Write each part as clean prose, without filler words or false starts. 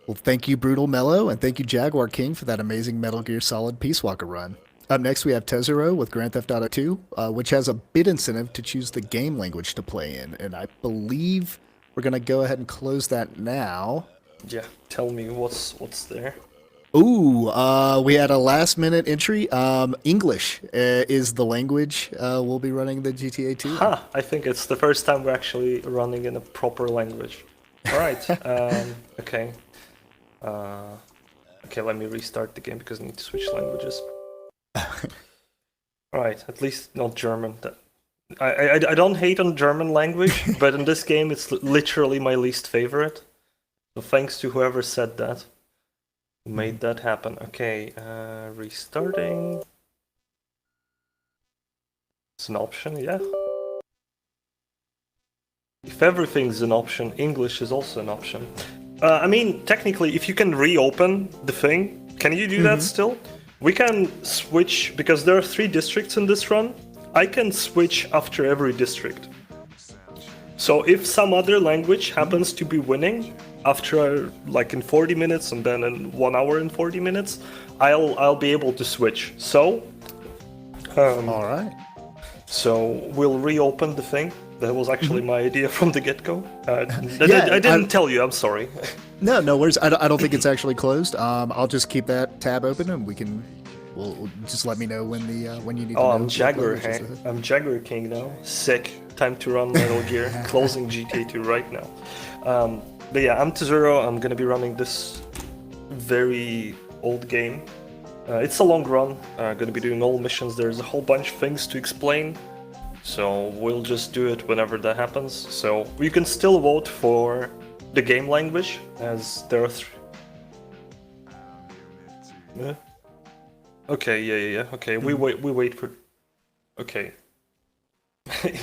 Well, thank you, Brutal Mellow, and thank you, Jaguar King, for that amazing Metal Gear Solid Peace Walker run. Up next, we have Tezuro with Grand Theft Auto 2, which has a bid incentive to choose the game language to play in. And I believe we're going to go ahead and close that now. Yeah, tell me what's there. Ooh, we had a last minute entry. English is the language we'll be running the GTA 2 in. Huh, I think it's the first time we're actually running in a proper language. All right. Okay. Uh, okay, let me restart the game because I need to switch languages. All right, at least not German. I don't hate on German language, but in this game it's literally my least favorite. So thanks to whoever said that, who made that happen. Okay, restarting. It's an option, yeah. If everything's an option, English is also an option. I mean, technically, if you can reopen the thing, can you do that still? We can switch, because there are 3 districts in this run. I can switch after every district. So if some other language happens to be winning after, like in 40 minutes and then in 1 hour and 40 minutes, I'll be able to switch. So, All right. we'll reopen the thing. That was actually my idea from the get-go. Yeah, I didn't tell you. I'm sorry. no worries. I don't think it's actually closed. I'll just keep that tab open, and we'll just let me know when you need to Oh, know I'm what Jaguar. language is it. I'm Jaguar King now. Sick. Time to run Metal Gear. Closing GTA 2 right now. But yeah, I'm Tezur0. I'm gonna be running this very old game. It's a long run. Gonna be doing all missions. There's a whole bunch of things to explain. So we'll just do it whenever that happens. So you can still vote for the game language, as there are yeah. Okay, yeah. Okay, we wait for. Okay.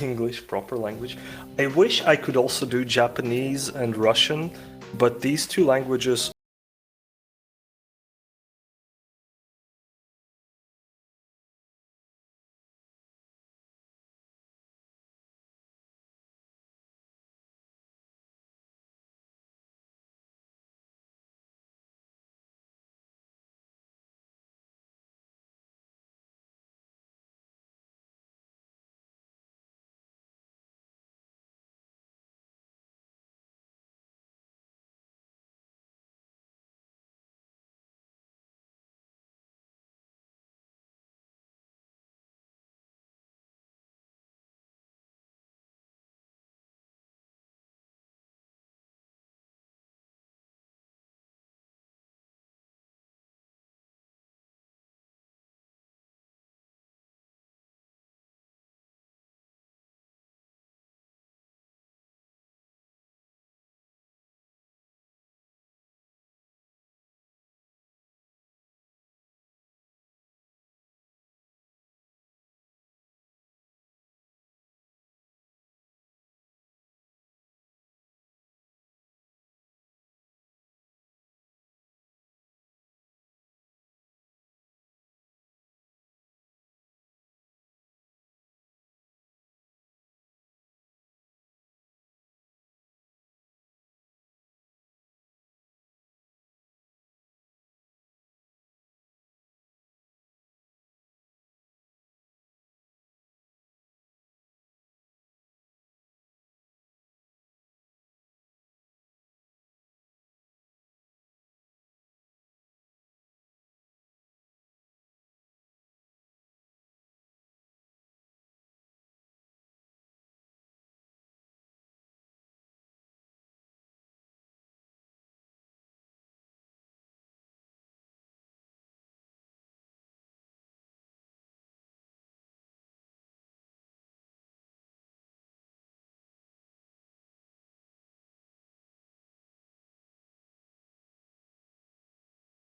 English, proper language. I wish I could also do Japanese and Russian, but these 2 languages.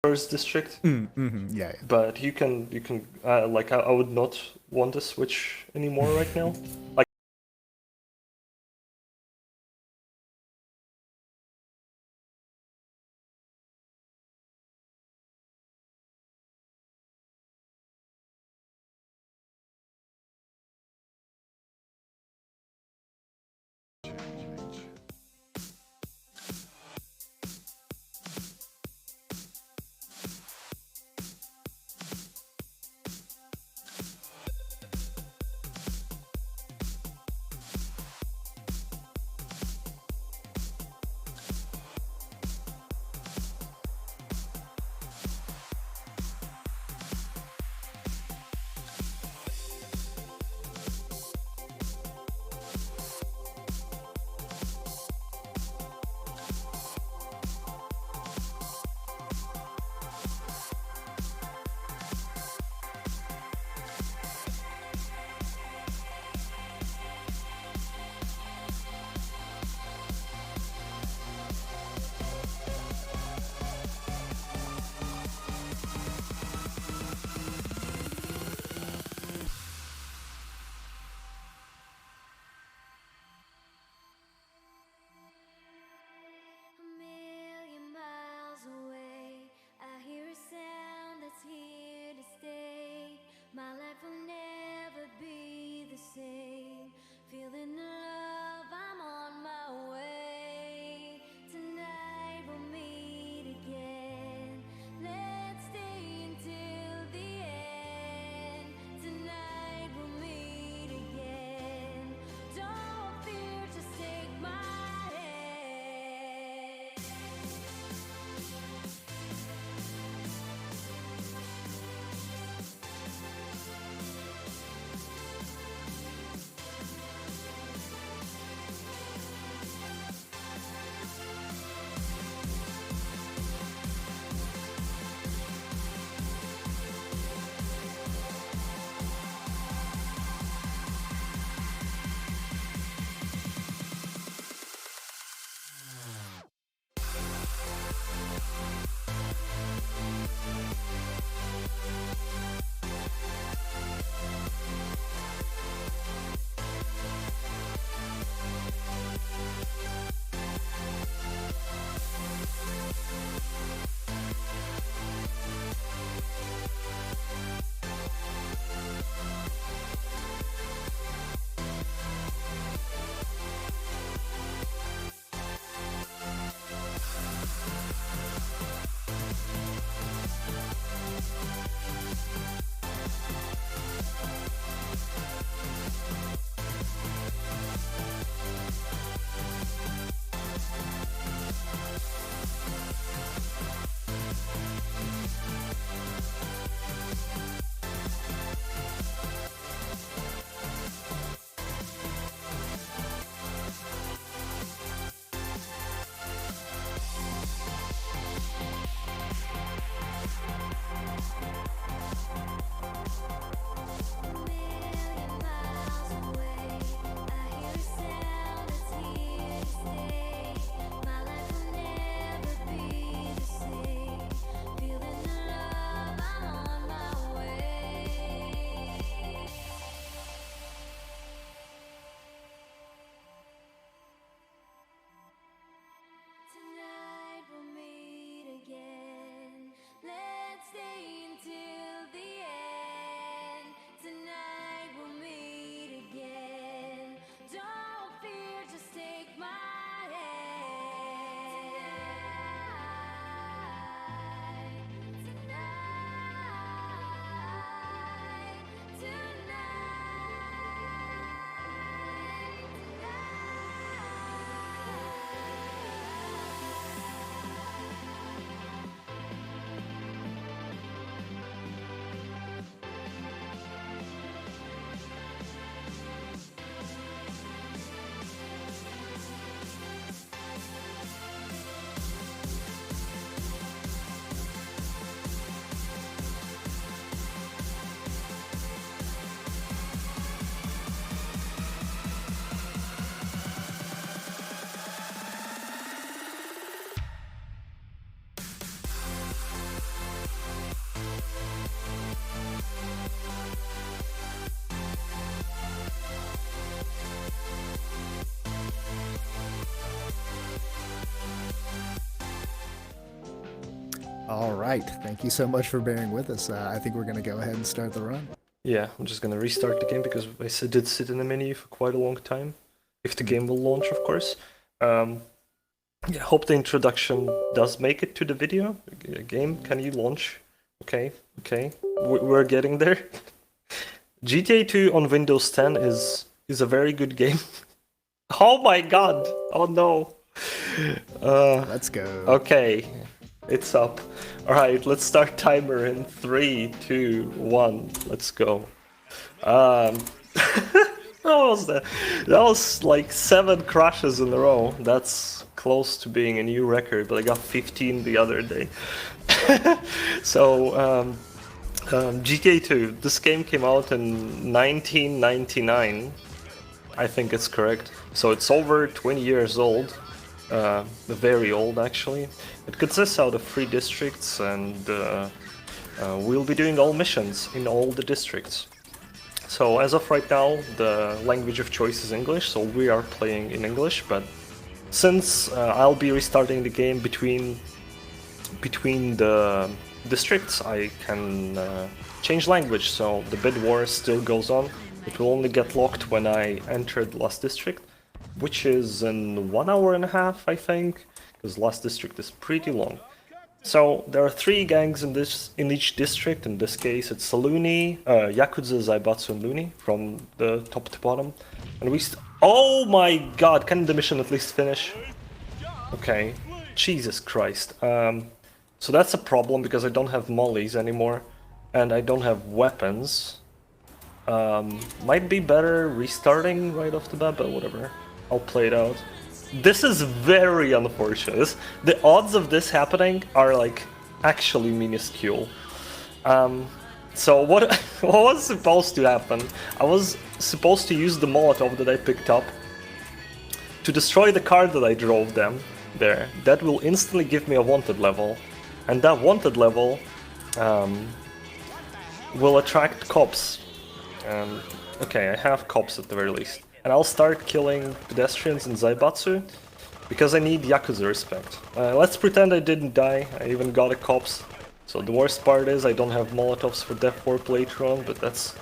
First district, Yeah. but you can like I would not want to switch anymore right now. Like All right. Thank you so much for bearing with us. I think we're going to go ahead and start the run. Yeah, I'm just gonna restart the game because did sit in the menu for quite a long time. If the game will launch, of course. Yeah, hope the introduction does make it to the video. Game, can you launch? Okay, okay, we're getting there. GTA 2 on Windows 10 is a very good game. Oh my god! Oh no! Let's go. Okay, it's up. Alright, let's start timer in 3, 2, 1. Let's go. What was that? That was like 7 crashes in a row. That's close to being a new record, but I got 15 the other day. So, GTA 2. This game came out in 1999. I think it's correct. So it's over 20 years old. Very old, actually. It consists out of 3 districts, and we'll be doing all missions in all the districts. So as of right now, the language of choice is English, so we are playing in English, but since I'll be restarting the game between the districts, I can change language, so the bid war still goes on. It will only get locked when I enter the last district, which is in 1 hour and a half, I think, because last district is pretty long. So there are 3 gangs in each district. In this case, it's Saluni, Yakuza, Zaibatsu, and Luni from the top to bottom. And oh my god! Can the mission at least finish? Okay, Jesus Christ. So that's a problem because I don't have mollies anymore, and I don't have weapons. Might be better restarting right off the bat, but whatever. I'll play it out. This is very unfortunate. The odds of this happening are like actually minuscule. So what was supposed to happen? I was supposed to use the Molotov that I picked up to destroy the car that I drove them there. That will instantly give me a wanted level, and that wanted level will attract cops. Okay, I have cops at the very least. And I'll start killing pedestrians in Zaibatsu, because I need Yakuza respect. Let's pretend I didn't die, I even got a cops. So the worst part is I don't have Molotovs for Death Warp later on, but that's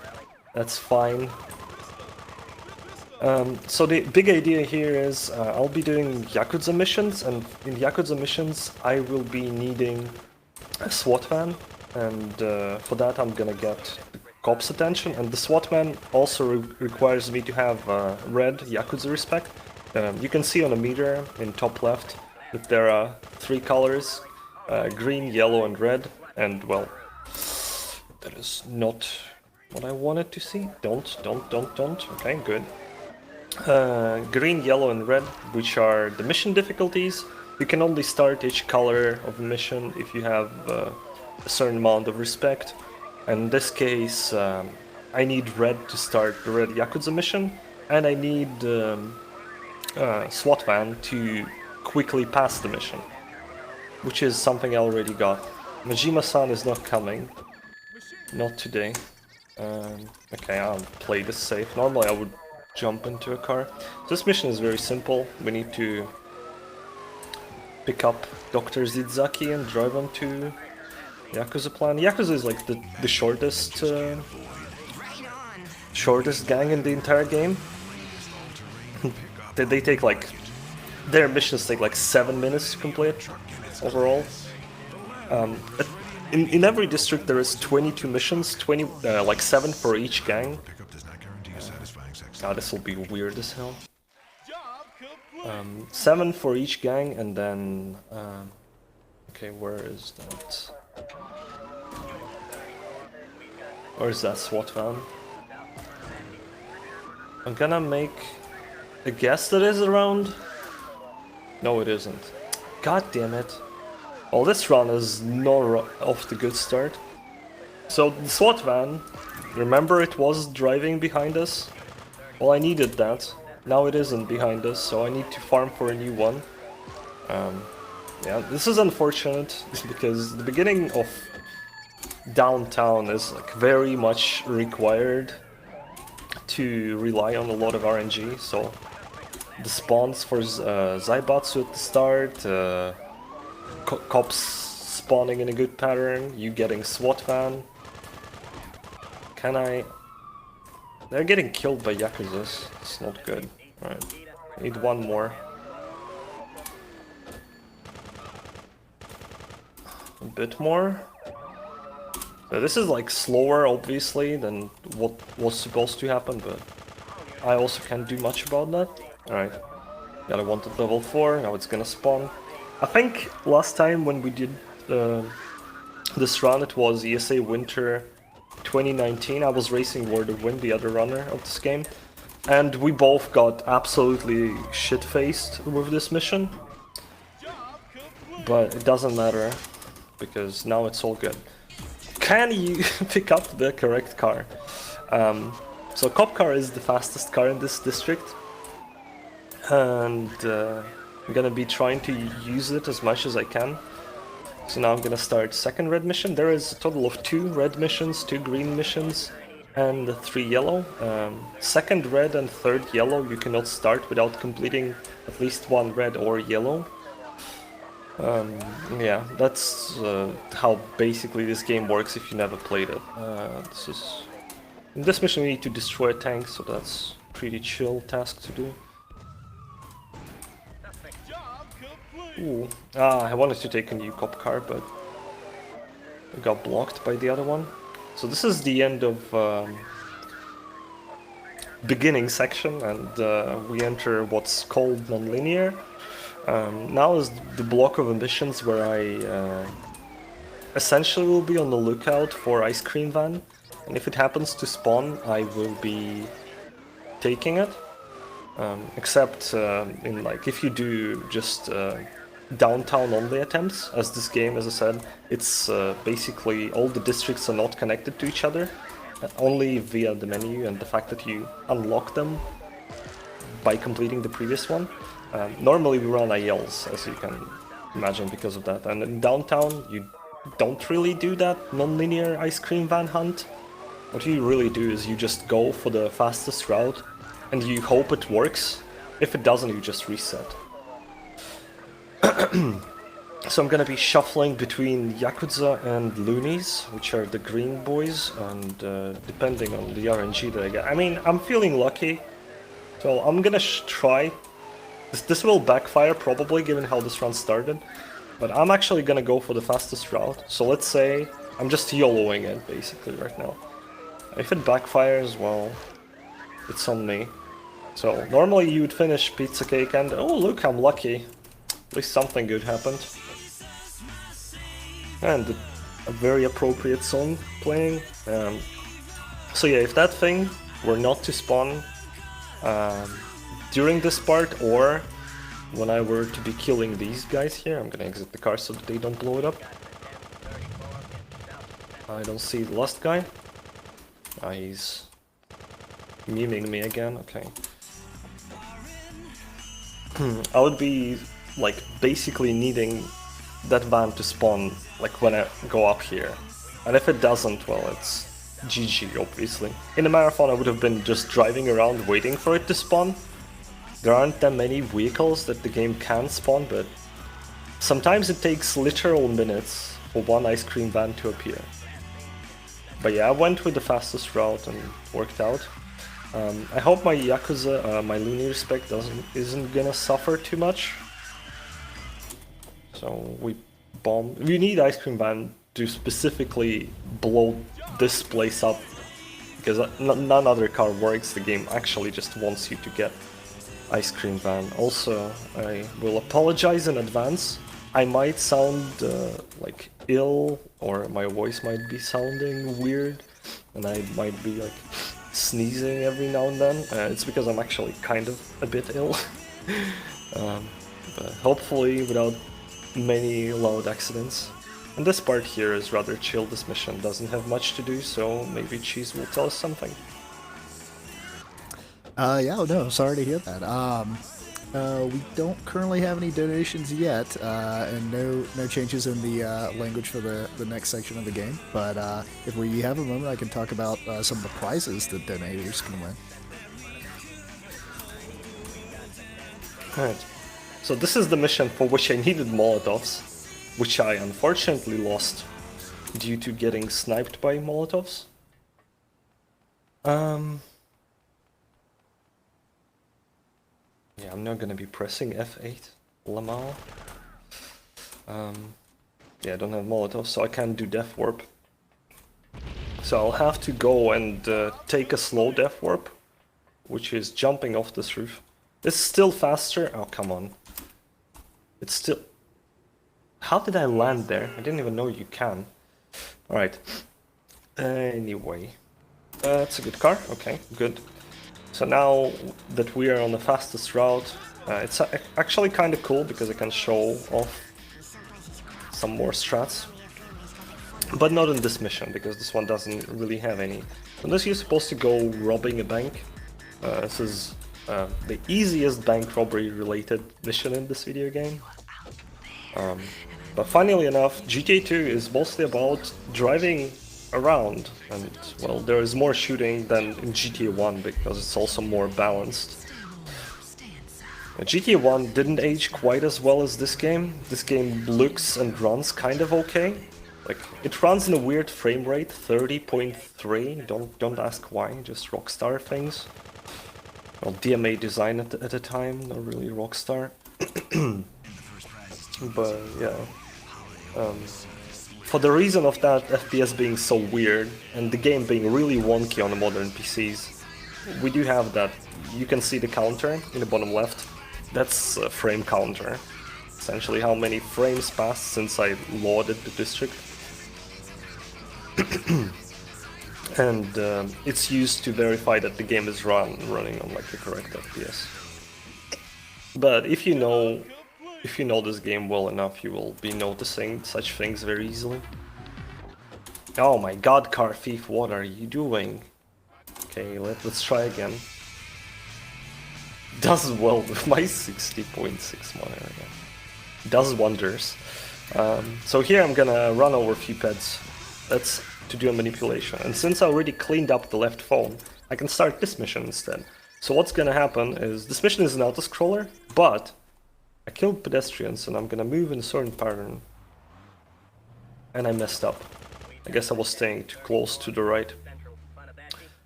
fine. So the big idea here is I'll be doing Yakuza missions, and in Yakuza missions I will be needing a SWAT van, and for that I'm gonna get cops' attention, and the SWAT man also requires me to have red Yakuza respect. You can see on a meter in top left that there are 3 colors, green, yellow, and red, and well, that is not what I wanted to see. Don't. Okay, good. Green, yellow, and red, which are the mission difficulties. You can only start each color of a mission if you have a certain amount of respect. In this case, I need red to start the red Yakuza mission, and I need SWAT van to quickly pass the mission, which is something I already got. Majima-san is not coming. Not today. Okay, I'll play this safe. Normally I would jump into a car. This mission is very simple. We need to pick up Dr. Zizaki and drive him to Yakuza plan. Yakuza is like the shortest shortest gang in the entire game. they take like, their missions take like 7 minutes to complete overall. In every district there is 22 missions, like 7 for each gang. This will be weird as hell. 7 for each gang, and then okay, where is that? Or is that SWAT van? I'm gonna make a guess that is around. No, it isn't. God damn it. Well, this run is not off the good start. So the SWAT van, remember it was driving behind us? Well, I needed that. Now it isn't behind us, so I need to farm for a new one. Yeah, this is unfortunate because the beginning of downtown is like very much required to rely on a lot of RNG, so the spawns for Zaibatsu at the start, cops spawning in a good pattern, you getting SWAT van. Can I... They're getting killed by Yakuzas. It's not good. Alright. Need one more. A bit more. So this is like slower, obviously, than what was supposed to happen, but I also can't do much about that. Alright. Got a wanted level 4, now it's gonna spawn. I think last time when we did this run, it was ESA Winter 2019. I was racing Word of Wind, the other runner of this game. And we both got absolutely shit-faced with this mission. But it doesn't matter, because now it's all good. Can you pick up the correct car? So cop car is the fastest car in this district. And I'm gonna be trying to use it as much as I can. So now I'm gonna start second red mission. There is a total of 2 red missions, 2 green missions, and 3 yellow. Second red and third yellow you cannot start without completing at least 1 red or yellow. Yeah, that's how basically this game works if you never played it. In this mission we need to destroy a tank, so that's a pretty chill task to do. Ooh. I wanted to take a new cop car, but I got blocked by the other one. So this is the end of beginning section, and we enter what's called non-linear. Now is the block of missions where I essentially will be on the lookout for ice cream van, and if it happens to spawn, I will be taking it. Except in like if you do just downtown only attempts, as this game, as I said, it's basically all the districts are not connected to each other, only via the menu and the fact that you unlock them by completing the previous one. Normally we run ILs, as you can imagine, because of that, and in downtown you don't really do that non-linear ice cream van hunt. What you really do is you just go for the fastest route and you hope it works. If it doesn't, you just reset. So I'm gonna be shuffling between Yakuza and Loonies, which are the green boys, and depending on the RNG that I get. I mean, I'm feeling lucky, so I'm gonna try. This will backfire probably, given how this run started, but I'm actually gonna go for the fastest route. So let's say I'm just YOLOing it basically right now. If it backfires, well, it's on me. So normally you would finish pizza cake and oh look, I'm lucky. At least something good happened. And a very appropriate song playing. So yeah, if that thing were not to spawn during this part, or when I were to be killing these guys here, I'm gonna exit the car so that they don't blow it up. I don't see the last guy. He's memeing me again, okay. I would be like basically needing that van to spawn like when I go up here. And if it doesn't, well, it's GG obviously. In a marathon I would have been just driving around waiting for it to spawn. There aren't that many vehicles that the game can spawn, but sometimes it takes literal minutes for one ice cream van to appear. But yeah, I went with the fastest route and it worked out. I hope my Yakuza, my Looney respect isn't gonna suffer too much. So we bomb. We need ice cream van to specifically blow this place up, because none other car works. The game actually just wants you to get ice cream van. Also, I will apologize in advance. I might sound like ill, or my voice might be sounding weird, and I might be like sneezing every now and then. It's because I'm actually kind of a bit ill. But hopefully without many loud accidents. And this part here is rather chill. This mission doesn't have much to do, so maybe Cheese will tell us something. Yeah, no, sorry to hear that. We don't currently have any donations yet, and no changes in the language for the next section of the game. But if we have a moment, I can talk about some of the prizes that donators can win. Alright, so this is the mission for which I needed Molotovs. which I unfortunately lost due to getting sniped by Molotovs. Yeah, I'm not gonna be pressing F8, Limo. Yeah, I don't have Molotov, so I can't do Death Warp. So I'll have to go and take a slow Death Warp, which is jumping off this roof. It's still faster. Oh, come on. It's still... How did I land there? I didn't even know you can. Alright. Anyway. That's a good car. Okay, good. So now that we are on the fastest route, it's actually kind of cool because I can show off some more strats. But not in this mission, because this one doesn't really have any. Unless you're supposed to go robbing a bank. This is the easiest bank robbery related mission in this video game. But funnily enough, GTA 2 is mostly about driving around, and well, there is more shooting than in GTA 1 because it's also more balanced. GTA 1 didn't age quite as well as this game. This game looks and runs kind of okay. Like, it runs in a weird frame rate, 30.3. Don't ask why, just Rockstar things. Well, DMA design at the time, not really Rockstar. But yeah. For the reason of that FPS being so weird and the game being really wonky on the modern PCs, we do have that. You can see the counter in the bottom left. That's a frame counter. Essentially how many frames passed since I loaded the district. And it's used to verify that the game is running on like the correct FPS. But if you know this game well enough, you will be noticing such things very easily. Oh my god, car thief, what are you doing? Okay, let's try again. Does well with my 60.6 monitor. Does wonders. So here I'm gonna run over a few pets. That's to do a manipulation. And since I already cleaned up the left phone, I can start this mission instead. So what's gonna happen is, this mission is an auto-scroller, but I killed pedestrians and I'm gonna move in a certain pattern. And I messed up. I guess I was staying too close to the right.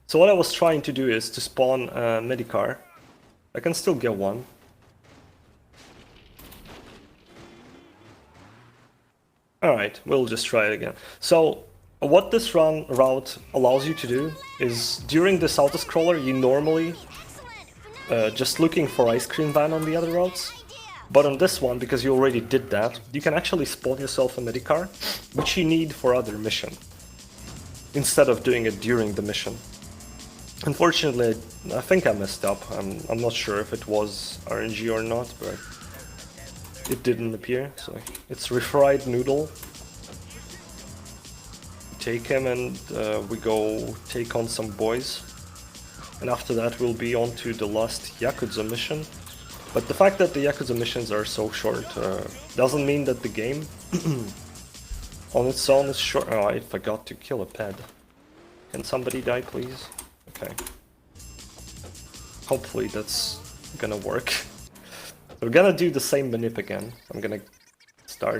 So what I was trying to do is to spawn a Medicar. I can still get one. Alright, we'll just try it again. So, what this route allows you to do is, during this auto-scroller, you normally just looking for ice cream van on the other routes. But on this one, because you already did that, you can actually spawn yourself a Medicar, which you need for other mission, instead of doing it during the mission. Unfortunately, I think I messed up. I'm not sure if it was RNG or not, but it didn't appear. So it's refried noodle. Take him and we go take on some boys. And after that we'll be on to the last Yakuza mission. But the fact that the Yakuza missions are so short doesn't mean that the game on its own is short. Oh, I forgot to kill a ped. Can somebody die, please? Okay. Hopefully that's gonna work. We're gonna do the same manip again. I'm gonna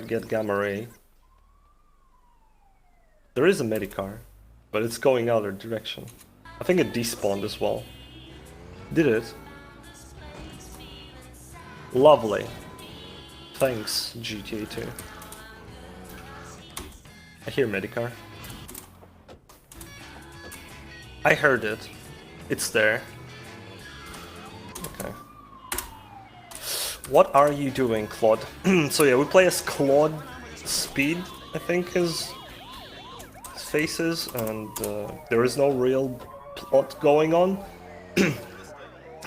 get gamma ray. There is a Medicar, but it's going other direction. I think it despawned as well. Did it? Lovely. Thanks, GTA 2. I hear Medicar. I heard it. It's there. Okay. What are you doing, Claude? So yeah, we play as Claude Speed, I think his face is, and there is no real plot going on.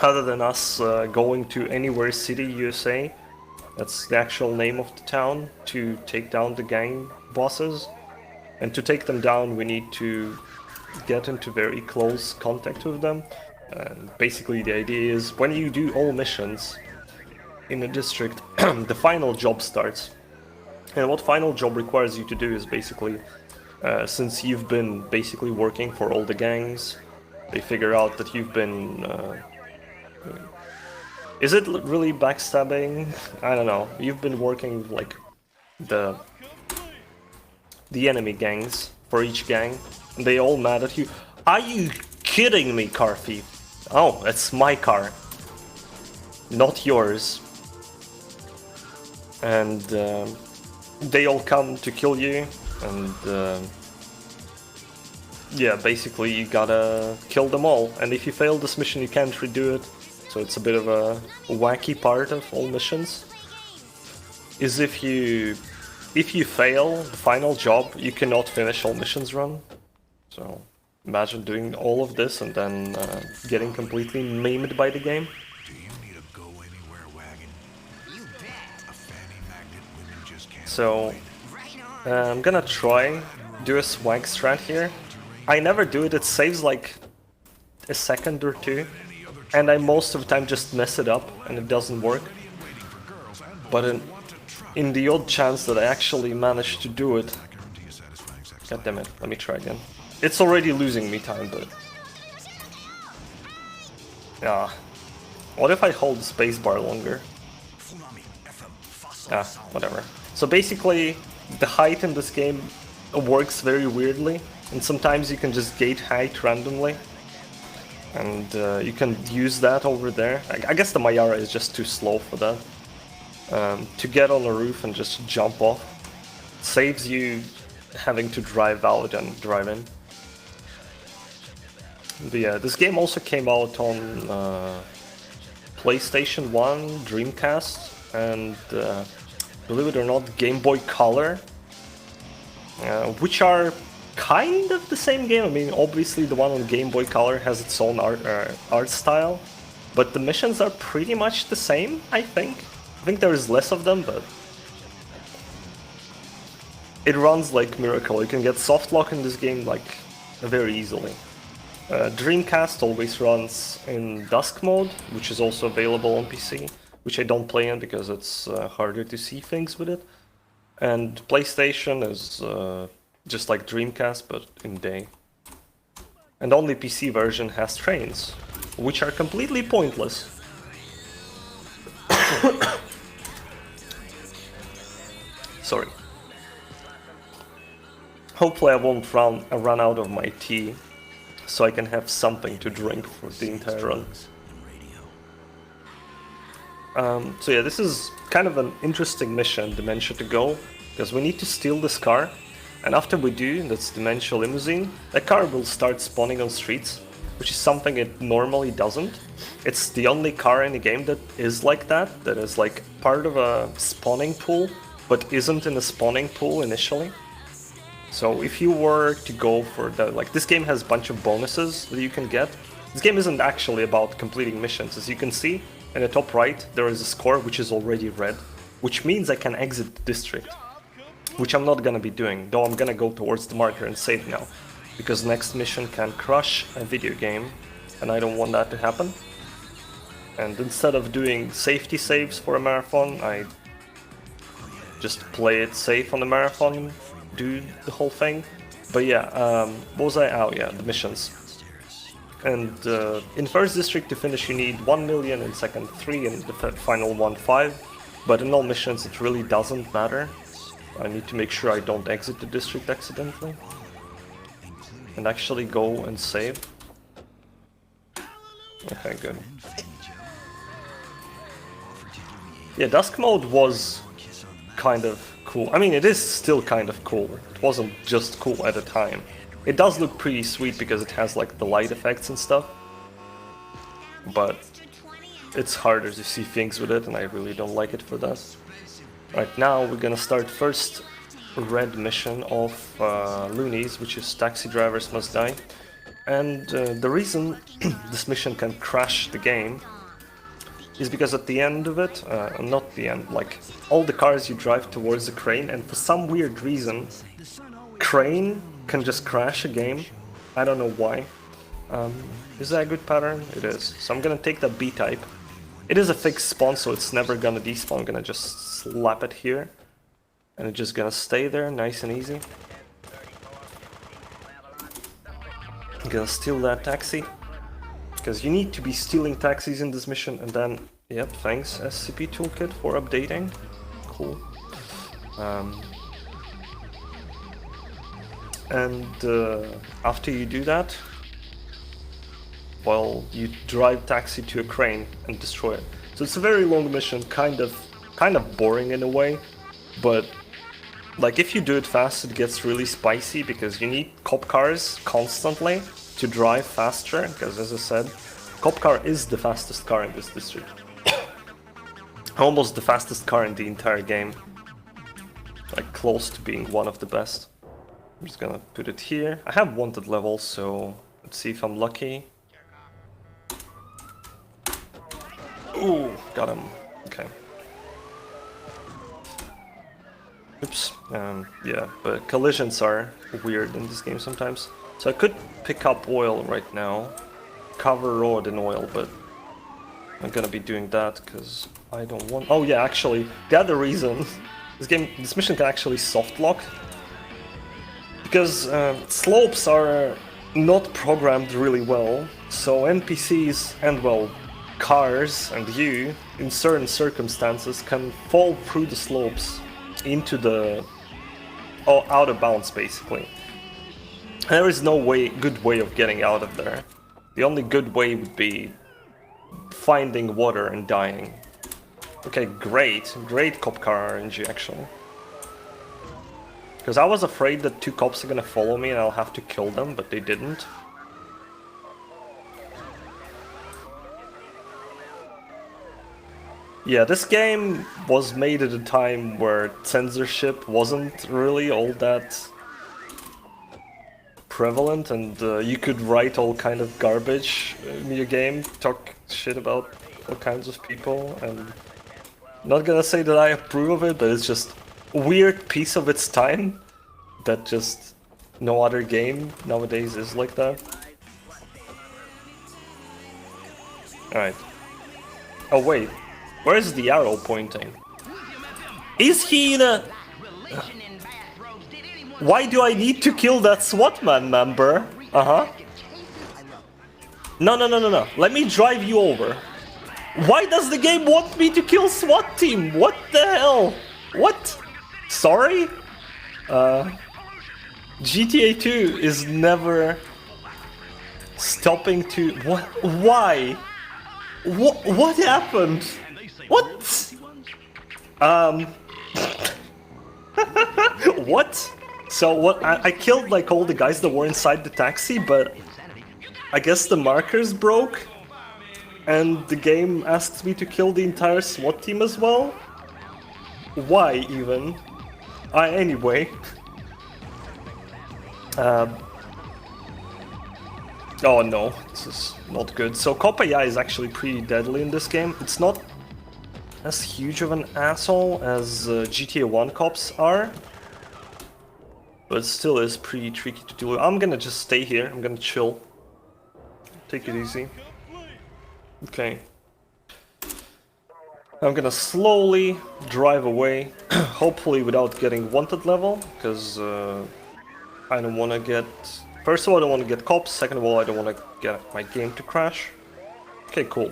Other than us going to Anywhere City, USA. That's the actual name of the town, to take down the gang bosses. And to take them down, we need to get into very close contact with them. And basically the idea is, when you do all missions in a district, the final job starts. And what final job requires you to do is basically, since you've been basically working for all the gangs, they figure out that you've been... is it really backstabbing? I don't know. You've been working like the the enemy gangs for each gang, and they all mad at you. Are you kidding me, car thief? Oh, it's my car, not yours. And they all come to kill you, and yeah, basically you gotta kill them all. And if you fail this mission, you can't redo it. So it's a bit of a wacky part of all missions. Is if you fail the final job, you cannot finish all missions run. So imagine doing all of this and then getting completely maimed by the game. So I'm gonna try do a swag strat here. I never do it, it saves like a second or two, and I most of the time just mess it up and it doesn't work. But in the odd chance that I actually manage to do it... God damn it, let me try again. It's already losing me time, but... Ah. What if I hold the spacebar longer? Ah, whatever. So basically, the height in this game works very weirdly, and sometimes you can just gate height randomly. And you can use that over there. I guess the Mayara is just too slow for that. To get on a roof and just jump off saves you having to drive out and drive in. But yeah, this game also came out on PlayStation 1, Dreamcast, and believe it or not, Game Boy Color, which are kind of the same game. I mean, obviously the one on Game Boy Color has its own art style, but the missions are pretty much the same, I think. I think there is less of them, but it runs like miracle. You can get softlock in this game like very easily. Dreamcast always runs in dusk mode, which is also available on PC, which I don't play in because it's harder to see things with it. And PlayStation is just like Dreamcast, but in day. And only PC version has trains, which are completely pointless. Sorry. Hopefully I won't run out of my tea, so I can have something to drink for the entire run. So yeah, this is kind of an interesting mission, Dementia to go, because we need to steal this car, and after we do, that's Dementia Limousine, that car will start spawning on streets, which is something it normally doesn't. It's the only car in the game that is like that is like part of a spawning pool, but isn't in a spawning pool initially. So if you were to go for the, like, this game has a bunch of bonuses that you can get. This game isn't actually about completing missions. As you can see, in the top right, there is a score which is already red, which means I can exit the district, which I'm not gonna be doing, though I'm gonna go towards the marker and save now, because next mission can crush a video game, and I don't want that to happen. And instead of doing safety saves for a marathon, I just play it safe on the marathon, do the whole thing. But yeah, what was I? Oh yeah, the missions. And in first district to finish you need 1 million, in second 3, and the final one 5. But in all missions it really doesn't matter. I need to make sure I don't exit the district accidentally. And actually go and save. Okay, good. Yeah, Dusk mode was kind of cool. I mean, it is still kind of cool. It wasn't just cool at the time. It does look pretty sweet because it has like the light effects and stuff. But it's harder to see things with it, and I really don't like it for that. Right now we're gonna start first red mission of Loonies, which is Taxi Drivers Must Die. And the reason this mission can crash the game is because at the end of it, not the end, like all the cars you drive towards the crane, and for some weird reason, crane can just crash a game. I don't know why. Is that a good pattern? It is. So I'm gonna take that B-type. It is a fixed spawn, so it's never gonna despawn. I'm gonna just slap it here, and it's just gonna stay there, nice and easy. I'm gonna steal that taxi, because you need to be stealing taxis in this mission, and then, yep, thanks SCP Toolkit for updating. Cool. and after you do that, well, you drive taxi to a crane and destroy it. So it's a very long mission, kind of boring in a way, but like if you do it fast, it gets really spicy because you need cop cars constantly to drive faster. Because as I said, cop car is the fastest car in this district, almost the fastest car in the entire game, like close to being one of the best. I'm just gonna put it here. I have wanted levels, so let's see if I'm lucky. Ooh, got him. Okay. Oops. Yeah, but collisions are weird in this game sometimes. So I could pick up oil right now, cover road in oil, but I'm gonna be doing that because I don't want. Oh yeah, actually, the other reason this mission can actually soft lock because slopes are not programmed really well. So NPCs and well, cars and you, in certain circumstances, can fall through the slopes into the out of bounds basically. There is no good way of getting out of there. The only good way would be finding water and dying. Okay, great cop car RNG actually. Because I was afraid that 2 cops are gonna follow me and I'll have to kill them, but they didn't. Yeah, this game was made at a time where censorship wasn't really all that prevalent, and you could write all kind of garbage in your game, talk shit about all kinds of people, and not gonna say that I approve of it, but it's just a weird piece of its time that just no other game nowadays is like that. Alright. Oh wait. Where is the arrow pointing? Is he in a... Why do I need to kill that SWAT man member? No. Let me drive you over. Why does the game want me to kill SWAT team? What the hell? What? Sorry? GTA 2 is never stopping to... What? Why? What happened? What? What? So what? I killed like all the guys that were inside the taxi, but I guess the markers broke, and the game asked me to kill the entire SWAT team as well. Why even? Anyway. Oh no, this is not good. So Cop AI is actually pretty deadly in this game. It's not as huge of an asshole as GTA 1 cops are, but it still is pretty tricky to do. I'm gonna just stay here, I'm gonna chill. Take it easy. Okay. I'm gonna slowly drive away, hopefully without getting wanted level, because I don't want to get... First of all, I don't want to get cops, second of all, I don't want to get my game to crash. Okay, cool.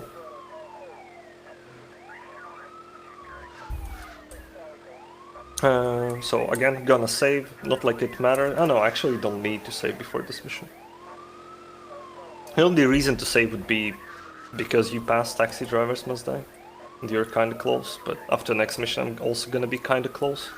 So again, gonna save, not like it matters. Oh no, actually don't need to save before this mission. The only reason to save would be because you pass taxi drivers must die. And you're kinda close, but after next mission I'm also gonna be kinda close.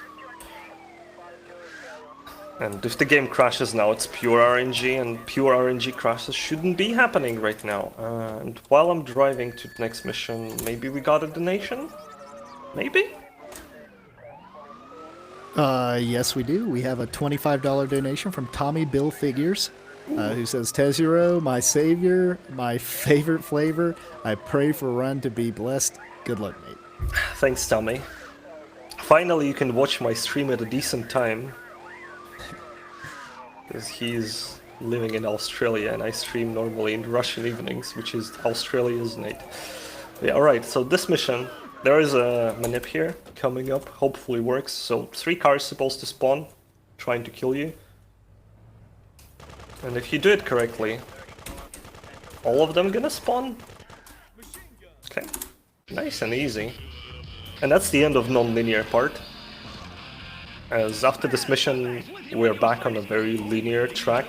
And if the game crashes now, it's pure RNG, and pure RNG crashes shouldn't be happening right now. And while I'm driving to the next mission, maybe we got a donation? Maybe? Yes, we do. We have a $25 donation from Tommy Bill Figures, who says, Tezur0, my savior, my favorite flavor. I pray for Run to be blessed. Good luck, mate. Thanks, Tommy. Finally, you can watch my stream at a decent time. Because he's living in Australia and I stream normally in Russian evenings, which is Australia's night. Yeah, alright, so this mission, there is a manip here coming up, hopefully works. So 3 cars supposed to spawn, trying to kill you. And if you do it correctly, all of them gonna spawn. Okay, nice and easy. And that's the end of non-linear part. as after this mission we're back on a very linear track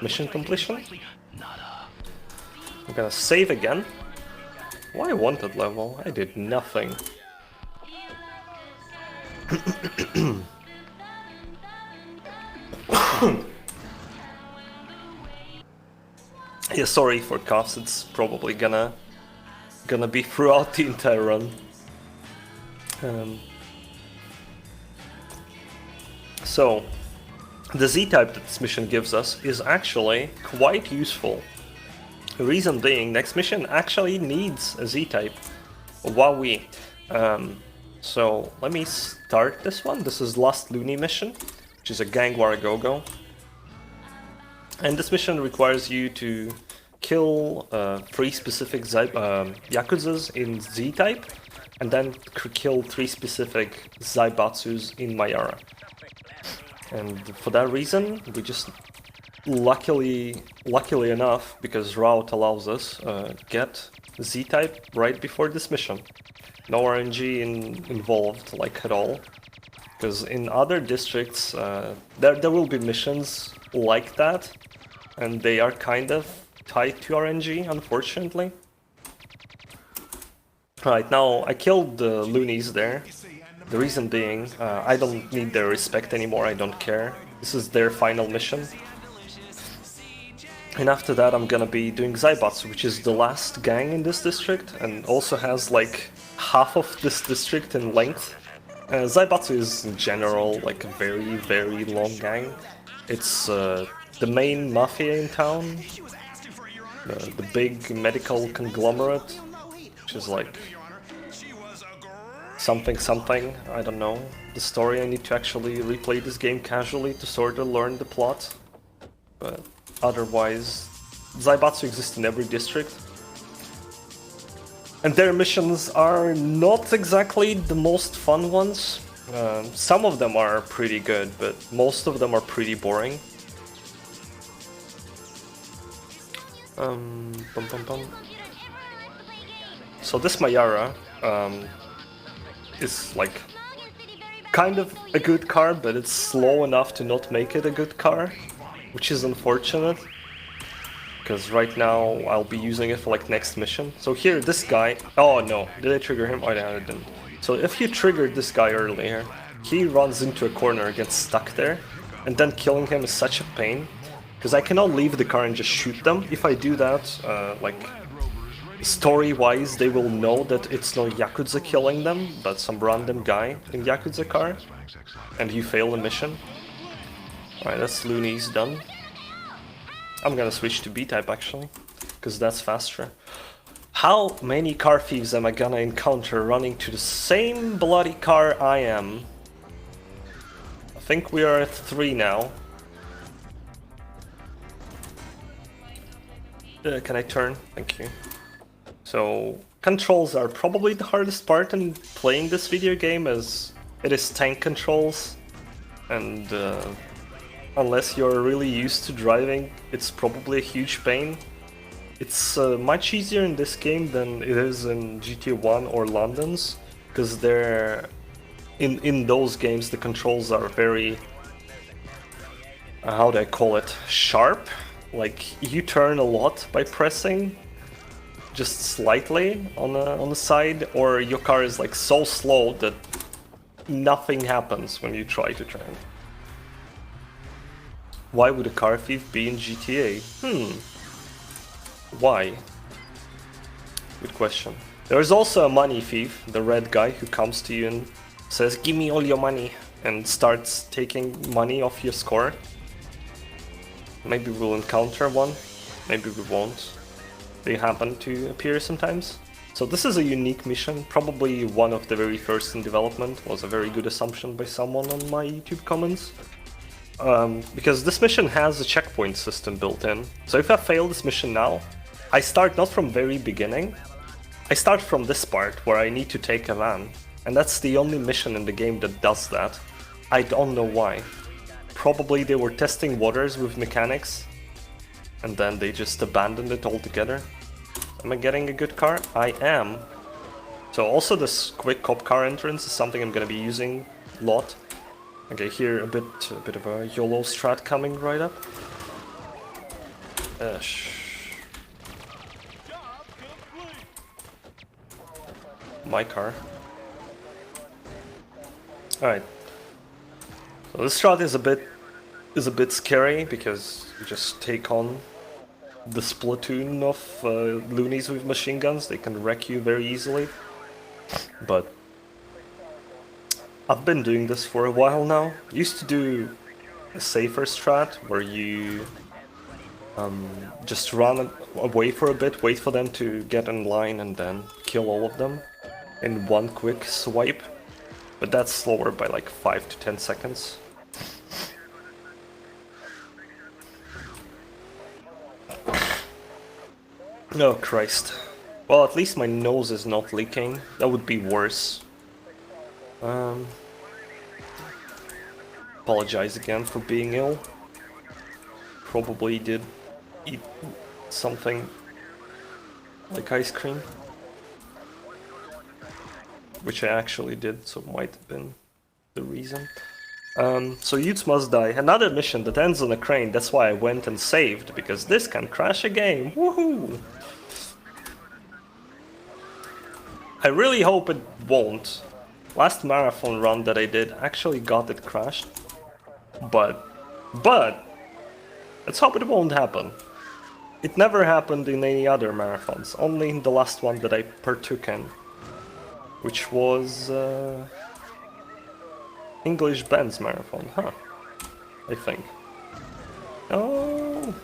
mission completion. I'm gonna save again. Why wanted level? I did nothing. Yeah, sorry for coughs, it's probably gonna be throughout the entire run. So, the Z-type that this mission gives us is actually quite useful. The reason being, next mission actually needs a Z-type. Wowee. So, let me start this one. This is Last Looney mission, which is a gang war go-go. And this mission requires you to kill 3 specific Yakuzas in Z-type, and then kill 3 specific Zaibatsus in Mayara. And for that reason, we just luckily enough, because route allows us, get Z-type right before this mission. No RNG involved, like at all. Because in other districts, there will be missions like that, and they are kind of tied to RNG, unfortunately. Right, now I killed the loonies there. The reason being, I don't need their respect anymore, I don't care. This is their final mission. And after that I'm gonna be doing Zaibatsu, which is the last gang in this district, and also has like half of this district in length. Zaibatsu is in general like a very, very long gang. It's the main mafia in town, the big medical conglomerate, which is like something, I don't know. The story, I need to actually replay this game casually to sort of learn the plot. But otherwise, Zaibatsu exists in every district. And their missions are not exactly the most fun ones. Some of them are pretty good, but most of them are pretty boring. So this Mayara is like kind of a good car, but it's slow enough to not make it a good car, which is unfortunate. Because right now I'll be using it for like next mission. So here, this guy... Oh no, did I trigger him? Oh no, I didn't. So if you triggered this guy earlier, he runs into a corner, gets stuck there, and then killing him is such a pain. Because I cannot leave the car and just shoot them. If I do that, like, story-wise, they will know that it's no Yakuza killing them, but some random guy in Yakuza car, and you fail the mission. Alright, that's Looney's done. I'm gonna switch to B-type actually, because that's faster. How many car thieves am I gonna encounter running to the same bloody car I am? I think we are at 3 now. Can I turn? Thank you. So, controls are probably the hardest part in playing this video game, as it is tank controls, and unless you're really used to driving, it's probably a huge pain. It's much easier in this game than it is in GTA 1 or London's, because they're in those games the controls are very, how do I call it, sharp. Like, you turn a lot by pressing just slightly on the side, or your car is like so slow that nothing happens when you try to turn. Why would a car thief be in GTA? Why? Good question. There's also a money thief, the red guy who comes to you and says, "Give me all your money," and starts taking money off your score. Maybe we'll encounter one, maybe we won't. They happen to appear sometimes. So this is a unique mission, probably one of the very first in development. Was a very good assumption by someone on my YouTube comments. Because this mission has a checkpoint system built in. So if I fail this mission now, I start not from very beginning. I start from this part where I need to take a van. And that's the only mission in the game that does that. I don't know why. Probably they were testing waters with mechanics, and then they just abandoned it altogether. Am I getting a good car? I am. So also this quick cop car entrance is something I'm gonna be using a lot. Okay, here a bit of a YOLO strat coming right up. My car. Alright. So this strat is a bit scary because you just take on this platoon of loonies with machine guns. They can wreck you very easily. But I've been doing this for a while now. Used to do a safer strat where you just run away for a bit, wait for them to get in line and then kill all of them in one quick swipe. But that's slower by like 5 to 10 seconds. Oh Christ. Well, at least my nose is not leaking. That would be worse. Apologize again for being ill. Probably did eat something like ice cream. Which I actually did, so it might have been the reason. So youths must die. Another mission that ends on a crane. That's why I went and saved, because this can crash a game. Woohoo! I really hope it won't. Last marathon run that I did actually got it crashed. But let's hope it won't happen. It never happened in any other marathons, only in the last one that I partook in. Which was English Ben's marathon, huh? I think. Oh.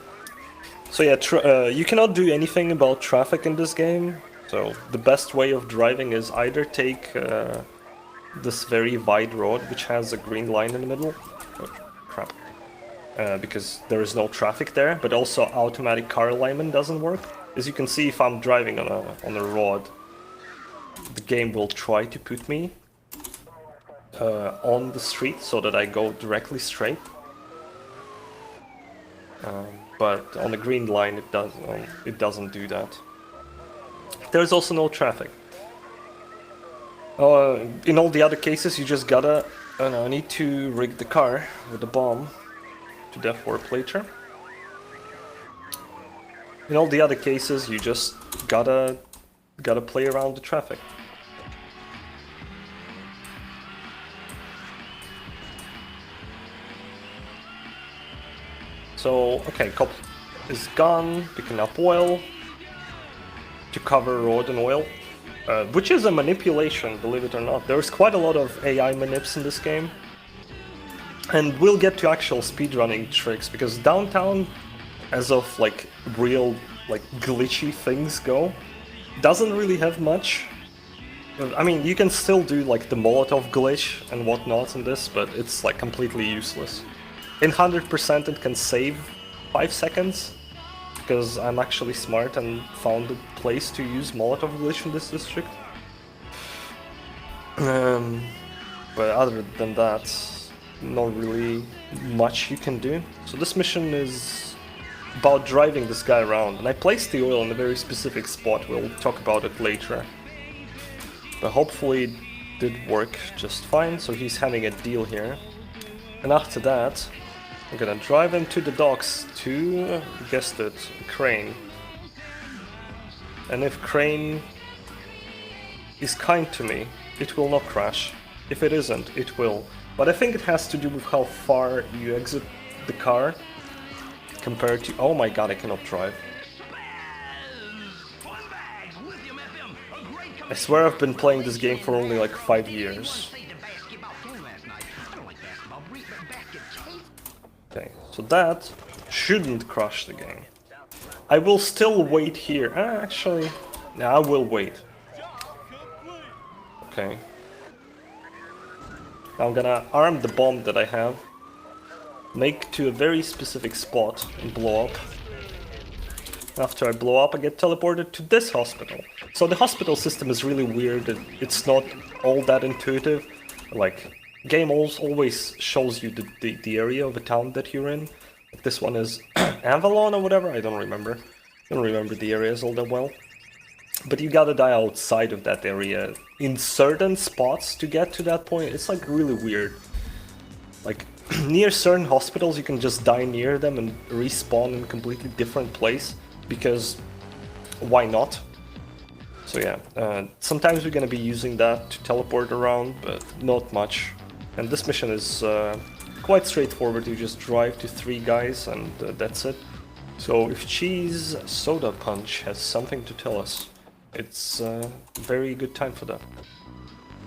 So yeah, you cannot do anything about traffic in this game. So the best way of driving is either take this very wide road, which has a green line in the middle. Oh, crap. Because there is no traffic there, but also automatic car alignment doesn't work. As you can see, if I'm driving on a road, the game will try to put me on the street so that I go directly straight. But on the green line, it doesn't do that. There's also no traffic. In all the other cases, you just gotta need to rig the car with a bomb to death warp later. In all the other cases, you just gotta play around the traffic. So, okay, cop is gone, picking up oil to cover road and oil, which is a manipulation, believe it or not. There's quite a lot of AI manips in this game. And we'll get to actual speedrunning tricks, because downtown, as of like real like glitchy things go, doesn't really have much. I mean, you can still do like the Molotov glitch and whatnot in this, but it's like completely useless. In 100% it can save 5 seconds, because I'm actually smart and found a place to use Molotov glitch in this district. But other than that, not really much you can do. So this mission is about driving this guy around, and I placed the oil in a very specific spot. We'll talk about it later. But hopefully it did work just fine, so he's having a deal here. And after that, I'm gonna drive him to the docks to, guessed it, Crane. And if Crane is kind to me, it will not crash. If it isn't, it will. But I think it has to do with how far you exit the car compared to... Oh my god, I cannot drive. I swear I've been playing this game for only like 5 years. Okay, so that shouldn't crush the game. I will still wait here. Actually, no, I will wait. Okay. Now I'm gonna arm the bomb that I have, make to a very specific spot and blow up. After I blow up, I get teleported to this hospital. So the hospital system is really weird. It's not all that intuitive. Like, game always shows you the area of the town that you're in. Like this one is Avalon or whatever, I don't remember. I don't remember the areas all that well. But you gotta die outside of that area in certain spots to get to that point. It's like really weird. Like, near certain hospitals, you can just die near them and respawn in a completely different place, because why not? So yeah, sometimes we're gonna be using that to teleport around, but not much. And this mission is quite straightforward. You just drive to 3 guys and that's it. So if Cheese Soda Punch has something to tell us, it's a very good time for that.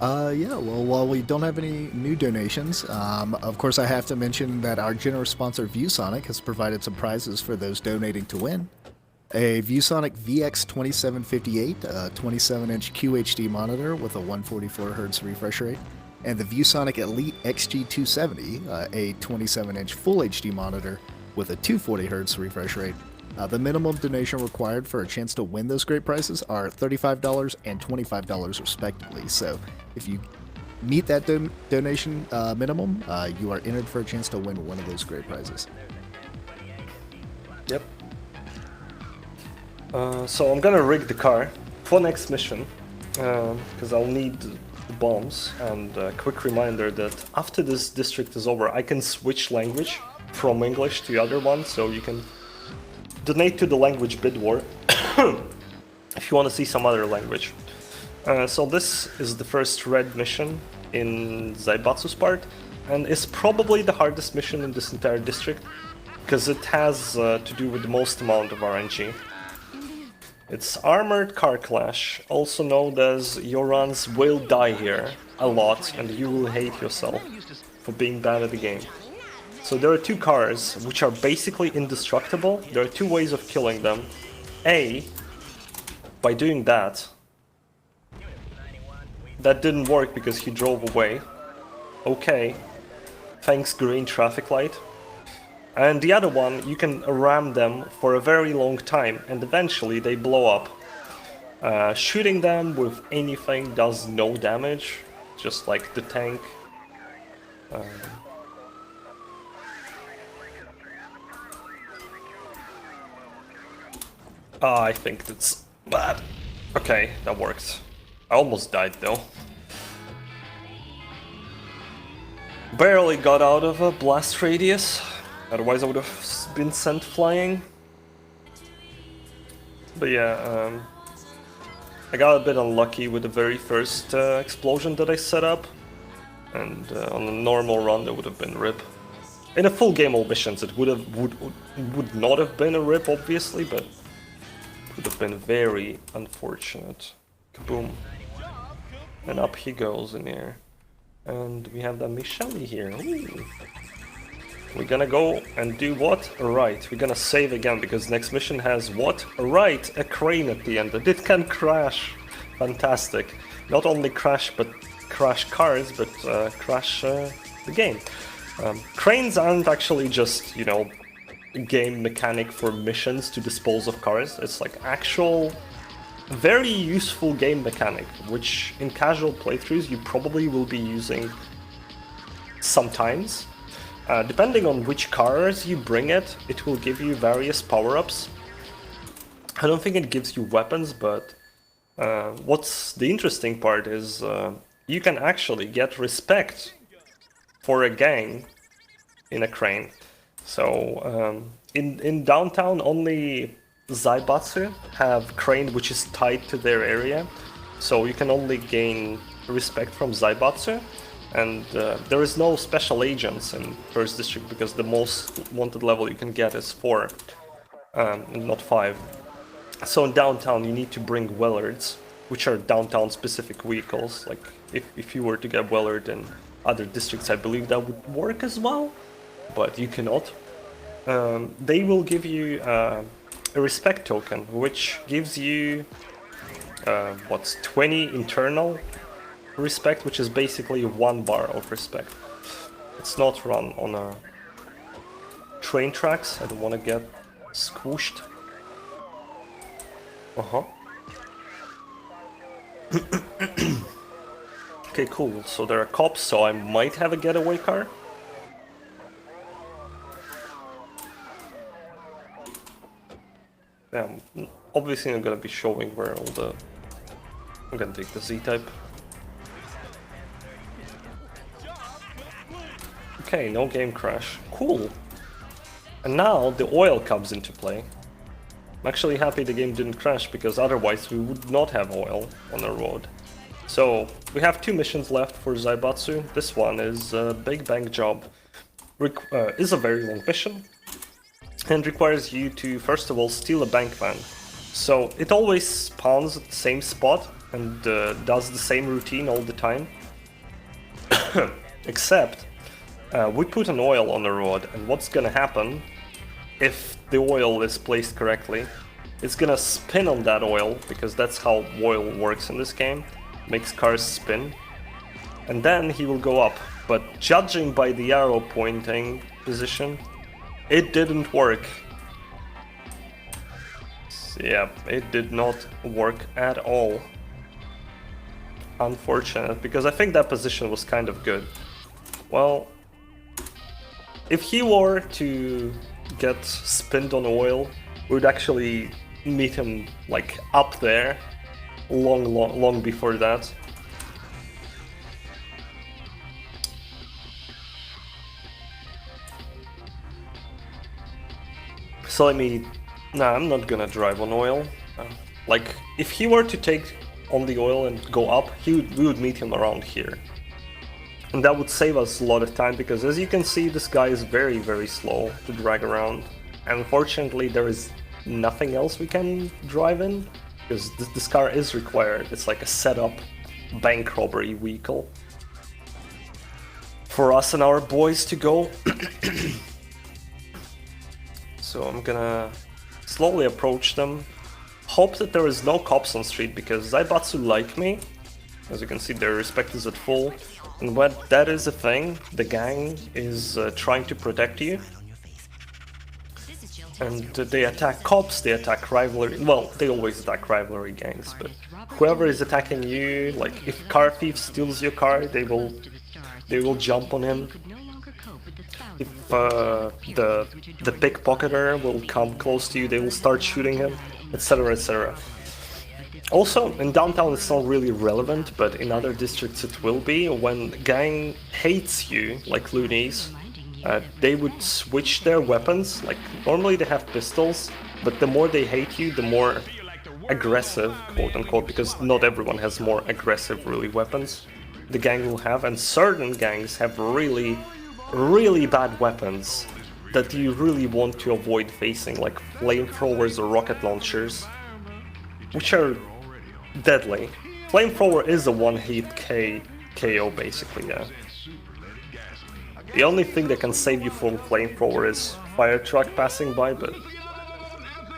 Yeah, well, while we don't have any new donations, of course I have to mention that our generous sponsor ViewSonic has provided some prizes for those donating to win. A ViewSonic VX2758, a 27-inch QHD monitor with a 144Hz refresh rate, and the ViewSonic Elite XG270, a 27-inch Full HD monitor with a 240Hz refresh rate. The minimum donation required for a chance to win those great prizes are $35 and $25 respectively. So if you meet that donation minimum, you are entered for a chance to win one of those great prizes. Yep. So I'm gonna rig the car for next mission, because I'll need the bombs. And a quick reminder that after this district is over, I can switch language from English to the other one, so you can donate to the language bid war if you want to see some other language. So this is the first red mission in Zaibatsu's part, and is probably the hardest mission in this entire district, because it has to do with the most amount of RNG. It's Armored Car Clash, also known as your runs will die here a lot, and you will hate yourself for being bad at the game. So there are 2 cars, which are basically indestructible. There are 2 ways of killing them. A, by doing that. That didn't work because he drove away. Okay. Thanks, green traffic light. And the other one, you can ram them for a very long time, and eventually they blow up. Shooting them with anything does no damage, just like the tank. I think that's bad. Okay, that worked. I almost died though. Barely got out of a blast radius, otherwise I would have been sent flying. But yeah, I got a bit unlucky with the very first explosion that I set up, and on a normal run that would have been RIP. In a full game of missions it would not have been a RIP obviously, but would have been very unfortunate. Kaboom. And up he goes in here. And we have the Michelle here. Ooh. We're gonna go and do what? Right, we're gonna save again, because next mission has what? Right, a crane at the end that it can crash. Fantastic. Not only crash cars, but crash the game. Cranes aren't actually just, you know, game mechanic for missions to dispose of cars. It's like actual very useful game mechanic, which in casual playthroughs you probably will be using sometimes. Depending on which cars you bring it, it will give you various power-ups. I don't think it gives you weapons, but what's the interesting part is you can actually get respect for a gang in a crane. So in downtown only Zaibatsu have crane which is tied to their area, so you can only gain respect from Zaibatsu, and there is no special agents in First District because the most wanted level you can get is 4, not 5. So in downtown you need to bring Wellards, which are downtown specific vehicles. Like if you were to get Wellard in other districts, I believe that would work as well, but you cannot. They will give you a respect token, which gives you 20 internal respect, which is basically 1 bar of respect. It's not run on a train tracks. I don't want to get squished. Okay, cool. So there are cops, so I might have a getaway car. Yeah, obviously I'm gonna be showing where all the... I'm gonna take the Z-type. Okay, no game crash. Cool. And now the oil comes into play. I'm actually happy the game didn't crash, because otherwise we would not have oil on the road. So, we have 2 missions left for Zaibatsu. This one is a big bank job. Is a very long mission, and requires you to, first of all, steal a bank van. So, it always spawns at the same spot, and does the same routine all the time. Except, we put an oil on the road, and what's gonna happen, if the oil is placed correctly, it's gonna spin on that oil, because that's how oil works in this game. Makes cars spin. And then he will go up. But judging by the arrow pointing position, it didn't work. Yeah, it did not work at all. Unfortunate, because I think that position was kind of good. Well, if he were to get spinned on oil, we would actually meet him like up there long before that. So nah, I'm not gonna drive on oil. Like, if he were to take on the oil and go up, we would meet him around here. And that would save us a lot of time, because as you can see, this guy is very, very slow to drag around. And unfortunately, there is nothing else we can drive in, because this car is required. It's like a setup bank robbery vehicle for us and our boys to go. So I'm gonna slowly approach them. Hope that there is no cops on street, because Zaibatsu like me. As you can see, their respect is at full. And when that is a thing, the gang is trying to protect you. And they attack cops, they attack rivalry, well, they always attack rivalry gangs, but whoever is attacking you, like if car thief steals your car, they will jump on him. If the pickpocketer will come close to you, they will start shooting him, etc, etc. Also, in downtown it's not really relevant, but in other districts it will be. When gang hates you, like loonies, they would switch their weapons. Like, normally they have pistols, but the more they hate you, the more aggressive, quote-unquote, because not everyone has more aggressive, really, weapons, the gang will have. And certain gangs have really, really bad weapons that you really want to avoid facing, like flamethrowers or rocket launchers, which are deadly. Flamethrower is a one-hit KO, basically, yeah. The only thing that can save you from Flamethrower is fire truck passing by, but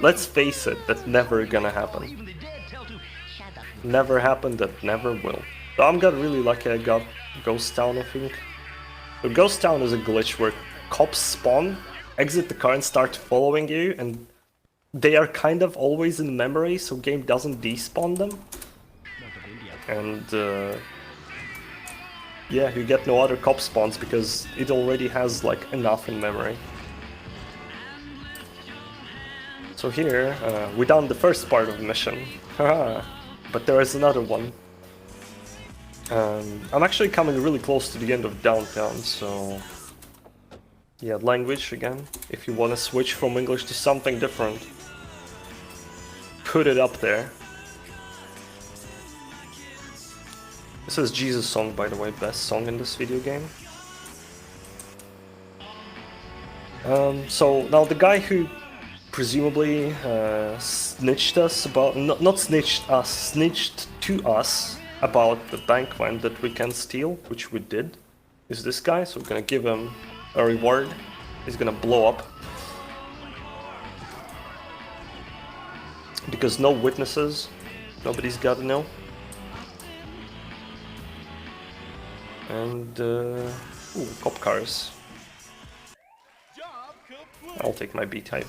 let's face it, that's never gonna happen. Never happened, that never will. So I'm got really lucky I got Ghost Town, I think. So Ghost Town is a glitch where cops spawn, exit the car and start following you, and they are kind of always in memory, so game doesn't despawn them. And yeah, you get no other cop spawns because it already has like enough in memory. So here, we done the first part of the mission, but there is another one. I'm actually coming really close to the end of downtown, so yeah, language again. If you want to switch from English to something different, put it up there. This is Jesus' song, by the way, best song in this video game. So now the guy who presumably snitched us about, not snitched us, snitched to us about the bank van that we can steal, which we did, is this guy. So we're gonna give him a reward. He's gonna blow up. Because no witnesses, nobody's gotta know. And, ooh, cop cars. I'll take my B-type.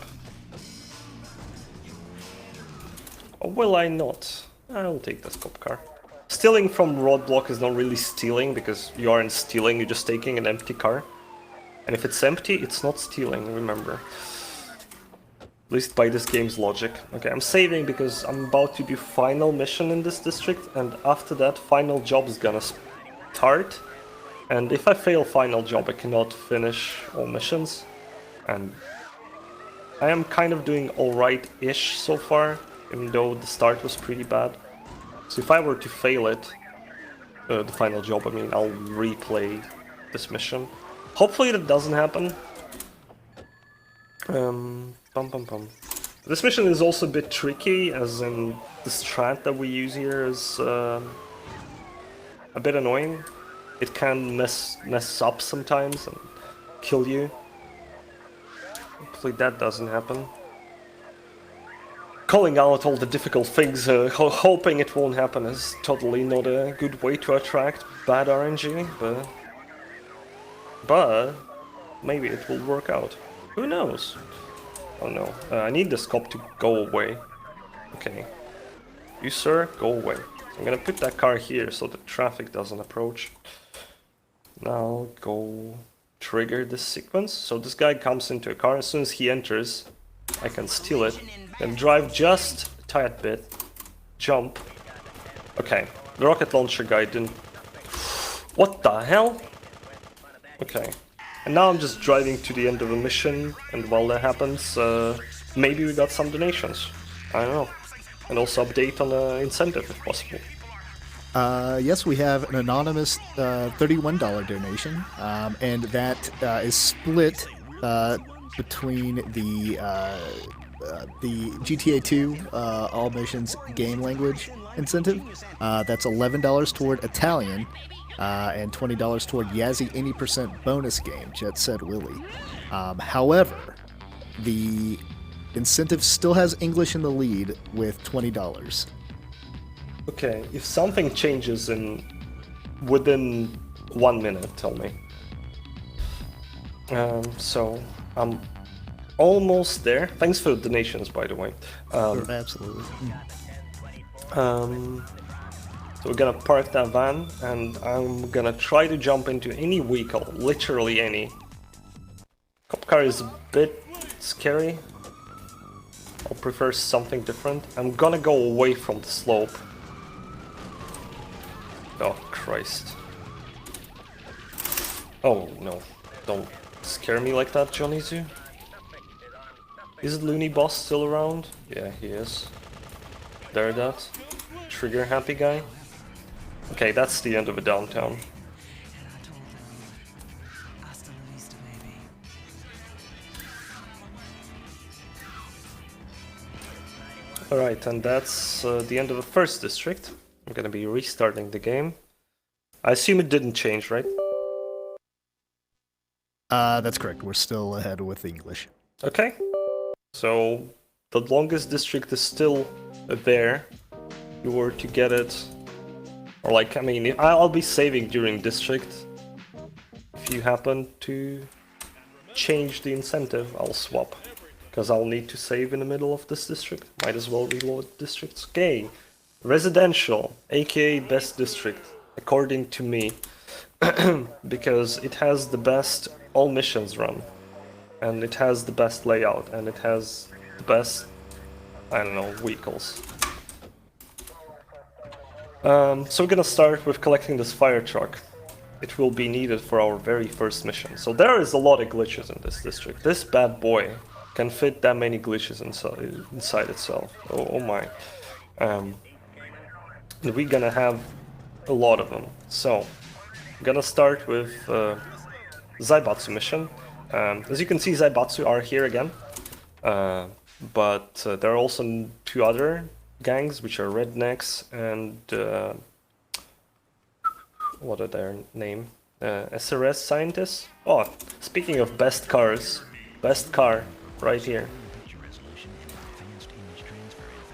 Or will I not? I'll take this cop car. Stealing from roadblock is not really stealing, because you aren't stealing, you're just taking an empty car. And if it's empty, it's not stealing, remember. At least by this game's logic. Okay, I'm saving because I'm about to do final mission in this district, and after that, final job is gonna start. And if I fail final job, I cannot finish all missions. And I am kind of doing alright-ish so far, even though the start was pretty bad. So if I were to fail it, the final job, I mean, I'll replay this mission. Hopefully that doesn't happen. This mission is also a bit tricky, as in the strat that we use here is a bit annoying. It can mess up sometimes and kill you. Hopefully that doesn't happen. Calling out all the difficult things, hoping it won't happen, is totally not a good way to attract bad RNG, but maybe it will work out. Who knows? Oh no, I need the scope to go away. Okay. You, sir, go away. I'm gonna put that car here so the traffic doesn't approach. Now go trigger this sequence. So this guy comes into a car. As soon as he enters, I can steal it and drive just a tad bit. Jump. Okay, the rocket launcher guy didn't... What the hell? Okay. And now I'm just driving to the end of a mission, and while that happens, maybe we got some donations. I don't know. And also update on the incentive if possible. Yes, we have an anonymous $31 donation, and that is split between the GTA 2 all missions game language incentive. That's $11 toward Italian, and $20 toward Yazzie any percent bonus game, Jet Set Willie. However, the incentive still has English in the lead with $20. Okay, if something changes within 1 minute, tell me. So I'm almost there. Thanks for the donations, by the way. Sure, absolutely. So we're gonna park that van, and I'm gonna try to jump into any vehicle, literally any. Cop car is a bit scary. I'll prefer something different. I'm gonna go away from the slope. Oh, Christ. Oh, no. Don't scare me like that, Johnny Zoo. Is Looney Boss still around? Yeah, he is. There, that. Trigger happy guy. Okay, that's the end of the downtown. Alright, and that's the end of the first district. I'm gonna be restarting the game. I assume it didn't change, right? That's correct. We're still ahead with English. Okay. So, the longest district is still there. If you were to get it... Or like, I mean, I'll be saving during district. If you happen to change the incentive, I'll swap. Because I'll need to save in the middle of this district. Might as well reload districts. Okay. Residential, aka best district, according to me. Because it has the best all missions run. And it has the best layout. And it has the best, I don't know, vehicles. So we're gonna start with collecting this fire truck. It will be needed for our very first mission. So there is a lot of glitches in this district. This bad boy can fit that many glitches inside itself. Oh my. And we're gonna have a lot of them. So, I'm gonna start with Zaibatsu mission. As you can see, Zaibatsu are here again. But there are also two other gangs, which are Rednecks and... what are their name? SRS scientists? Oh, speaking of best cars, best car right here.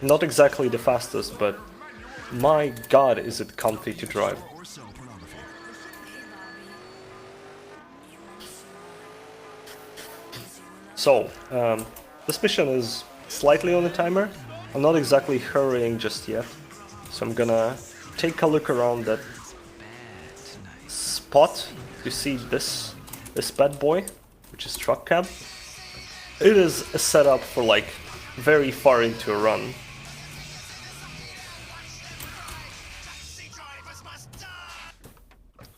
Not exactly the fastest, but my god is it comfy to drive. So, this mission is slightly on the timer. I'm not exactly hurrying just yet, so I'm gonna take a look around that spot to see this bad boy, which is truck cab. It is a setup for like very far into a run.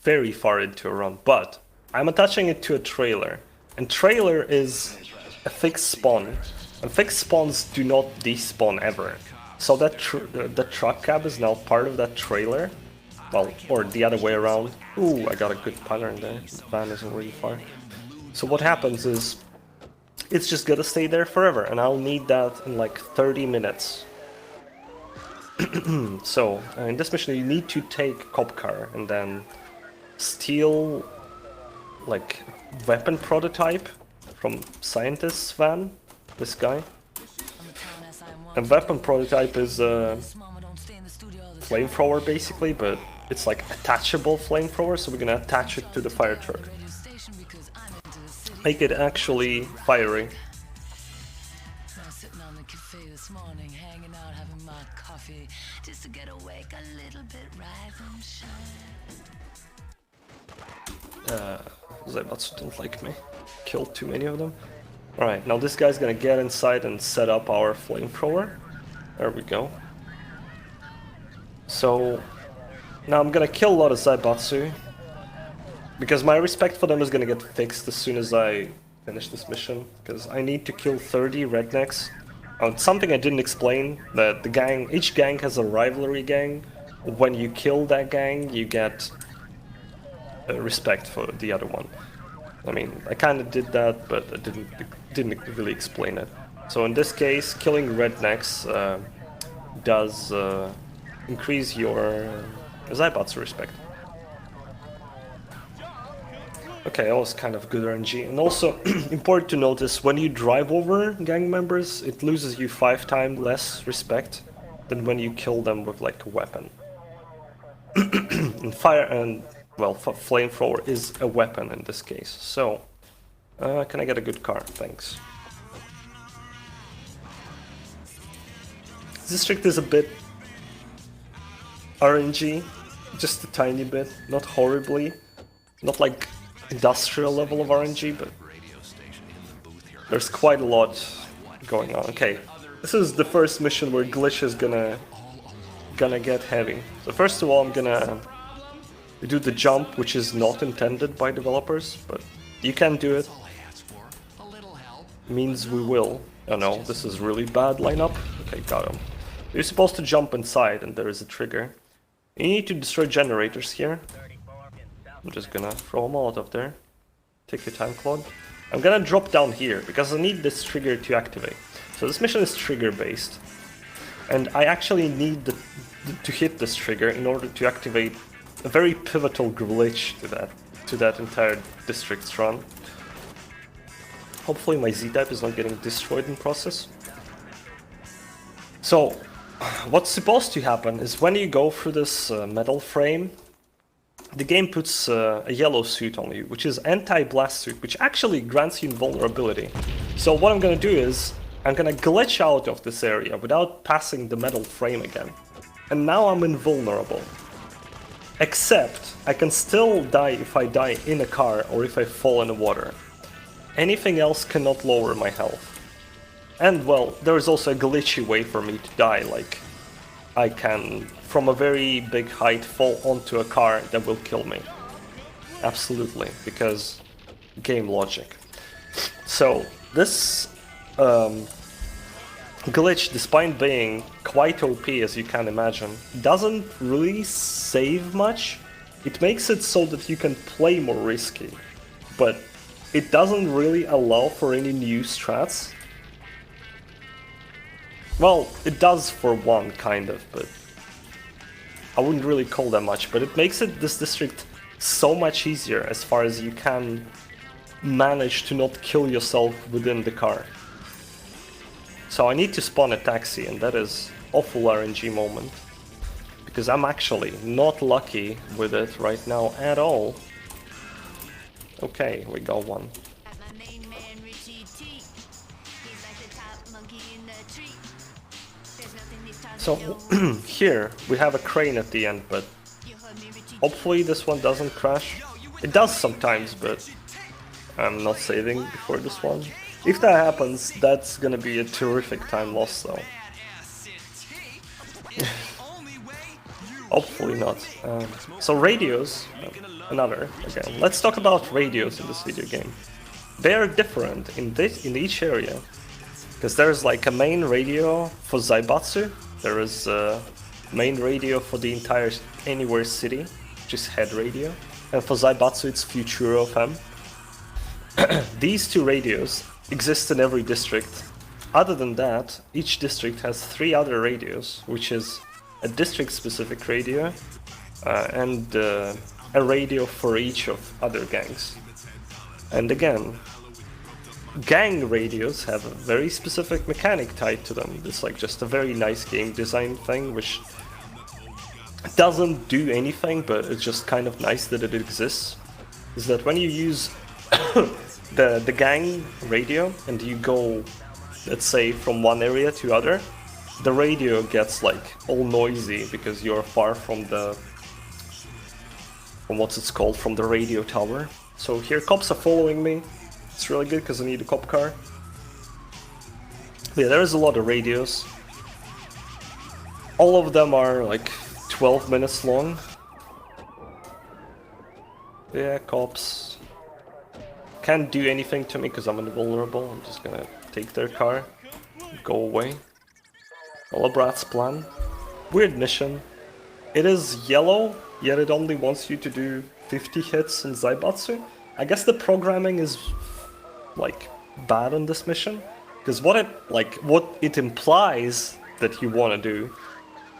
very far into a run, but I'm attaching it to a trailer, and trailer is a fixed spawn, and fixed spawns do not despawn ever. So that the truck cab is now part of that trailer, well, or the other way around. Ooh, I got a good pattern there. The van isn't really far. So what happens is, it's just gonna stay there forever, and I'll need that in like 30 minutes. So, in this mission you need to take cop car and then steal like weapon prototype from scientist's van, this guy. A weapon prototype is a flamethrower basically, but it's like attachable flamethrower, so we're gonna attach it to the fire truck. Make it actually fiery. Zaibatsu don't like me. Killed too many of them. Alright, now this guy's gonna get inside and set up our flamethrower. There we go. So now I'm gonna kill a lot of Zaibatsu, because my respect for them is gonna get fixed as soon as I finish this mission, because I need to kill 30 rednecks. Something I didn't explain, that the gang, each gang has a rivalry gang. When you kill that gang, you get respect for the other one. I mean, I kind of did that, but I didn't really explain it. So in this case, killing rednecks does increase your Zaibatsu respect. Okay, that was kind of good RNG. And also, important to notice, when you drive over gang members, it loses you 5 times less respect than when you kill them with like a weapon. And fire and, well, flamethrower is a weapon in this case. So, can I get a good car? Thanks. This district is a bit RNG, just a tiny bit, not horribly, not like industrial level of RNG, but there's quite a lot going on. Okay, this is the first mission where glitch is gonna get heavy. So first of all, I'm gonna do the jump, which is not intended by developers, but you can do it. Means we will. Oh no, this is really bad lineup. Okay, got him. You're supposed to jump inside, and there is a trigger. You need to destroy generators here. I'm just gonna throw a Molotov there. Take your time, Claude. I'm gonna drop down here, because I need this trigger to activate. So this mission is trigger based. And I actually need to hit this trigger in order to activate a very pivotal glitch to that entire district's run. Hopefully my Z-type is not getting destroyed in process. So, what's supposed to happen is when you go through this metal frame, the game puts a yellow suit on you, which is anti-blast suit, which actually grants you invulnerability. So what I'm gonna do is, I'm gonna glitch out of this area without passing the metal frame again. And now I'm invulnerable. Except, I can still die if I die in a car or if I fall in the water. Anything else cannot lower my health. And well, there is also a glitchy way for me to die, like I can, from a very big height, fall onto a car that will kill me. Absolutely, because game logic. So, this glitch, despite being quite OP as you can imagine, doesn't really save much. It makes it so that you can play more risky, but it doesn't really allow for any new strats. Well, it does for one, kind of, but I wouldn't really call that much. But it makes this district so much easier as far as you can manage to not kill yourself within the car. So I need to spawn a taxi, and that is awful RNG moment. Because I'm actually not lucky with it right now at all. Okay, we got one. So here we have a crane at the end, but hopefully this one doesn't crash. It does sometimes, but I'm not saving before this one. If that happens, that's gonna be a terrific time loss though. Hopefully not. So radios, another again. Let's talk about radios in this video game. They are different in each area, because there's like a main radio for Zaibatsu. There is a main radio for the entire Anywhere city, which is head radio, and for Zaibatsu it's Futuro FM. These two radios exist in every district. Other than that, each district has 3 other radios, which is a district-specific radio and a radio for each of other gangs. And again, gang radios have a very specific mechanic tied to them. It's like just a very nice game design thing, which doesn't do anything, but it's just kind of nice that it exists. Is that when you use the gang radio and you go, let's say, from one area to other, the radio gets like all noisy because you're far from what's it's called, from the radio tower. So here cops are following me. It's really good because I need a cop car. But yeah, there is a lot of radios. All of them are like 12 minutes long. Yeah, cops can't do anything to me because I'm invulnerable. I'm just gonna take their car, go away. All a brat's plan. Weird mission. It is yellow, yet it only wants you to do 50 hits in Zaibatsu. I guess the programming is like bad on this mission, because what it implies that you want to do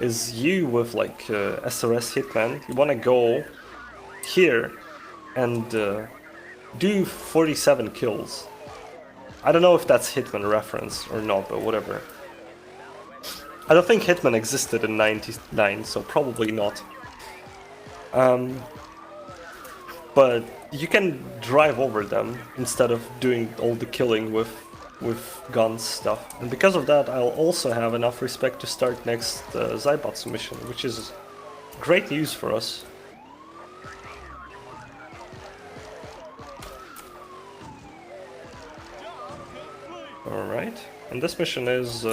is you with like SRS Hitman, you want to go here and do 47 kills. I don't know if that's Hitman reference or not, but whatever. I don't think Hitman existed in '99, so probably not. But you can drive over them instead of doing all the killing with guns stuff. And because of that, I'll also have enough respect to start next Zaibatsu mission, which is great news for us. Alright, and this mission is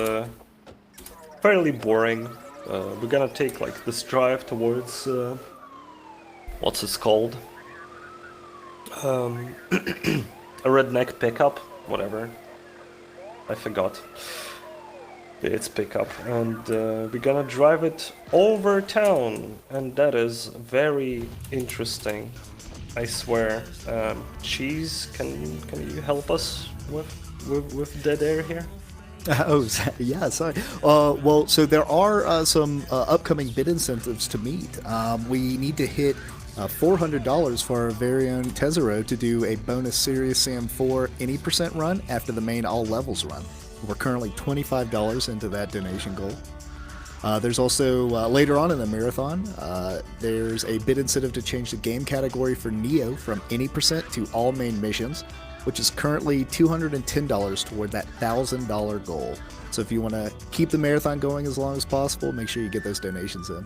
fairly boring. We're gonna take like this drive towards what's it called? A redneck pickup, whatever. I forgot. It's pickup, and we're gonna drive it over town, and that is very interesting. I swear. Cheese, can you help us with dead air here? Oh, yeah, sorry. Well, so there are some upcoming bid incentives to meet. We need to hit $400 for our very own Tezur0 to do a bonus Serious Sam 4 any % run after the main all levels run. We're currently $25 into that donation goal. There's also, later on in the marathon, there's a bid incentive to change the game category for Neo from any % to all main missions, which is currently $210 toward that $1,000 goal. So if you want to keep the marathon going as long as possible, make sure you get those donations in.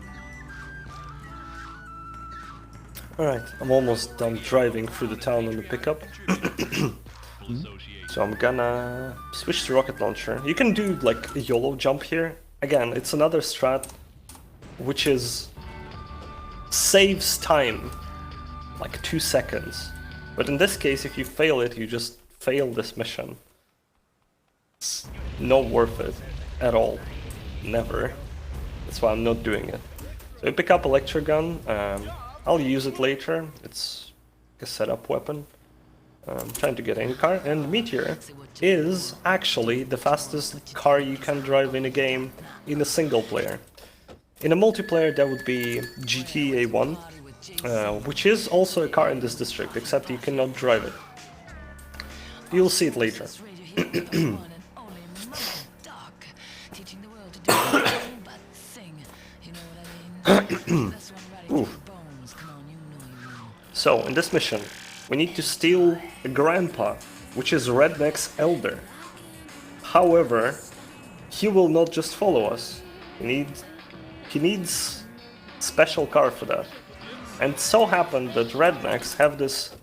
Alright, I'm almost done driving through the town on the pickup. So I'm gonna switch to rocket launcher. You can do like a YOLO jump here. Again, it's another strat which is saves time, like 2 seconds. But in this case, if you fail it, you just fail this mission. It's not worth it at all. Never. That's why I'm not doing it. So we pick up electric gun. I'll use it later. It's a setup weapon. I'm trying to get any car. And Meteor is actually the fastest car you can drive in a game in a single player. In a multiplayer, that would be GTA 1. Which is also a car in this district, except you cannot drive it. You'll see it later. So, in this mission, we need to steal a grandpa, which is Redneck's elder. However, he will not just follow us. He needs special car for that. And it so happened that Rednecks have this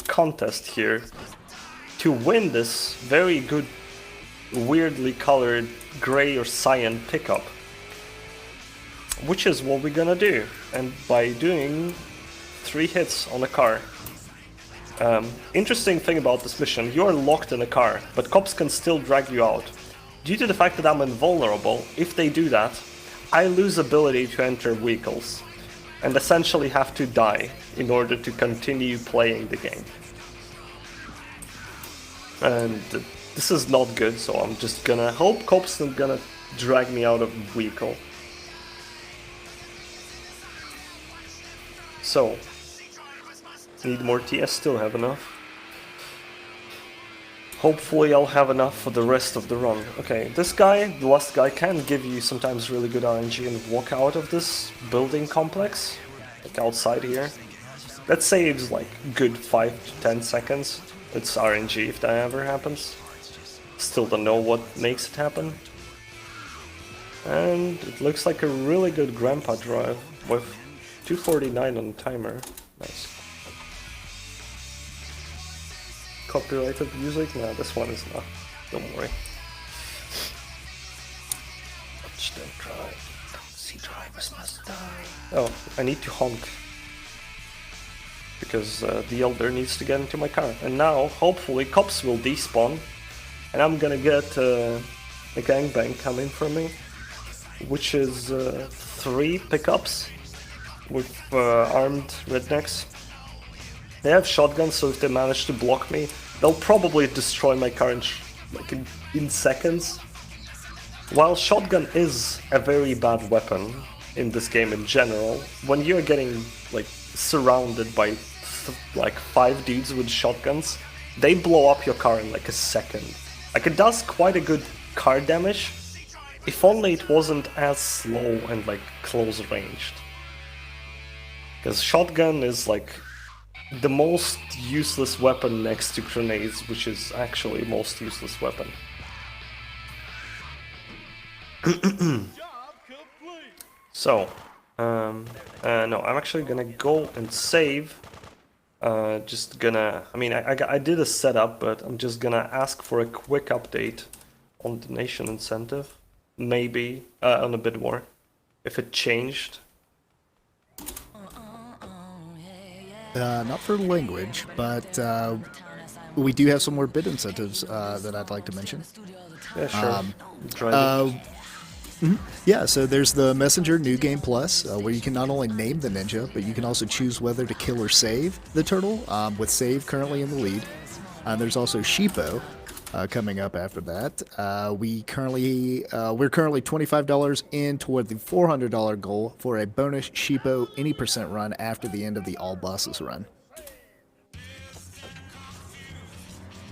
contest here to win this very good, weirdly colored gray or cyan pickup. which is what we're gonna do. And by doing 3 hits on a car. Interesting thing about this mission, you are locked in a car, but cops can still drag you out. Due to the fact that I'm invulnerable, if they do that, I lose ability to enter vehicles, and essentially have to die in order to continue playing the game. And this is not good, so I'm just gonna hope cops not gonna drag me out of the vehicle. So, need more TS, still have enough. Hopefully I'll have enough for the rest of the run. Okay, this guy, the last guy, can give you sometimes really good RNG and walk out of this building complex. Like outside here. That saves like good 5 to 10 seconds. It's RNG if that ever happens. Still don't know what makes it happen. And it looks like a really good grandpa drive with 249 on the timer. Nice. Copyrighted music? No, this one is not. Don't worry. Watch them drive. See drivers must die. Oh, I need to honk. Because the elder needs to get into my car. And now, hopefully, cops will despawn. And I'm gonna get a gangbang coming for me. Which is 3 pickups with armed rednecks. They have shotguns, so if they manage to block me, they'll probably destroy my car in seconds. While shotgun is a very bad weapon in this game in general, when you're getting like surrounded by like 5 dudes with shotguns, they blow up your car in like a second. Like it does quite a good car damage, if only it wasn't as slow and like close ranged. Because shotgun is like the most useless weapon next to grenades, which is actually most useless weapon. So, no, I'm actually gonna go and save. Just gonna, I mean, I did a setup, but I'm just gonna ask for a quick update on the nation incentive. Maybe on a bit more, if it changed. Not for language, but we do have some more bid incentives that I'd like to mention. Yeah, sure. Try it. Yeah, so there's the Messenger New Game Plus, where you can not only name the ninja, but you can also choose whether to kill or save the turtle, with save currently in the lead. There's also Sheepo coming up after that. We're currently $25 in toward the $400 goal for a bonus Sheepo any percent run after the end of the all bosses run.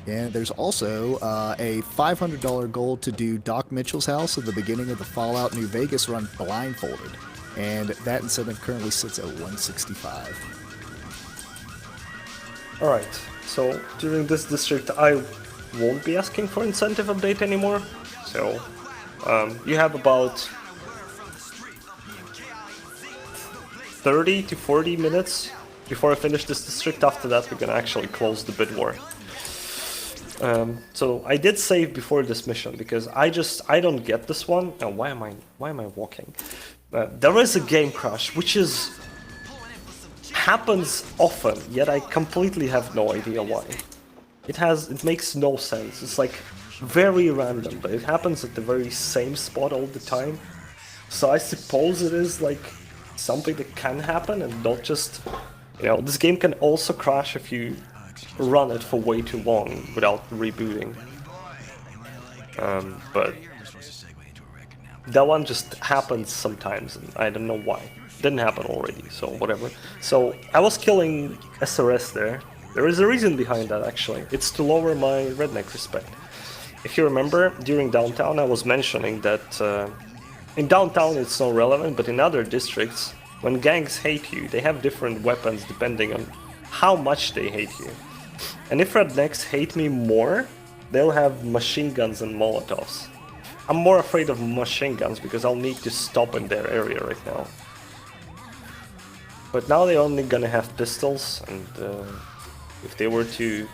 And there's also a $500 goal to do Doc Mitchell's house at the beginning of the Fallout New Vegas run blindfolded, and that incentive currently sits at $165. Alright, so during this district I won't be asking for incentive update anymore, so you have about 30 to 40 minutes before I finish this district. After that we're gonna actually close the bid war. So I did save before this mission because I don't get this one. Oh, why am I walking? There is a game crash which happens often, yet I completely have no idea why. It makes no sense. It's like very random, but it happens at the very same spot all the time. So I suppose it is like something that can happen and not just, you know, this game can also crash if you run it for way too long without rebooting. But that one just happens sometimes and I don't know why. Didn't happen already, so whatever. So I was killing SRS there. There is a reason behind that actually. It's to lower my redneck respect. If you remember, during downtown I was mentioning that in downtown it's not relevant, but in other districts, when gangs hate you, they have different weapons depending on how much they hate you. And if rednecks hate me more, they'll have machine guns and molotovs. I'm more afraid of machine guns because I'll need to stop in their area right now. But now they're only gonna have pistols, and if they were to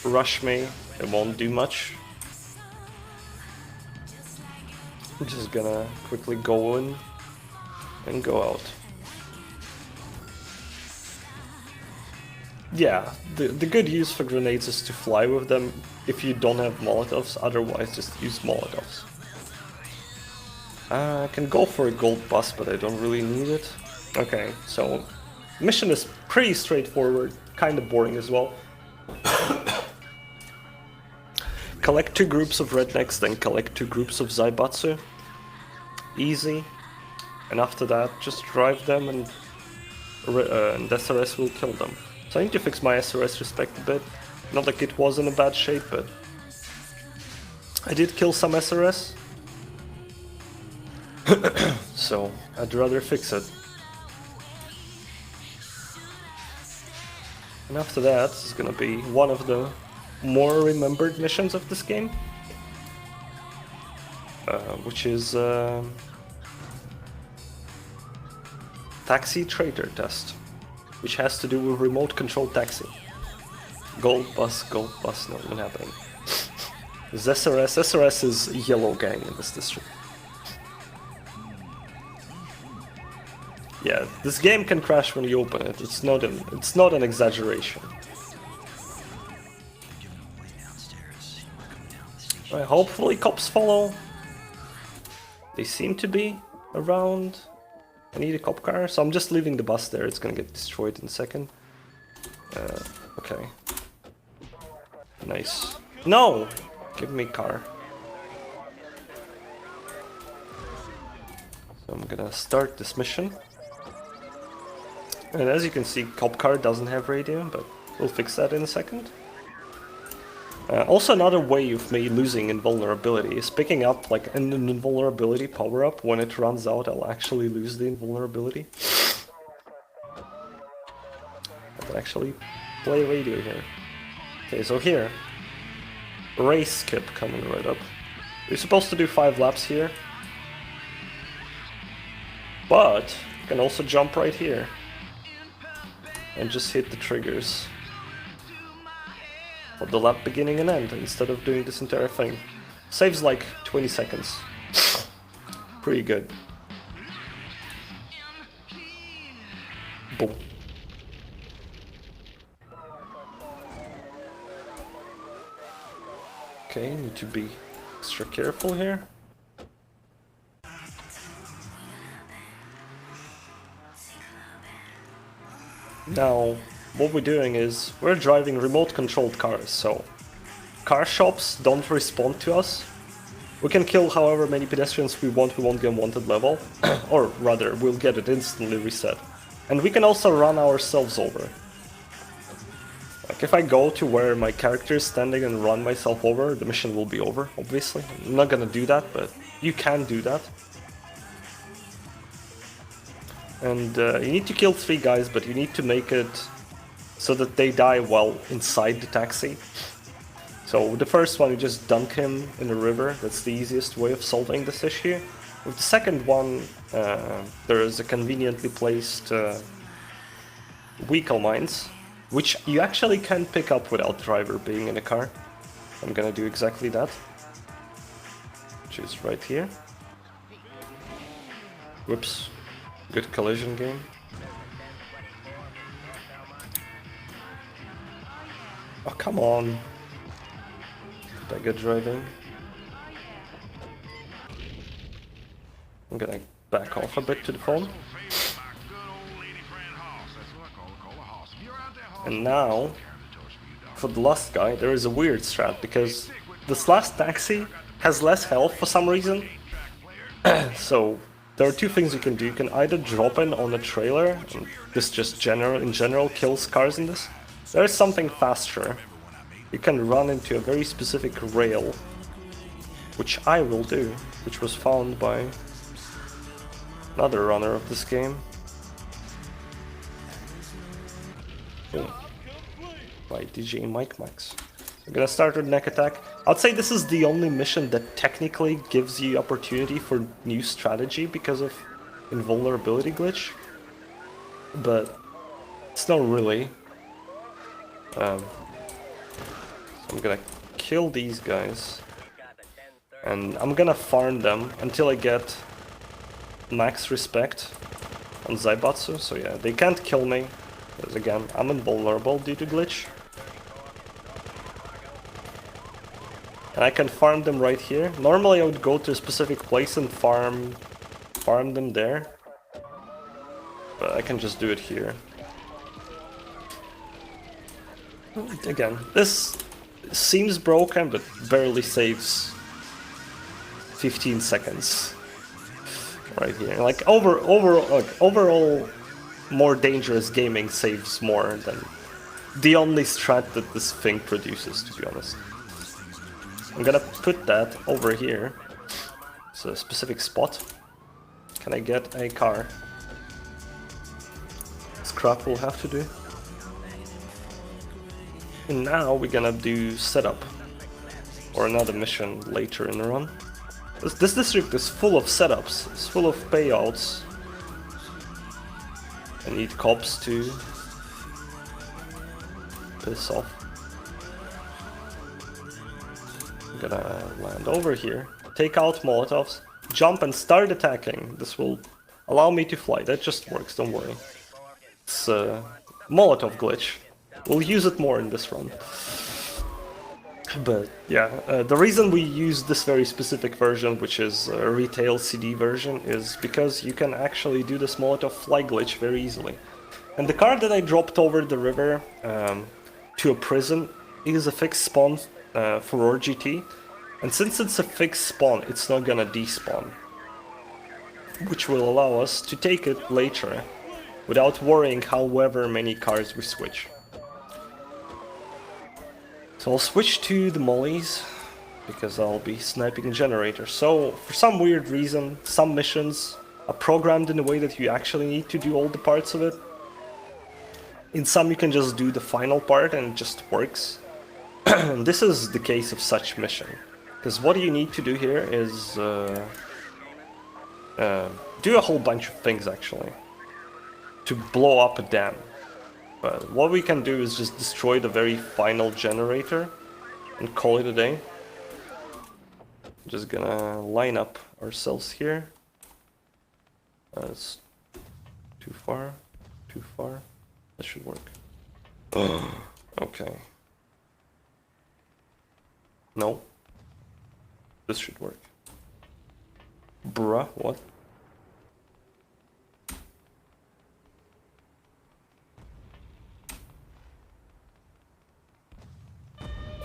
rush me, it won't do much. I'm just gonna quickly go in. and go out. Yeah, the good use for grenades is to fly with them if you don't have Molotovs, otherwise just use Molotovs. I can go for a gold bus, but I don't really need it. Okay, so mission is pretty straightforward, kind of boring as well. Collect 2 groups of rednecks, then collect 2 groups of Zaibatsu. Easy. And after that, just drive them and SRS will kill them. So I need to fix my SRS respect a bit. Not like it was in a bad shape, but I did kill some SRS. So I'd rather fix it. And after that, it's gonna be one of the more remembered missions of this game. Which is Taxi Traitor Test. Which has to do with remote control taxi. Gold bus, no, not happening. SRS is yellow gang in this district. Yeah, this game can crash when you open it. It's not an exaggeration. Right, hopefully cops follow. They seem to be around. I need a cop car, so I'm just leaving the bus there. It's gonna get destroyed in a second. Okay. Nice. No! Give me car. So I'm gonna start this mission. And as you can see, cop car doesn't have radio, but we'll fix that in a second. Also, another way of me losing invulnerability is picking up like an invulnerability power-up. When it runs out, I'll actually lose the invulnerability. I can actually play radio here. Okay, so here, race skip coming right up. You're supposed to do 5 laps here, but you can also jump right here and just hit the triggers of the lap beginning and end instead of doing this entire thing. Saves like 20 seconds. Pretty good. Boom. Okay, need to be extra careful here. Now, what we're doing is we're driving remote controlled cars, so car shops don't respond to us. We can kill however many pedestrians we won't get wanted level, or rather, we'll get it instantly reset. And we can also run ourselves over. Like if I go to where my character is standing and run myself over, the mission will be over, obviously. I'm not gonna do that, but you can do that. And you need to kill 3 guys, but you need to make it so that they die while inside the taxi. So the first one, you just dunk him in a river. That's the easiest way of solving this issue. With the second one, there is a conveniently placed vehicle mines, which you actually can pick up without driver being in a car. I'm gonna do exactly that, which is right here. Whoops. Good collision game. Oh, come on. Beggar driving. I'm gonna back off a bit to the phone. And now, for the last guy, there is a weird strat, because this last taxi has less health for some reason. So, there are 2 things you can do. You can either drop in on a trailer, and this just in general kills cars in this. There is something faster. You can run into a very specific rail, which I will do, which was found by another runner of this game. Boom. By DJ Mike Max. I'm gonna start with neck attack. I'd say this is the only mission that technically gives you opportunity for new strategy because of invulnerability glitch, but it's not really. So I'm gonna kill these guys, and I'm gonna farm them until I get max respect. on Zaibatsu, so yeah, they can't kill me. Because again, I'm invulnerable due to glitch. And I can farm them right here. Normally I would go to a specific place and farm them there. But I can just do it here. Again, this seems broken, but barely saves 15 seconds. Right here. Like overall more dangerous gaming saves more than the only strat that this thing produces, to be honest. I'm gonna put that over here. It's a specific spot. Can I get a car? Scrap will have to do. And now we're gonna do setup. Or another mission later in the run. This district is full of setups, it's full of payouts. I need cops to piss off. I'm gonna land over here, take out Molotovs, jump and start attacking. This will allow me to fly, that just works, don't worry. It's a Molotov glitch. We'll use it more in this run. But yeah, the reason we use this very specific version, which is a retail CD version, is because you can actually do this Molotov fly glitch very easily. And the car that I dropped over the river to a prison is a fixed spawn for RGT. And since it's a fixed spawn, it's not gonna despawn. Which will allow us to take it later without worrying however many cars we switch. So I'll switch to the mollies, because I'll be sniping a generator. So, for some weird reason, some missions are programmed in a way that you actually need to do all the parts of it. In some you can just do the final part and it just works. This is the case of such mission. Because what you need to do here is do a whole bunch of things actually. To blow up a dam. But what we can do is just destroy the very final generator and call it a day. Just gonna line up ourselves here. It's too far, too far. That should work. Okay. No. This should work. Bruh, what?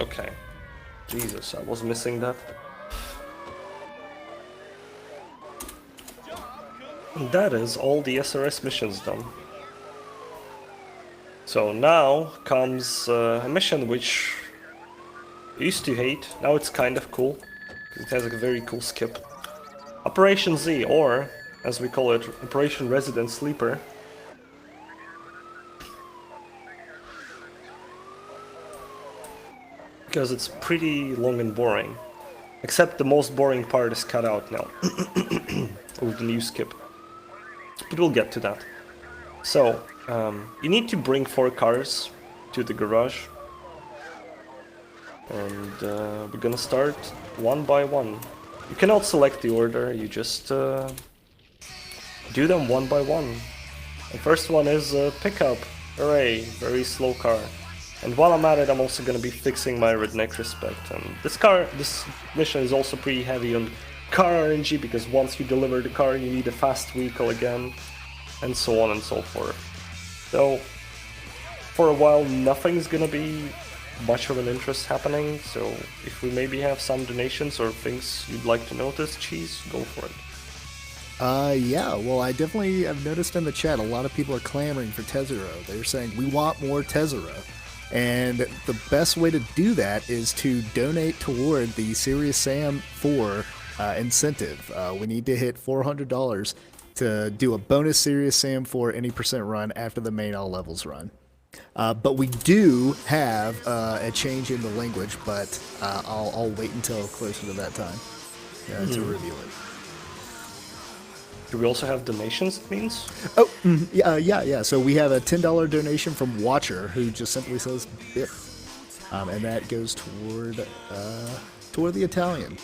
Okay. Jesus, I was missing that. And that is all the SRS missions done. So now comes a mission which I used to hate, now it's kind of cool. It has a very cool skip. Operation Z, or as we call it, Operation Resident Sleeper. Because it's pretty long and boring. Except the most boring part is cut out now. With the new skip. But we'll get to that. So, you need to bring 4 cars to the garage. And we're gonna start one by one. You cannot select the order, you just do them one by one. The first one is a pickup. Hooray, very slow car. And while I'm at it, I'm also gonna be fixing my redneck respect. And this mission is also pretty heavy on car RNG, because once you deliver the car, you need a fast vehicle again, and so on and so forth. So, for a while, nothing's gonna be much of an interest happening. So, if we maybe have some donations or things you'd like to notice, Cheese, go for it. Yeah, well, I definitely have noticed in the chat a lot of people are clamoring for Tezur0. They're saying, we want more Tezur0. And the best way to do that is to donate toward the Serious Sam 4 incentive. We need to hit $400 to do a bonus Serious Sam 4 any percent run after the main all levels run. But we do have a change in the language, but I'll wait until closer to that time to reveal it. Do we also have donations, it means? Oh, yeah. So we have a $10 donation from Watcher, who just simply says "bip," and that goes toward the Italian.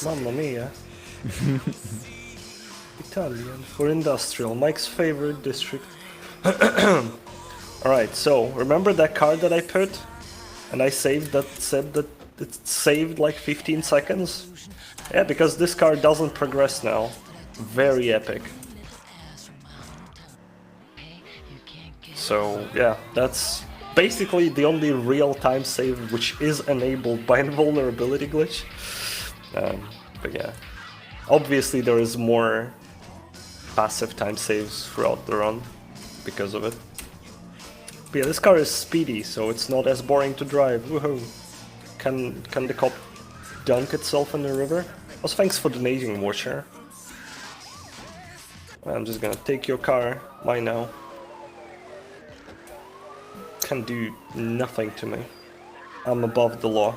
Mamma mia. Italian for industrial, Mike's favorite district. Alright, so remember that card that I put? And I saved that said that it saved like 15 seconds? Yeah, because this card doesn't progress now. Very epic. So yeah, that's basically the only real-time save which is enabled by invulnerability glitch. But yeah, obviously there is more passive time saves throughout the run because of it. But yeah, this car is speedy, so it's not as boring to drive. Woohoo! Can the cop dunk itself in the river? Also, thanks for donating, Watcher. I'm just gonna take your car, mine now. Can do nothing to me. I'm above the law.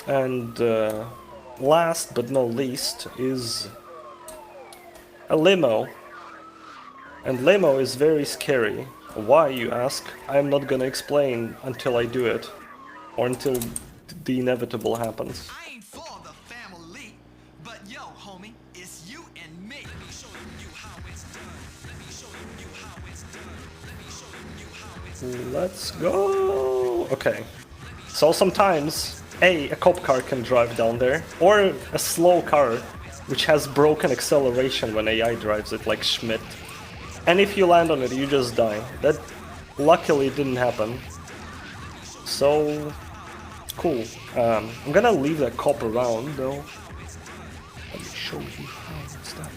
And last but not least is a limo. And limo is very scary. Why, you ask? I'm not gonna explain until I do it. Or until the inevitable happens. I ain't for the family, but yo, homie, it's you and me. Let me show you how it's done. Let me show you how it's done. Let me show you how it's done. Let's go. Okay. So sometimes a cop car can drive down there, or a slow car which has broken acceleration when AI drives it, like Schmidt. And if you land on it, you just die. That luckily didn't happen. So cool. I'm gonna leave that cop around though. Let me show you how it's done.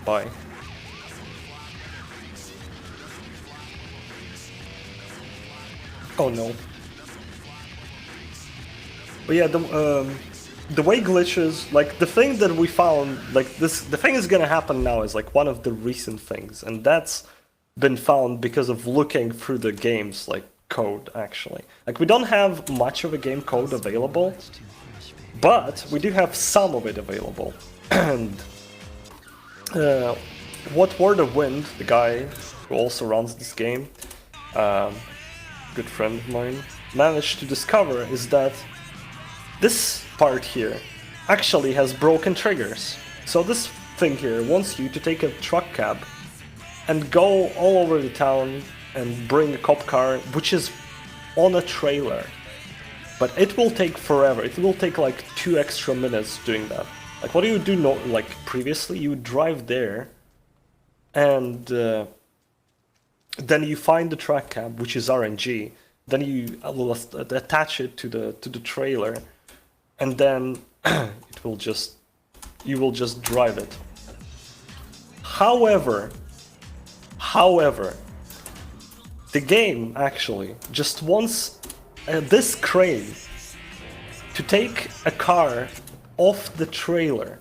Bye. Oh no. But yeah, the way glitches, like the thing that we found, like this, the thing is gonna happen now is like one of the recent things, and that's been found because of looking through the game's like code actually. Like we don't have much of a game code available, but we do have some of it available. And what Word of Wind, the guy who also runs this game, good friend of mine, managed to discover is that this part here actually has broken triggers. So this thing here wants you to take a truck cab and go all over the town and bring a cop car, which is on a trailer. But it will take forever. It will take like 2 extra minutes doing that. Like what do you do? Like previously, you would drive there, and then you find the truck cab, which is RNG. Then you will attach it to the trailer, and then you will just drive it. However, the game actually just wants this crane to take a car off the trailer,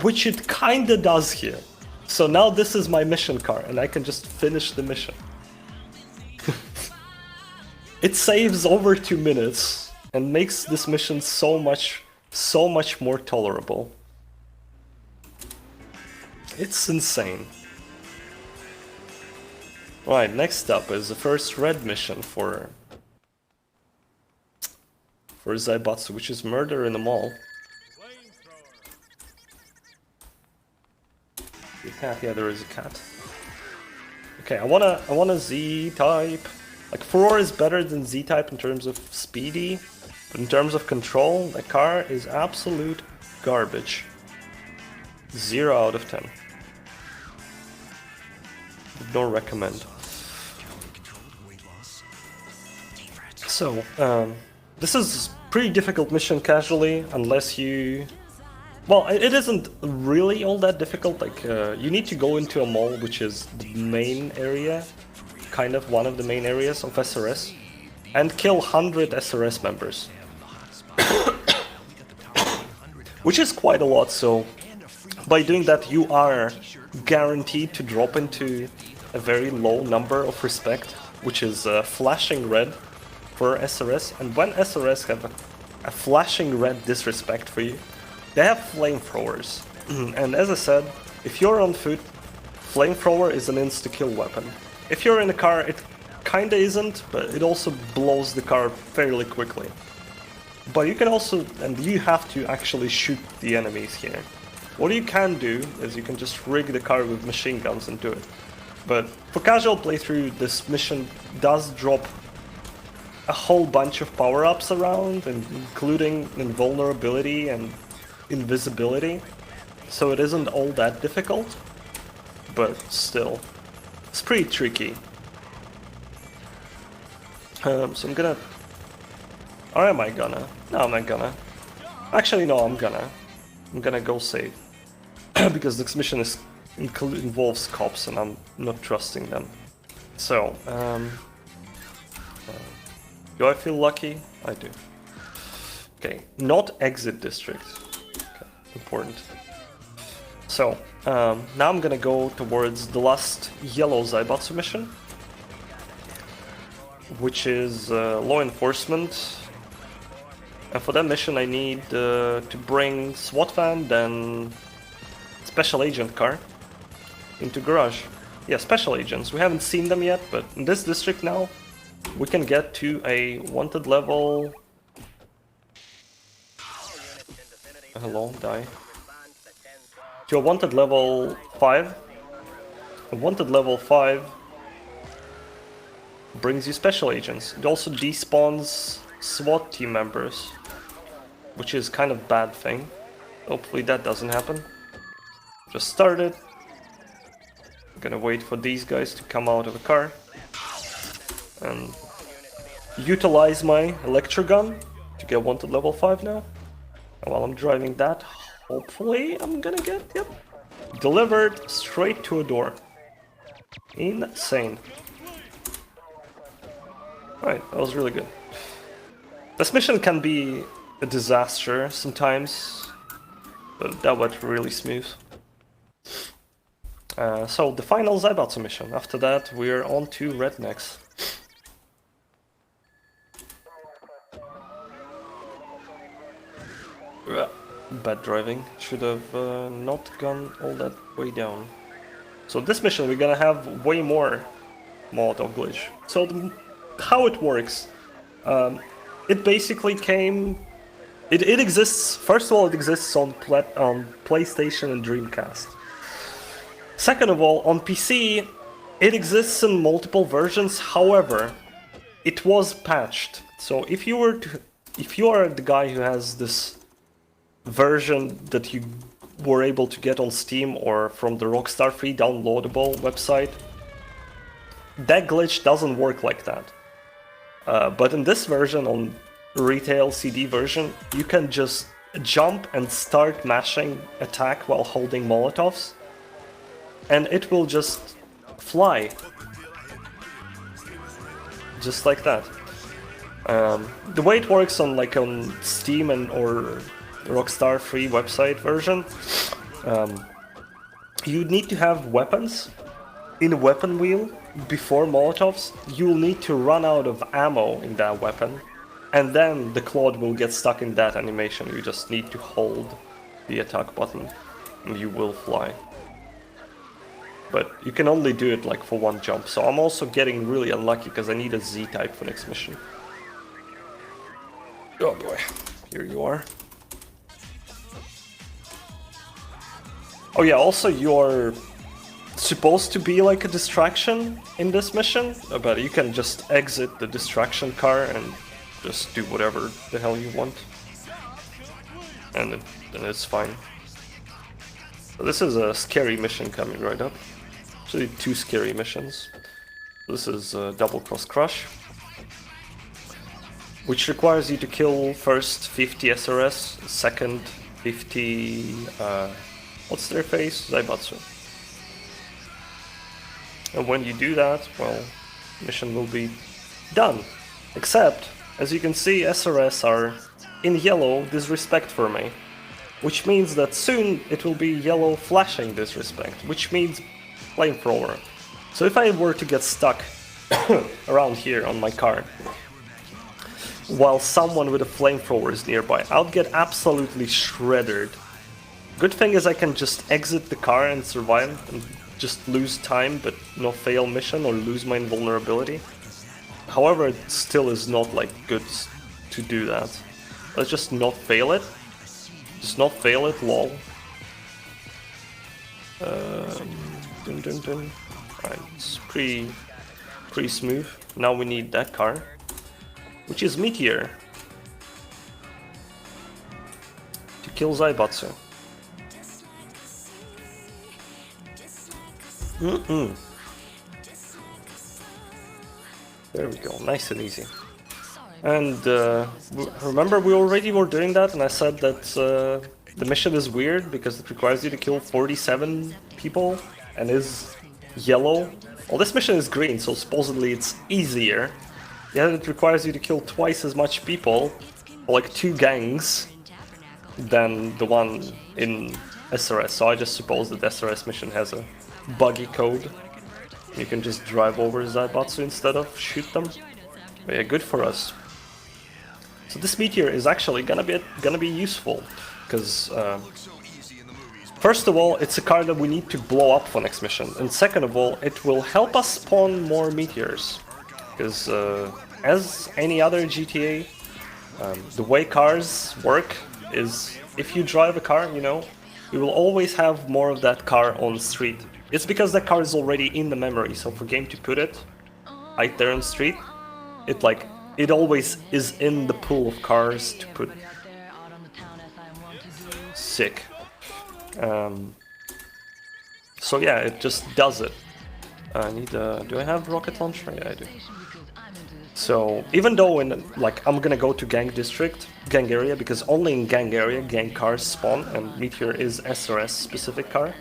which it kinda does here. So now this is my mission car, and I can just finish the mission. It saves over 2 minutes and makes this mission so much more tolerable. It's insane. Right, next up is the first red mission for Zaibatsu, which is murder in the mall. The cat, yeah, there is a cat. Okay, I want a Z-type. Like, Furore is better than Z-type in terms of speedy, but in terms of control, the car is absolute garbage. 0 out of 10. Don't recommend. So, this is pretty difficult mission casually, unless you... Well, it isn't really all that difficult. Like, you need to go into a mall, which is the main area, kind of one of the main areas of SRS, and kill 100 SRS members. Which is quite a lot, so by doing that you are guaranteed to drop into a very low number of respect, which is flashing red for SRS, and when SRS have a flashing red disrespect for you, they have flamethrowers. And as I said, if you're on foot, flamethrower is an insta-kill weapon. If you're in a car, it kinda isn't, but it also blows the car fairly quickly. But you can also, and you have to actually shoot the enemies here. What you can do is you can just rig the car with machine guns and do it. But for casual playthrough, this mission does drop a whole bunch of power-ups around, including invulnerability and invisibility. So it isn't all that difficult, but still, it's pretty tricky. So I'm gonna... Or am I gonna? No, I'm not gonna. Actually, no, I'm gonna go save. Because this mission involves cops and I'm not trusting them. So, do I feel lucky? I do. Okay, not exit district. Okay, important. So, now I'm gonna go towards the last yellow Zaibatsu mission, which is law enforcement. And for that mission I need to bring SWAT van, then special agent car into garage. Yeah, special agents. We haven't seen them yet, but in this district now, we can get to a wanted level... Hello, die. To a wanted level 5. A wanted level 5 brings you special agents. It also despawns SWAT team members, which is kind of bad thing. Hopefully that doesn't happen. Just started. I'm gonna wait for these guys to come out of the car and utilize my electrogun to get wanted level 5 now. And while I'm driving that, hopefully I'm gonna get, yep, delivered straight to a door. Insane. Alright, that was really good. This mission can be a disaster sometimes, but that went really smooth. So the final Zaibatsu mission. After that, we're on to Rednecks. Bad driving. Should have not gone all that way down. So this mission, we're gonna have way more Molotov glitch. So how it works. It basically came... It exists... First of all, it exists on PlayStation and Dreamcast. Second of all, on PC, it exists in multiple versions. However, it was patched. So if you are the guy who has this version that you were able to get on Steam or from the Rockstar free downloadable website, that glitch doesn't work like that. But in this version, on retail CD version, you can just jump and start mashing attack while holding Molotovs, and it will just fly. Just like that. The way it works on Steam and or Rockstar free website version, you need to have weapons in a weapon wheel before Molotovs. You'll need to run out of ammo in that weapon, and then the Claude will get stuck in that animation. You just need to hold the attack button and you will fly. But you can only do it for one jump, so I'm also getting really unlucky because I need a Z-type for next mission. Oh boy, here you are. Oh yeah, also you're supposed to be like a distraction in this mission, but you can just exit the distraction car and just do whatever the hell you want. And then it's fine. So this is a scary mission coming right up. Actually, two scary missions. This is Double Cross Crush, which requires you to kill first 50 SRS, second 50... what's their face? Zaibatsu. And when you do that, well, mission will be done. Except, as you can see, SRS are in yellow disrespect for me. Which means that soon it will be yellow flashing disrespect, which means Flamethrower. So if I were to get stuck around here on my car, while someone with a Flamethrower is nearby, I'll get absolutely shredded. Good thing is I can just exit the car and survive and just lose time but not fail mission or lose my invulnerability. However, it still is not good to do that. Let's just not fail it. Just not fail it, lol. Dun, dun, dun. Alright, it's pretty smooth. Now we need that car, which is Meteor, to kill Zaibatsu. There we go, nice and easy. And remember, we already were doing that, and I said that the mission is weird because it requires you to kill 47 people and is yellow. Well, this mission is green, so supposedly it's easier. Yet it requires you to kill twice as much people, or like 2 gangs, than the one in SRS. So I just suppose that SRS mission has a buggy code. You can just drive over Zaibatsu instead of shoot them. But yeah, good for us. So this Meteor is actually gonna be useful, because first of all, it's a car that we need to blow up for next mission, and second of all, it will help us spawn more Meteors. Because as any other GTA, the way cars work is if you drive a car, you know, you will always have more of that car on the street. It's because that car is already in the memory, so for game to put it right there on the street, it always is in the pool of cars to put. Sick. So yeah, it just does it. I need do I have rocket launcher? Yeah, I do. So even though I'm gonna go to gang area, because only in gang area gang cars spawn, and Meteor is SRS specific car.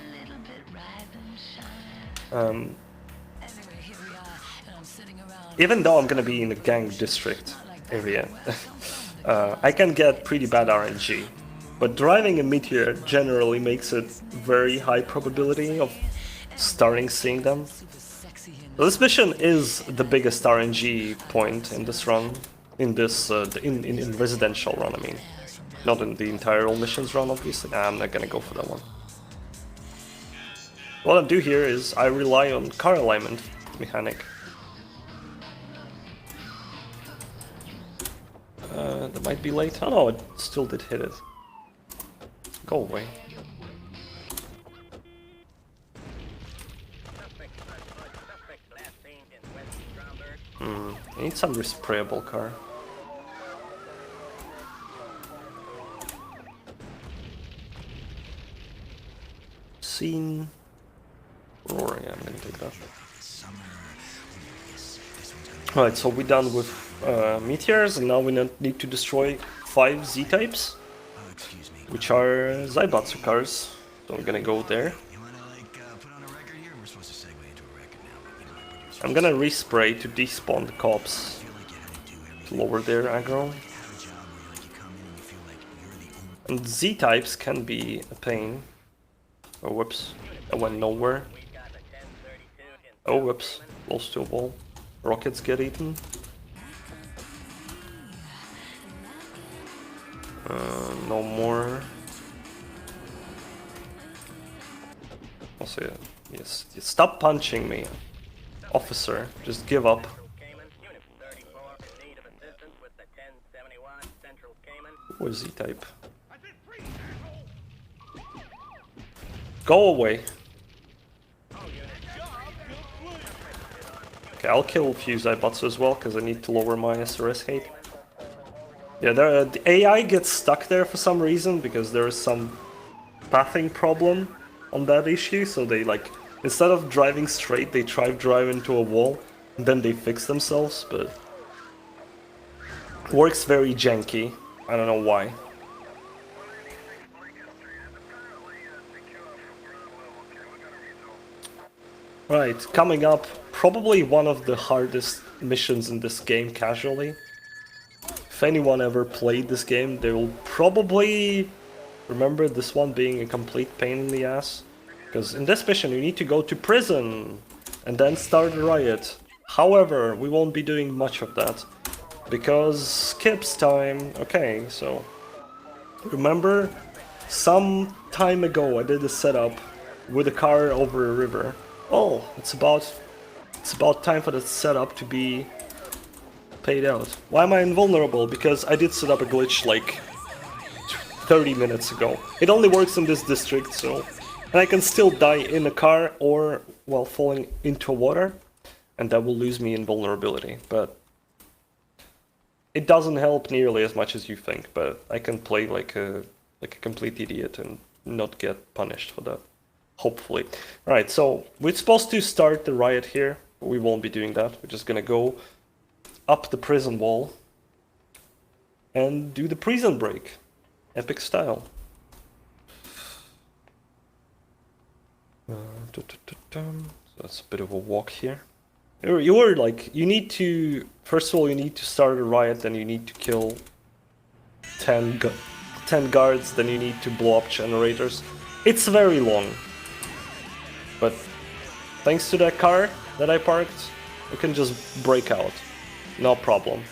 Even though I'm gonna be in the gang district area, I can get pretty bad RNG. But driving a Meteor generally makes it very high probability of starting seeing them. So this mission is the biggest RNG point in this run, in this in residential run. I mean, not in the entire all missions run, obviously. Nah, I'm not gonna go for that one. What I do here is I rely on car alignment mechanic. That might be late. Oh no, it still did hit it. Go away. I need some resprayable car. Scene. Roar, yeah, I'm gonna take that. Alright, so we're done with meteors, and now we need to destroy 5 Z-types, which are Zaibatsu cars. So we're gonna go there. I'm gonna respray to despawn the cops to lower their aggro. And Z-types can be a pain. Oh whoops, I went nowhere. Oh whoops, close to a wall. Rockets get eaten. No more. Also, yes, stop punching me. Officer, just give up. What is Z-type? Go away. Okay, I'll kill a few Zaibatsu as well, because I need to lower my SRS hate. Yeah, the AI gets stuck there for some reason, because there is some pathing problem on that issue, so they instead of driving straight, they try to drive into a wall, and then they fix themselves, but it works very janky. I don't know why. Right, coming up, probably one of the hardest missions in this game casually. If anyone ever played this game, they will probably remember this one being a complete pain in the ass. Because in this mission you need to go to prison and then start a riot. However, we won't be doing much of that, because skips time. Okay, so remember some time ago I did a setup with a car over a river. Oh, it's about time for the setup to be paid out. Why am I invulnerable? Because I did set up a glitch like 30 minutes ago. It only works in this district, so And I can still die in a car or while falling into water, and that will lose me invulnerability. But it doesn't help nearly as much as you think. But I can play like a complete idiot and not get punished for that. Hopefully. Right, so we're supposed to start the riot here, but we won't be doing that. We're just gonna go up the prison wall and do the prison break. Epic style. So that's a bit of a walk here. You need to, first of all, you need to start a riot, then you need to kill 10 guards, then you need to blow up generators. It's very long. But thanks to that car that I parked, we can just break out. No problem.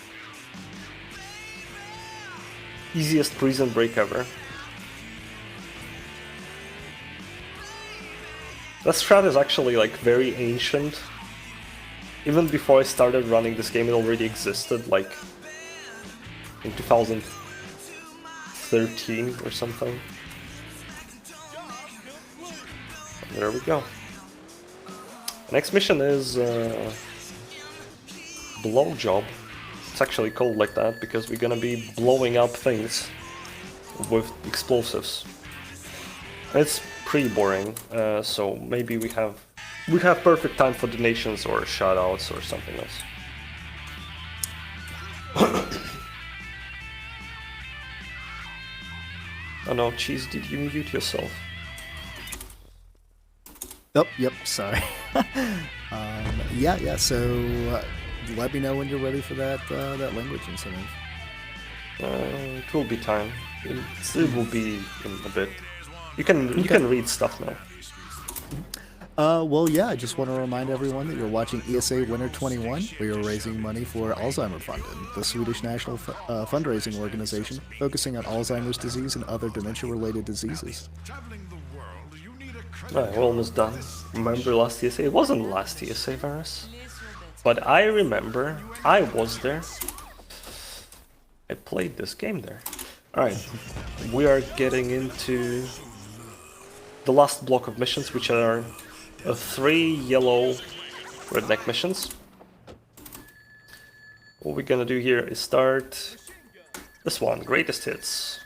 Easiest prison break ever. That strat is actually like very ancient. Even before I started running this game, it already existed, like in 2013 or something. And there we go. Next mission is Blowjob. It's actually called like that because we're gonna be blowing up things with explosives. It's pretty boring, so maybe we have perfect time for donations or shoutouts or something else. Oh no, Cheese, did you mute yourself? Oh, yep, sorry. Yeah, so let me know when you're ready for that language incentive. It will be time. It will be in a bit. You can read stuff now. Well, yeah, I just want to remind everyone that you're watching ESA Winter 21. We are raising money for Alzheimer Fonden, the Swedish national fundraising organization focusing on Alzheimer's disease and other dementia-related diseases. Alright, we're almost done. Remember last ESA? It wasn't last ESA, Varus. But I remember, I was there. I played this game there. Alright, we are getting into the last block of missions, which are 3 yellow redneck missions. What we're gonna do here is start this one, Greatest Hits.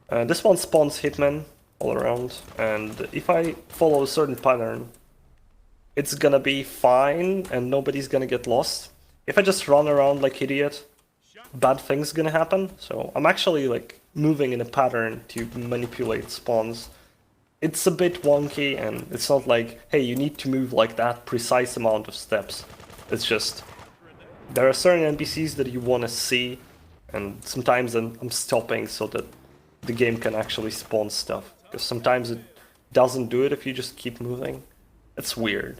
This one spawns hitmen all around, and if I follow a certain pattern, it's gonna be fine and nobody's gonna get lost. If I just run around like idiot, bad things gonna happen. So I'm actually like moving in a pattern to manipulate spawns. It's a bit wonky, and it's not like, hey, you need to move like that precise amount of steps. It's just, there are certain NPCs that you want to see, and sometimes I'm stopping so that the game can actually spawn stuff. Because sometimes it doesn't do it if you just keep moving. It's weird.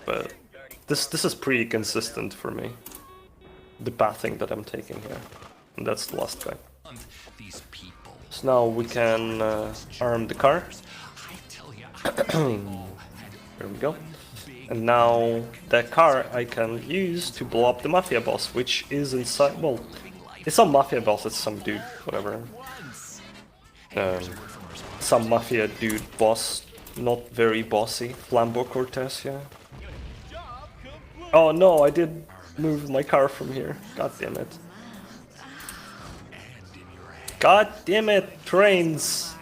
But this is pretty consistent for me. The pathing that I'm taking here. And that's the last guy. So now we can arm the car. There we go. And now that car I can use to blow up the mafia boss, which is inside. Well, it's not mafia boss, it's some dude, whatever. Some mafia dude boss, not very bossy. Flambo Cortez, yeah. Oh no, I did move my car from here. God damn it. God damn it, trains!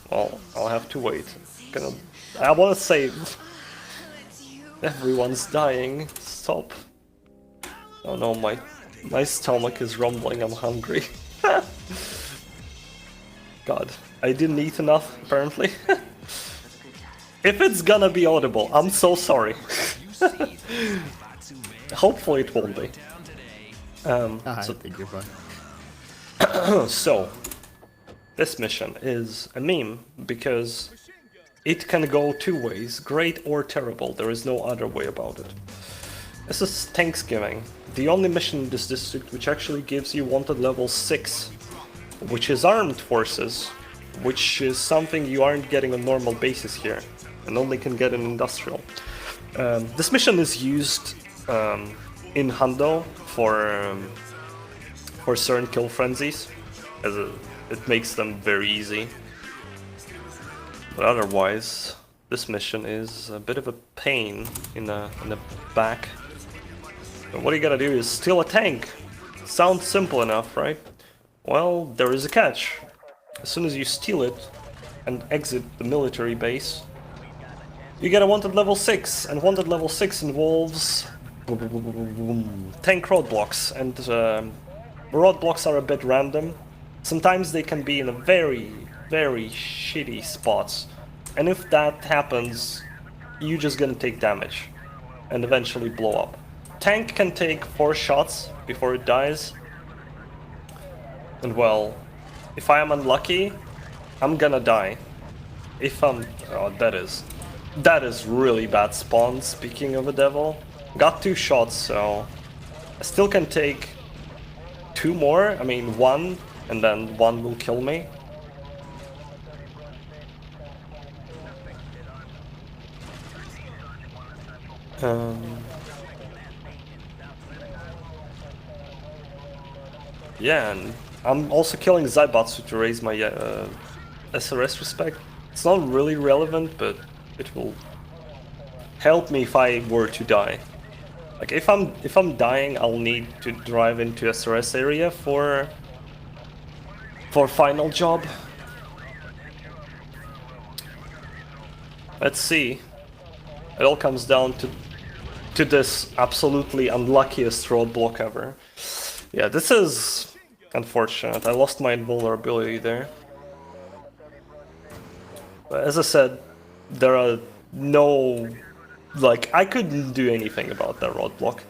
Well, I'll have to wait. I wanna save. Everyone's dying. Stop. Oh no, my stomach is rumbling, I'm hungry. God, I didn't eat enough, apparently. If it's gonna be audible, I'm so sorry. Hopefully it won't be. I think you're fine. So, this mission is a meme because it can go 2 ways, great or terrible. There is no other way about it. This is Thanksgiving, the only mission in this district which actually gives you wanted level 6, which is armed forces, which is something you aren't getting on normal basis here, and only can get in industrial. This mission is used in Hundo for certain kill frenzies, as it makes them very easy. But otherwise, this mission is a bit of a pain in the back. But what you gotta do is steal a tank. Sounds simple enough, right? Well, there is a catch. As soon as you steal it and exit the military base, you get a wanted level 6, and wanted level 6 involves tank roadblocks, and roadblocks are a bit random. Sometimes they can be in a very, very shitty spots, and if that happens, you're just gonna take damage and eventually blow up. Tank can take 4 shots before it dies, and well, if I am unlucky, I'm gonna die. If I'm... oh, that is really bad spawn, speaking of a devil. Got 2 shots, so I still can take 2 more, I mean 1, and then 1 will kill me. Yeah, and I'm also killing Zaibatsu to raise my SRS respect. It's not really relevant, but it will help me if I were to die. Like if I'm dying, I'll need to drive into SRS area for final job. Let's see. It all comes down to this absolutely unluckiest roadblock ever. Yeah, this is unfortunate. I lost my invulnerability there. But as I said, there are no... like, I couldn't do anything about that roadblock.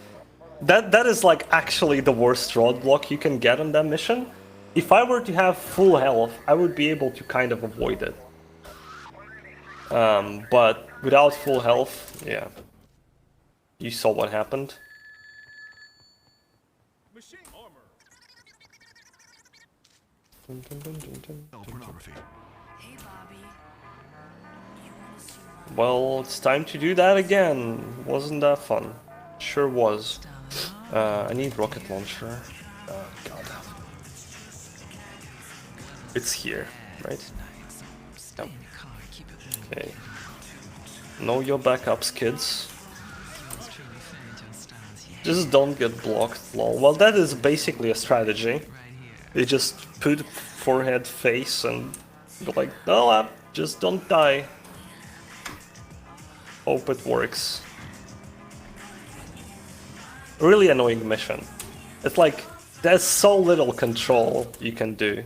That is like actually the worst roadblock you can get on that mission. If I were to have full health, I would be able to kind of avoid it. But without full health, yeah. You saw what happened. Well, it's time to do that again. Wasn't that fun? Sure was. I need rocket launcher. Oh god. It's here, right? Yep. Okay. Know your backups, kids. Just don't get blocked, lol. Well, that is basically a strategy. They just put forehead face and go like, no, just don't die. Hope it works. Really annoying mission. It's like, there's so little control you can do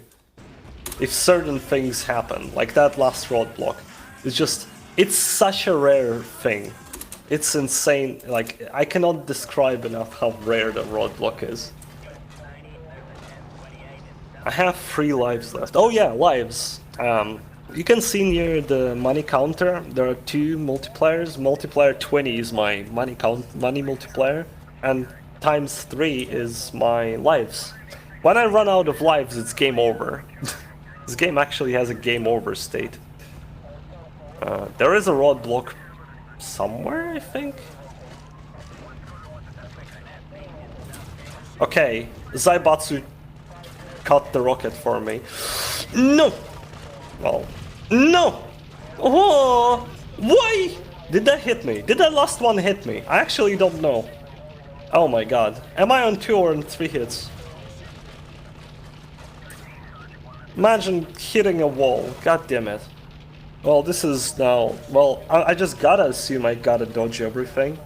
if certain things happen, like that last roadblock. It's just, it's such a rare thing. It's insane, like, I cannot describe enough how rare the roadblock is. I have 3 lives left. Oh yeah, lives. You can see near the money counter, there are 2 multipliers. Multiplier 20 is my money multiplier, and times 3 is my lives. When I run out of lives, it's game over. This game actually has a game over state. There is a roadblock somewhere, I think. Okay, Zaibatsu cut the rocket for me. No! Well, no! Oh! Why? Did that hit me? Did that last one hit me? I actually don't know. Oh my god. Am I on 2 or on 3 hits? Imagine hitting a wall. God damn it. Well, this is now... well, I just gotta assume I gotta dodge everything.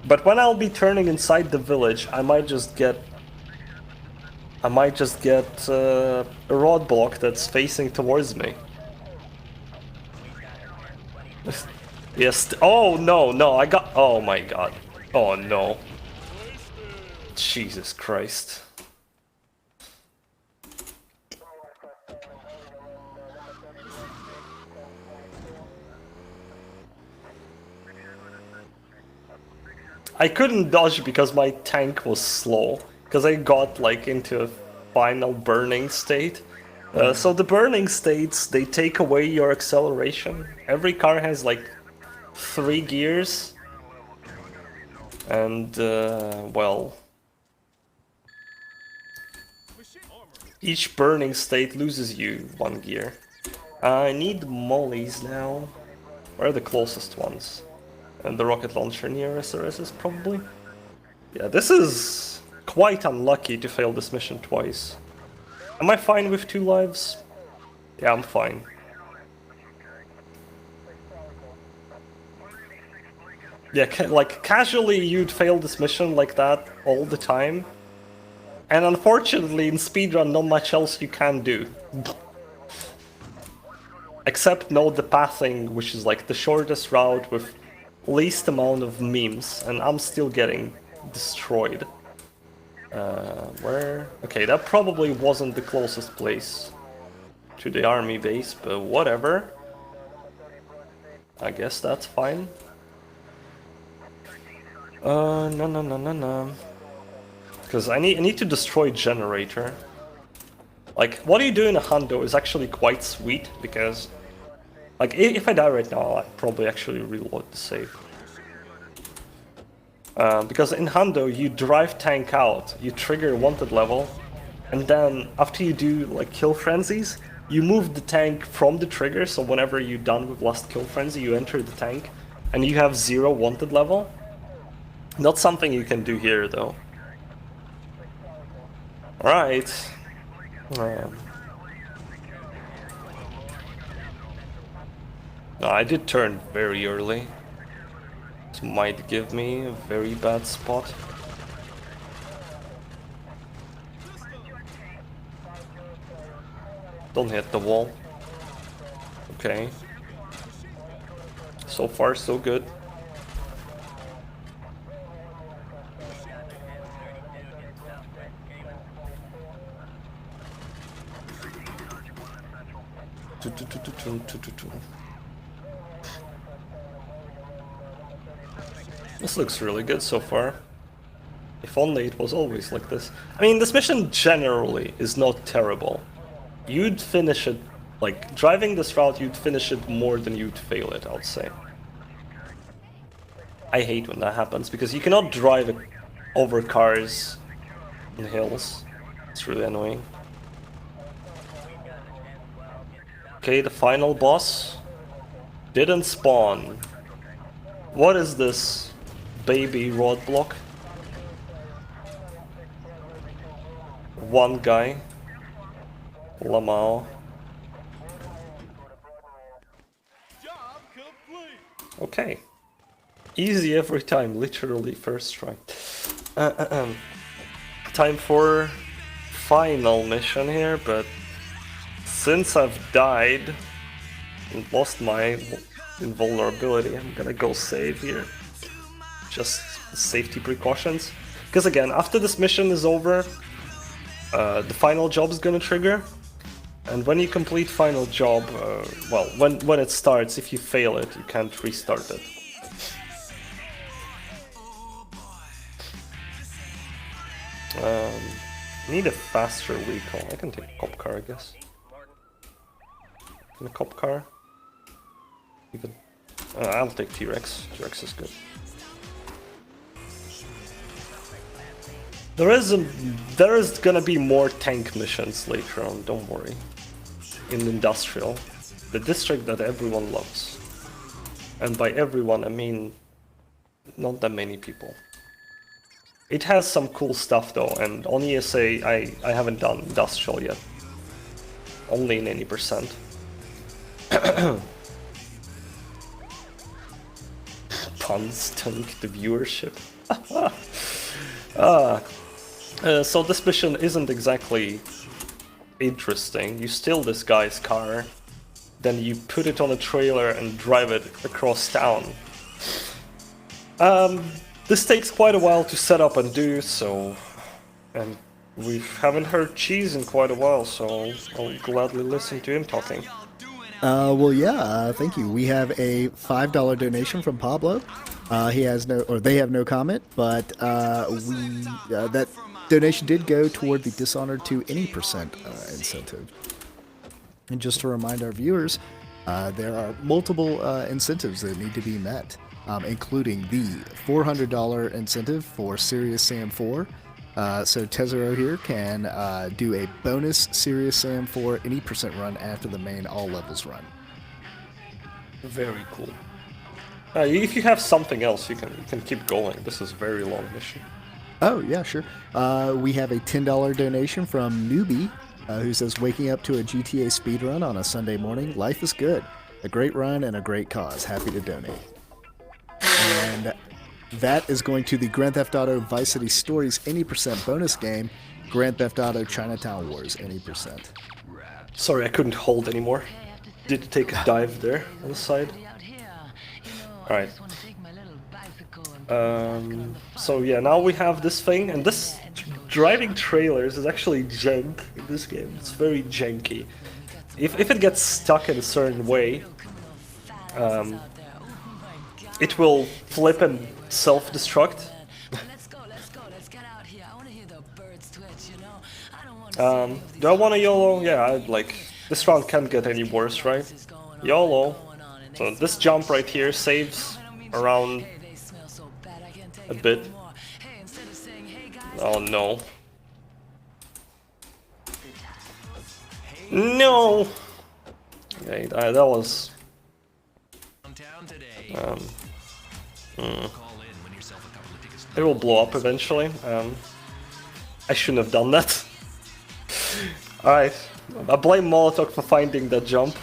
But when I'll be turning inside the village, I might just get a roadblock that's facing towards me. Yes. Oh no, no, I got... oh my god. Oh no. Jesus Christ. I couldn't dodge because my tank was slow, because I got like into a final burning state. So the burning states, they take away your acceleration. Every car has like 3 gears, and well, each burning state loses you 1 gear. I need mollies now. Where are the closest ones? And the rocket launcher near SRS probably? Yeah, this is quite unlucky to fail this mission twice. Am I fine with 2 lives? Yeah, I'm fine. Yeah, like, casually you'd fail this mission like that all the time. And unfortunately, in speedrun, not much else you can do. Except know the pathing, which is like the shortest route with least amount of memes, and I'm still getting destroyed. Where? Okay, that probably wasn't the closest place to the army base, but whatever. I guess that's fine. No. Because I need to destroy generator. Like, what you do in a hundo is actually quite sweet, because... Like, if I die right now, I'd probably actually reload the save. Because in hundo, you drive tank out, you trigger wanted level, and then after you do, like, kill frenzies, you move the tank from the trigger, so whenever you're done with last kill frenzy, you enter the tank, and you have 0 wanted level. Not something you can do here, though. Alright. No, I did turn very early. This might give me a very bad spot. Don't hit the wall. Okay. So far, so good. This looks really good so far. If only it was always like this. I mean, this mission generally is not terrible. You'd finish it, like, driving this route, you'd finish it more than you'd fail it, I would say. I hate when that happens, because you cannot drive it over cars in hills. It's really annoying. Okay, the final boss didn't spawn. What is this baby roadblock? One guy. Limo. Okay. Easy every time, literally first try. Time for final mission here, but since I've died and lost my invulnerability, I'm gonna go save here. Just safety precautions. Because again, after this mission is over, the final job is gonna trigger. And when you complete final job, well, when it starts, if you fail it, you can't restart it. Need a faster recall. I can take a cop car, I guess. In a cop car. Even. I'll take T-Rex. T-Rex is good. There is gonna be more tank missions later on. Don't worry. In Industrial, the district that everyone loves, and by everyone I mean not that many people. It has some cool stuff though, and on ESA I haven't done Industrial yet. Only in 80%. Puns tank the viewership. So this mission isn't exactly interesting. You steal this guy's car, then you put it on a trailer and drive it across town. This takes quite a while to set up and do, so... And we haven't heard Cheese in quite a while, so I'll gladly listen to him talking. Well, yeah, thank you. We have a $5 donation from Pablo. He has no, or they have no comment, but that donation did go toward the Dishonored to any percent incentive. And just to remind our viewers, there are multiple incentives that need to be met, including the $400 incentive for Serious Sam 4, So Tezur0 here can do a bonus Serious Sam for any percent run after the main all levels run. Very cool. If you have something else, you can keep going. This is a very long mission. Oh, yeah, sure. We have a $10 donation from Newbie, who says, waking up to a GTA speedrun on a Sunday morning, life is good. A great run and a great cause. Happy to donate. And that is going to the Grand Theft Auto Vice City Stories any percent bonus game, Grand Theft Auto Chinatown Wars any percent. Sorry, I couldn't hold anymore. Did take a dive there on the side. Alright. So yeah, now we have this thing, and this driving trailers is actually jank in this game. It's very janky. If it gets stuck in a certain way, it will flip and self-destruct. Do I want to YOLO? Yeah, this round can't get any worse, right? YOLO. So this jump right here saves around a bit. Oh no. No! Okay, that was... It will blow up eventually. I shouldn't have done that. Alright, I blame Molotov for finding that jump.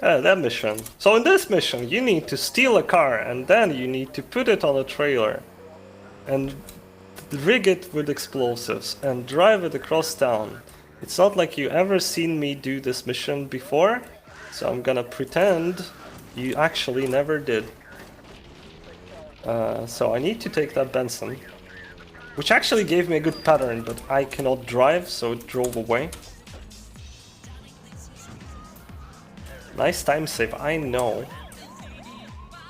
That mission. So in this mission, you need to steal a car and then you need to put it on a trailer and rig it with explosives and drive it across town. It's not like you ever seen me do this mission before, so I'm gonna pretend you actually never did. So I need to take that Benson, which actually gave me a good pattern, but I cannot drive, so it drove away. Nice time save, I know.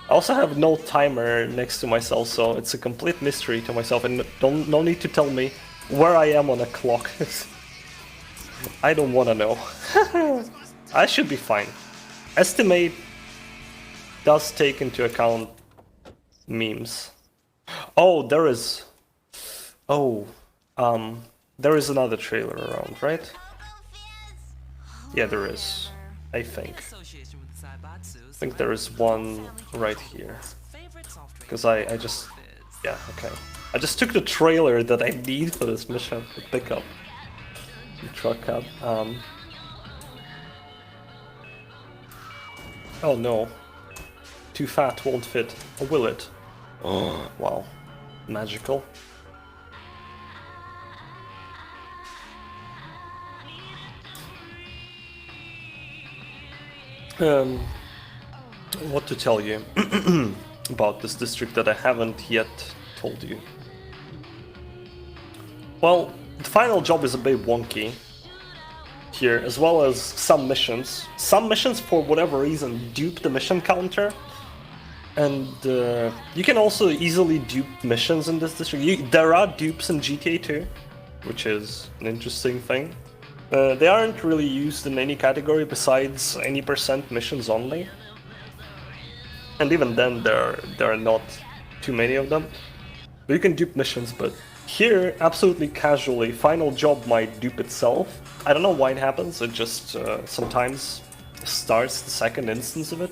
I also have no timer next to myself, so it's a complete mystery to myself, and no need to tell me where I am on a clock. I don't want to know. I should be fine. Estimate does take into account memes. Oh, there is... Oh, there is another trailer around, right? Yeah, there is. I think there is one right here. Because I just... Yeah, okay. I just took the trailer that I need for this mission to pick up the truck cab. Oh no. Too fat won't fit. Or will it? Oh, wow. Magical. What to tell you about this district that I haven't yet told you? Well, the final job is a bit wonky here, as well as some missions. Some missions, for whatever reason, dupe the mission counter. And you can also easily dupe missions in this district. There are dupes in GTA 2, which is an interesting thing. They aren't really used in any category besides any percent missions only. And even then, there are not too many of them. But you can dupe missions, but here, absolutely casually, final job might dupe itself. I don't know why it happens, it just sometimes starts the second instance of it.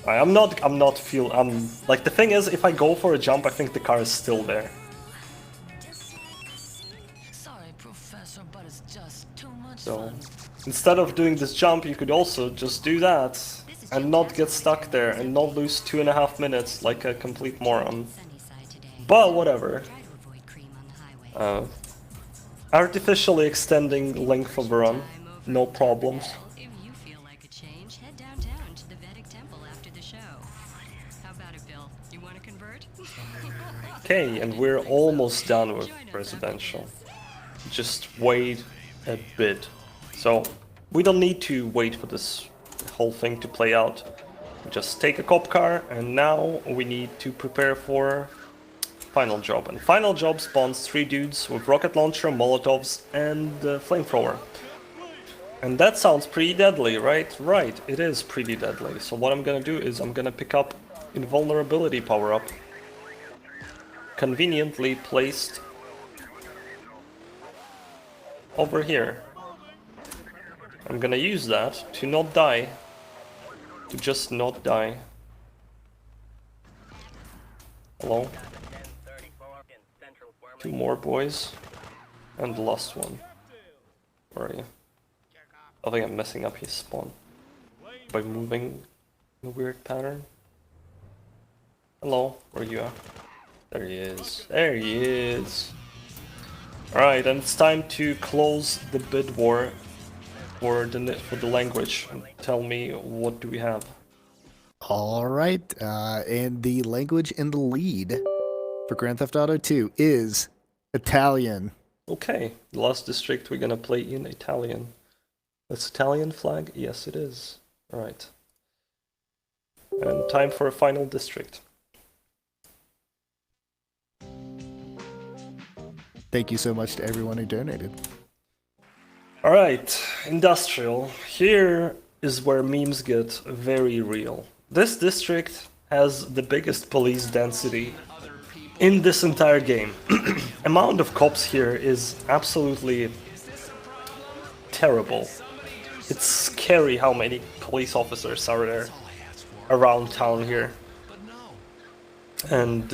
Like, the thing is, if I go for a jump, I think the car is still there. So, instead of doing this jump, you could also just do that and not get stuck there and not lose 2.5 minutes like a complete moron. But whatever. Artificially extending length of a run, no problems. If you feel like a change, head downtown to the Vedic Temple after the show. How about it, Bill? You want to convert? Okay, and we're almost done with residential. Just wait a bit. So, we don't need to wait for this whole thing to play out. Just take a cop car, and now we need to prepare for final job. And final job spawns 3 dudes with rocket launcher, molotovs, and flamethrower. And that sounds pretty deadly, right? Right, it is pretty deadly. So what I'm gonna do is I'm gonna pick up invulnerability power-up. Conveniently placed over here. I'm gonna use that to not die. To just not die. Hello? 2 more boys. And the last one. Where are you? I think I'm messing up his spawn. By moving in a weird pattern. Hello, where you are? There he is. There he is. Alright, and it's time to close the bid war for the language. Tell me, what do we have? All right, and the language in the lead for Grand Theft Auto 2 is Italian. Okay, the last district we're gonna play in Italian. That's Italian flag? Yes, it is. Alright. And time for a final district. Thank you so much to everyone who donated. Alright, industrial. Here is where memes get very real. This district has the biggest police density in this entire game. Amount of cops here is absolutely terrible. It's scary how many police officers are there around town here. And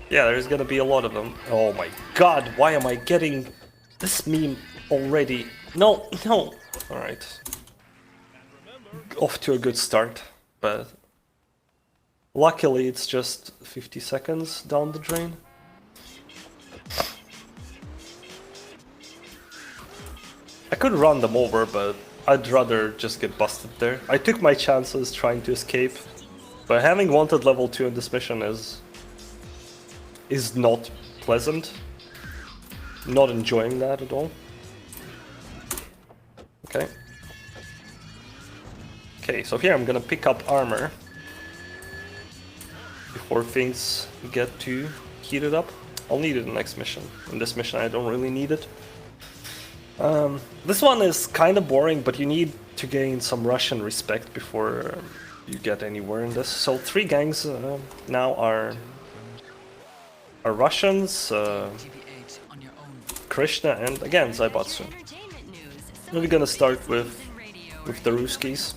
yeah, there's gonna be a lot of them. Oh my god, why am I getting this meme already? No, no. Alright. Off to a good start, but luckily it's just 50 seconds down the drain. I could run them over, but I'd rather just get busted there. I took my chances trying to escape, but having wanted level 2 in this mission is not pleasant. Not enjoying that at all. Okay. Okay, so here I'm gonna pick up armor before things get too heated up. I'll need it in the next mission. In this mission I don't really need it. This one is kind of boring, but you need to gain some Russian respect before you get anywhere in this. So 3 gangs now are Russians, Krishna, and again Zaibatsu. We're gonna start with the Ruskies.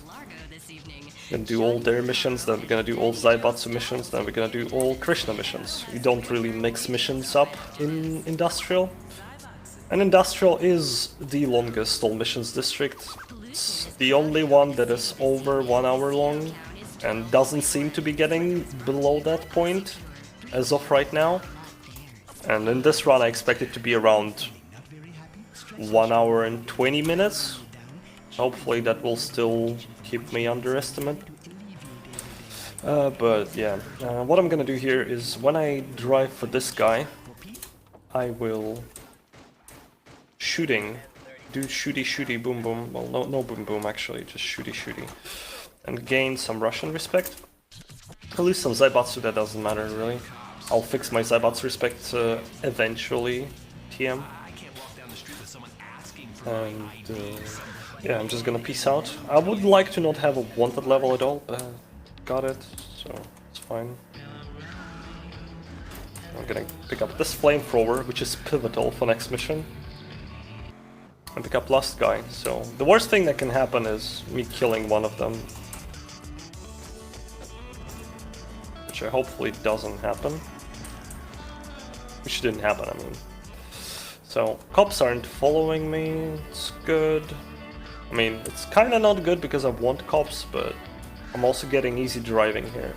We're gonna do all their missions, then we're gonna do all Zaibatsu missions, then we're gonna do all Krishna missions. We don't really mix missions up in Industrial. And Industrial is the longest all missions district. It's the only one that is over 1 hour long and doesn't seem to be getting below that point as of right now. And in this run I expect it to be around 1 hour and 20 minutes. Hopefully that will still keep me under estimate. But yeah, what I'm gonna do here is when I drive for this guy, I will do shooty boom boom. Well, no boom boom actually, just shooty. And gain some Russian respect. I'll lose some Zaibatsu, that doesn't matter really. I'll fix my Zaibatsu respect eventually, TM. And yeah, I'm just gonna peace out. I would like to not have a wanted level at all, but got it, so it's fine. I'm gonna pick up this Flamethrower, which is pivotal for next mission. And pick up last guy, so the worst thing that can happen is me killing one of them. Which I hopefully doesn't happen. Which didn't happen, I mean. So, cops aren't following me, it's good. I mean, it's kinda not good because I want cops, but I'm also getting easy driving here.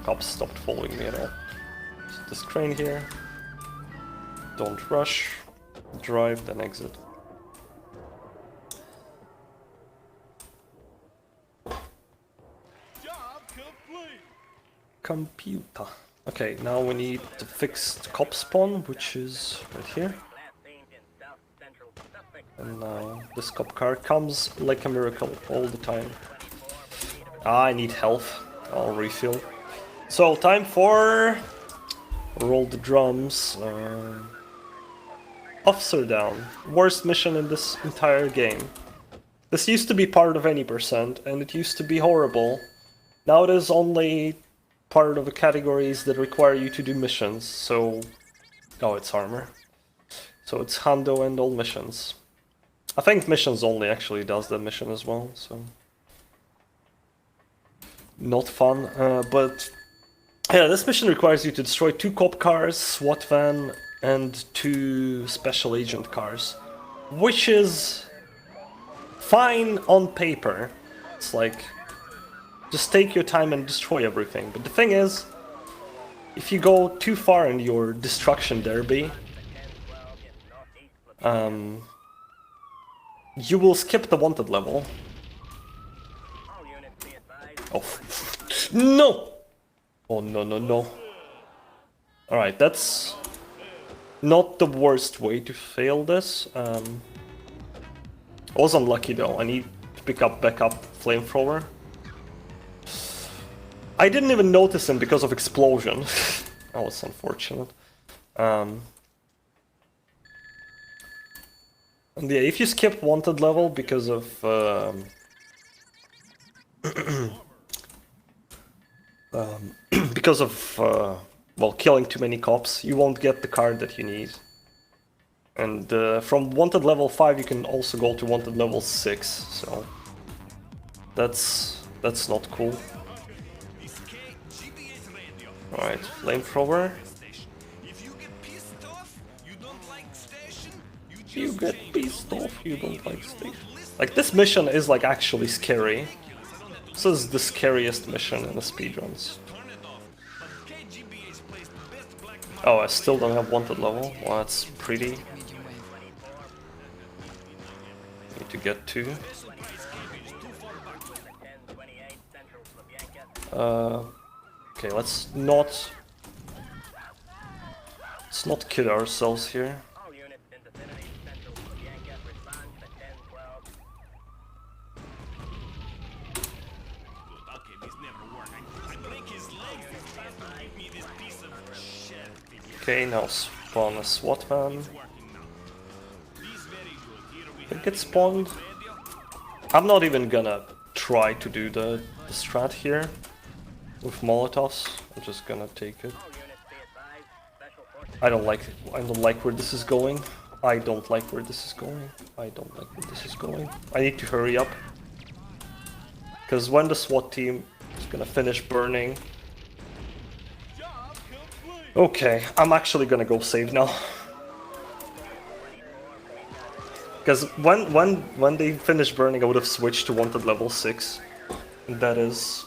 Cops stopped following me at all. So this crane here. Don't rush. Drive, then exit. Job complete. Computer. Okay, now we need the fixed cop spawn, which is right here. And now this cop car comes like a miracle all the time. Ah, I need health. I'll refill. So, time for... roll the drums. Officer down. Worst mission in this entire game. This used to be part of any percent, and it used to be horrible. Now it is only part of the categories that require you to do missions, so... Oh, it's armor. So it's Hando and all missions. I think missions only actually does the mission as well, so... Not fun, but... Yeah, this mission requires you to destroy 2 cop cars, SWAT van, and 2 special agent cars. Which is... fine on paper. It's like... just take your time and destroy everything. But the thing is... if you go too far in your destruction derby... you will skip the wanted level. Oh... no! Oh, no, no, no. Alright, that's... not the worst way to fail this. I was unlucky though. I need to pick up backup Flamethrower. I didn't even notice him because of explosion. That was unfortunate. And yeah, if you skip wanted level because of because of well, killing too many cops, you won't get the card that you need. And from wanted level 5 you can also go to wanted level 6, so that's not cool. Alright, Flamethrower. You get pissed off, you don't like station. Like, this mission is like actually scary. This is the scariest mission in the speedruns. Oh, I still don't have wanted level. Well, that's pretty. Need to get 2. Okay, let's not kid ourselves here. Okay, now spawn a SWAT van. I think it spawned. I'm not even gonna try to do the strat here with Molotovs. I'm just gonna take it. I don't like where this is going. I don't like where this is going. I need to hurry up. Because when the SWAT team is gonna finish burning... Okay, I'm actually gonna go save now. Because when they finish burning, I would have switched to wanted level 6. And that is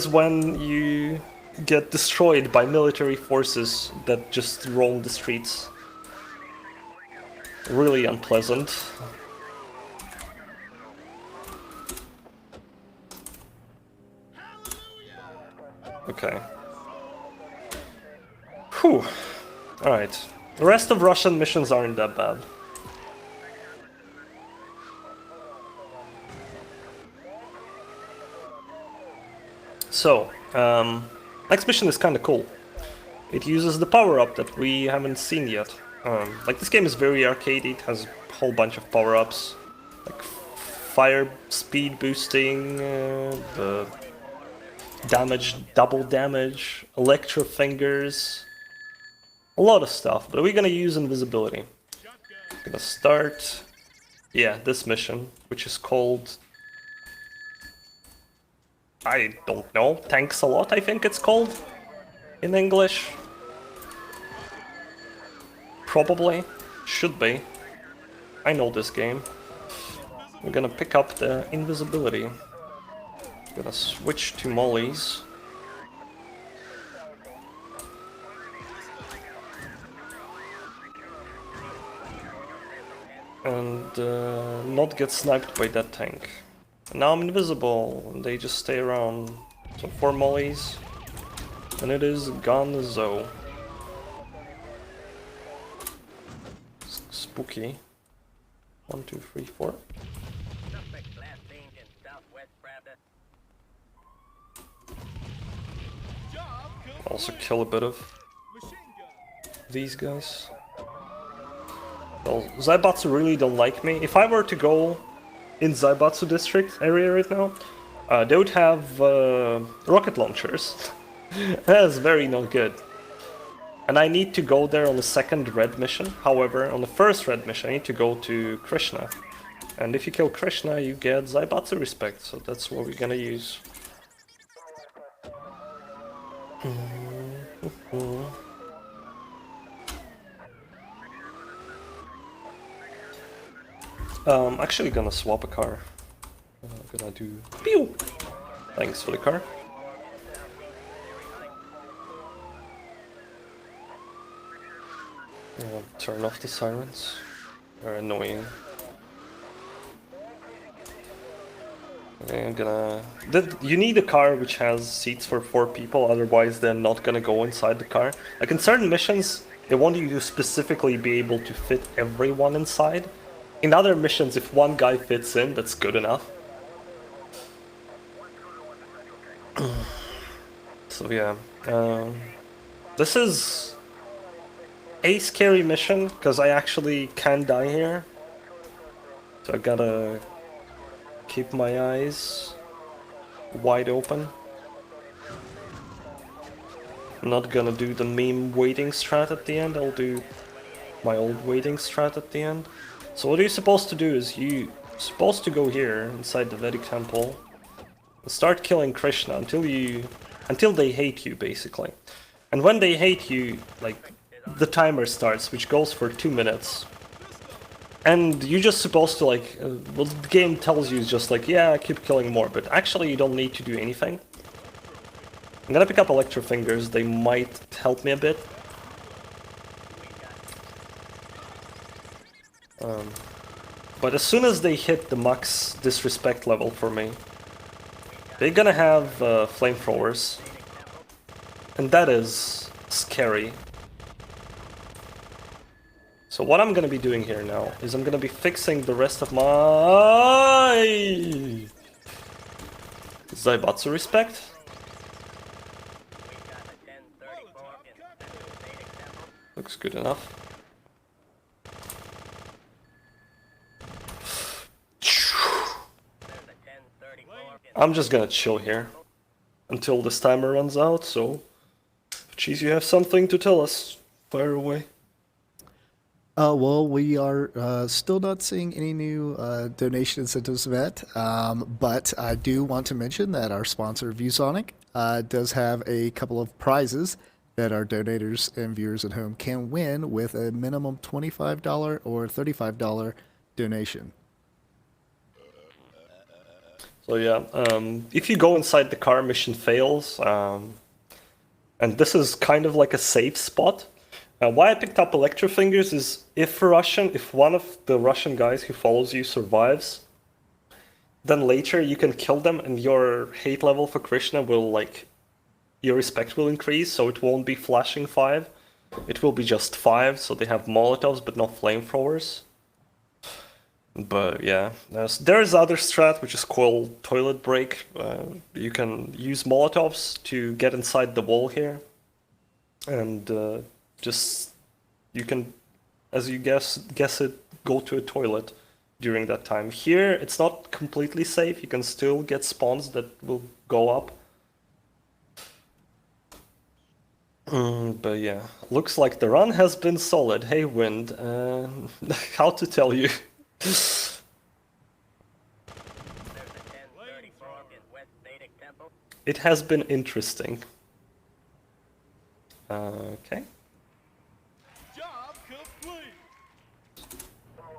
when you get destroyed by military forces that just roam the streets. Really unpleasant. Okay. Whew. Alright. The rest of Russian missions aren't that bad. So, next mission is kinda cool. It uses the power-up that we haven't seen yet. Like, this game is very arcadey, it has a whole bunch of power-ups. Like, fire speed boosting, the damage, double damage, electro fingers, a lot of stuff, but we're gonna use invisibility. Gonna start, yeah, this mission, which is called, I don't know, Thanks a Lot, I think it's called, in English. Probably, should be. I know this game. We're gonna pick up the invisibility. Gonna switch to mollies. And not get sniped by that tank. And now I'm invisible, and they just stay around. So 4 mollies, and it is Gonzo. spooky. 1, 2, 3, 4. Suspect last seen in Southwest Pravda. Also kill a bit of these guys. Well, Zaibatsu really don't like me. If I were to go in Zaibatsu district area right now, they would have rocket launchers. That's very not good. And I need to go there on the second red mission. However, on the first red mission, I need to go to Krishna. And if you kill Krishna, you get Zaibatsu respect. So that's what we're gonna use. Actually gonna swap a car. Gonna do pew. Thanks for the car. Turn off the sirens. They're annoying. Okay, I'm gonna... You need a car which has seats for 4 people, otherwise they're not gonna go inside the car. Like in certain missions, they want you to specifically be able to fit everyone inside. In other missions, if one guy fits in, that's good enough. So yeah, this is a scary mission, because I actually can die here. So I gotta keep my eyes wide open. I'm not gonna do the meme waiting strat at the end, I'll do my old waiting strat at the end. So what you're supposed to do is you're supposed to go here inside the Vedic temple and start killing Krishna until they hate you, basically. And when they hate you, like, the timer starts, which goes for 2 minutes. And you're just supposed to, like, what the game tells you is just like, yeah, keep killing more, but actually you don't need to do anything. I'm gonna pick up Electro Fingers, they might help me a bit. But as soon as they hit the max disrespect level for me, they're gonna have flamethrowers. And that is scary. So what I'm gonna be doing here now is I'm gonna be fixing the rest of my Zaibatsu respect. Looks good enough. I'm just gonna chill here until this timer runs out, so Cheese, you have something to tell us. Fire away. Well, we are still not seeing any new donation incentives met, but I do want to mention that our sponsor, ViewSonic, does have a couple of prizes that our donators and viewers at home can win with a minimum $25 or $35 donation. So yeah, if you go inside the car, mission fails, and this is kind of like a safe spot. Why I picked up Electro Fingers is if one of the Russian guys who follows you survives, then later you can kill them and your hate level for Krishna will, like, your respect will increase, so it won't be flashing 5. It will be just 5, so they have Molotovs but not flamethrowers. But yeah, there's other strat which is called Toilet Break. You can use Molotovs to get inside the wall here. And you can, as you guess it, go to a toilet during that time. Here, it's not completely safe. You can still get spawns that will go up. But yeah, looks like the run has been solid. Hey, Wind, how to tell you? It has been interesting. Okay.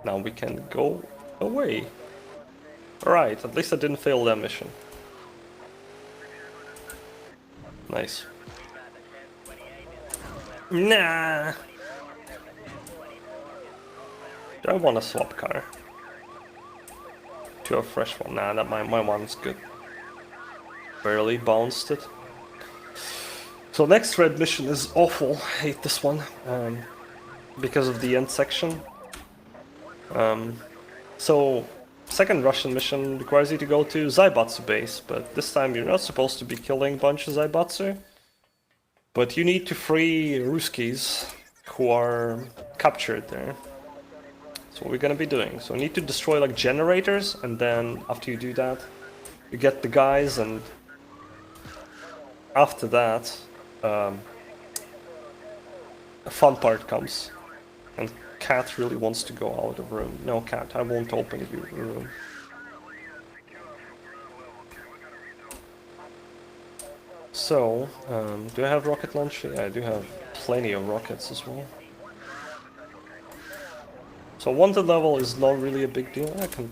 Now we can go away. Alright, at least I didn't fail that mission. Nice. Nah. Do I want to swap car? To a fresh one? Nah, that my one's good. Barely bounced it. So next red mission is awful. Hate this one. Because of the end section. So, second Russian mission requires you to go to Zaibatsu base, but this time you're not supposed to be killing a bunch of Zaibatsu. But you need to free Ruskies who are captured there. That's what we're gonna be doing. So we need to destroy like generators, and then after you do that, you get the guys, and after that, a fun part comes. And Cat really wants to go out of room. No, Cat, I won't open your room. So, do I have rocket launcher? Yeah, I do have plenty of rockets as well. So wanted level is not really a big deal. I can...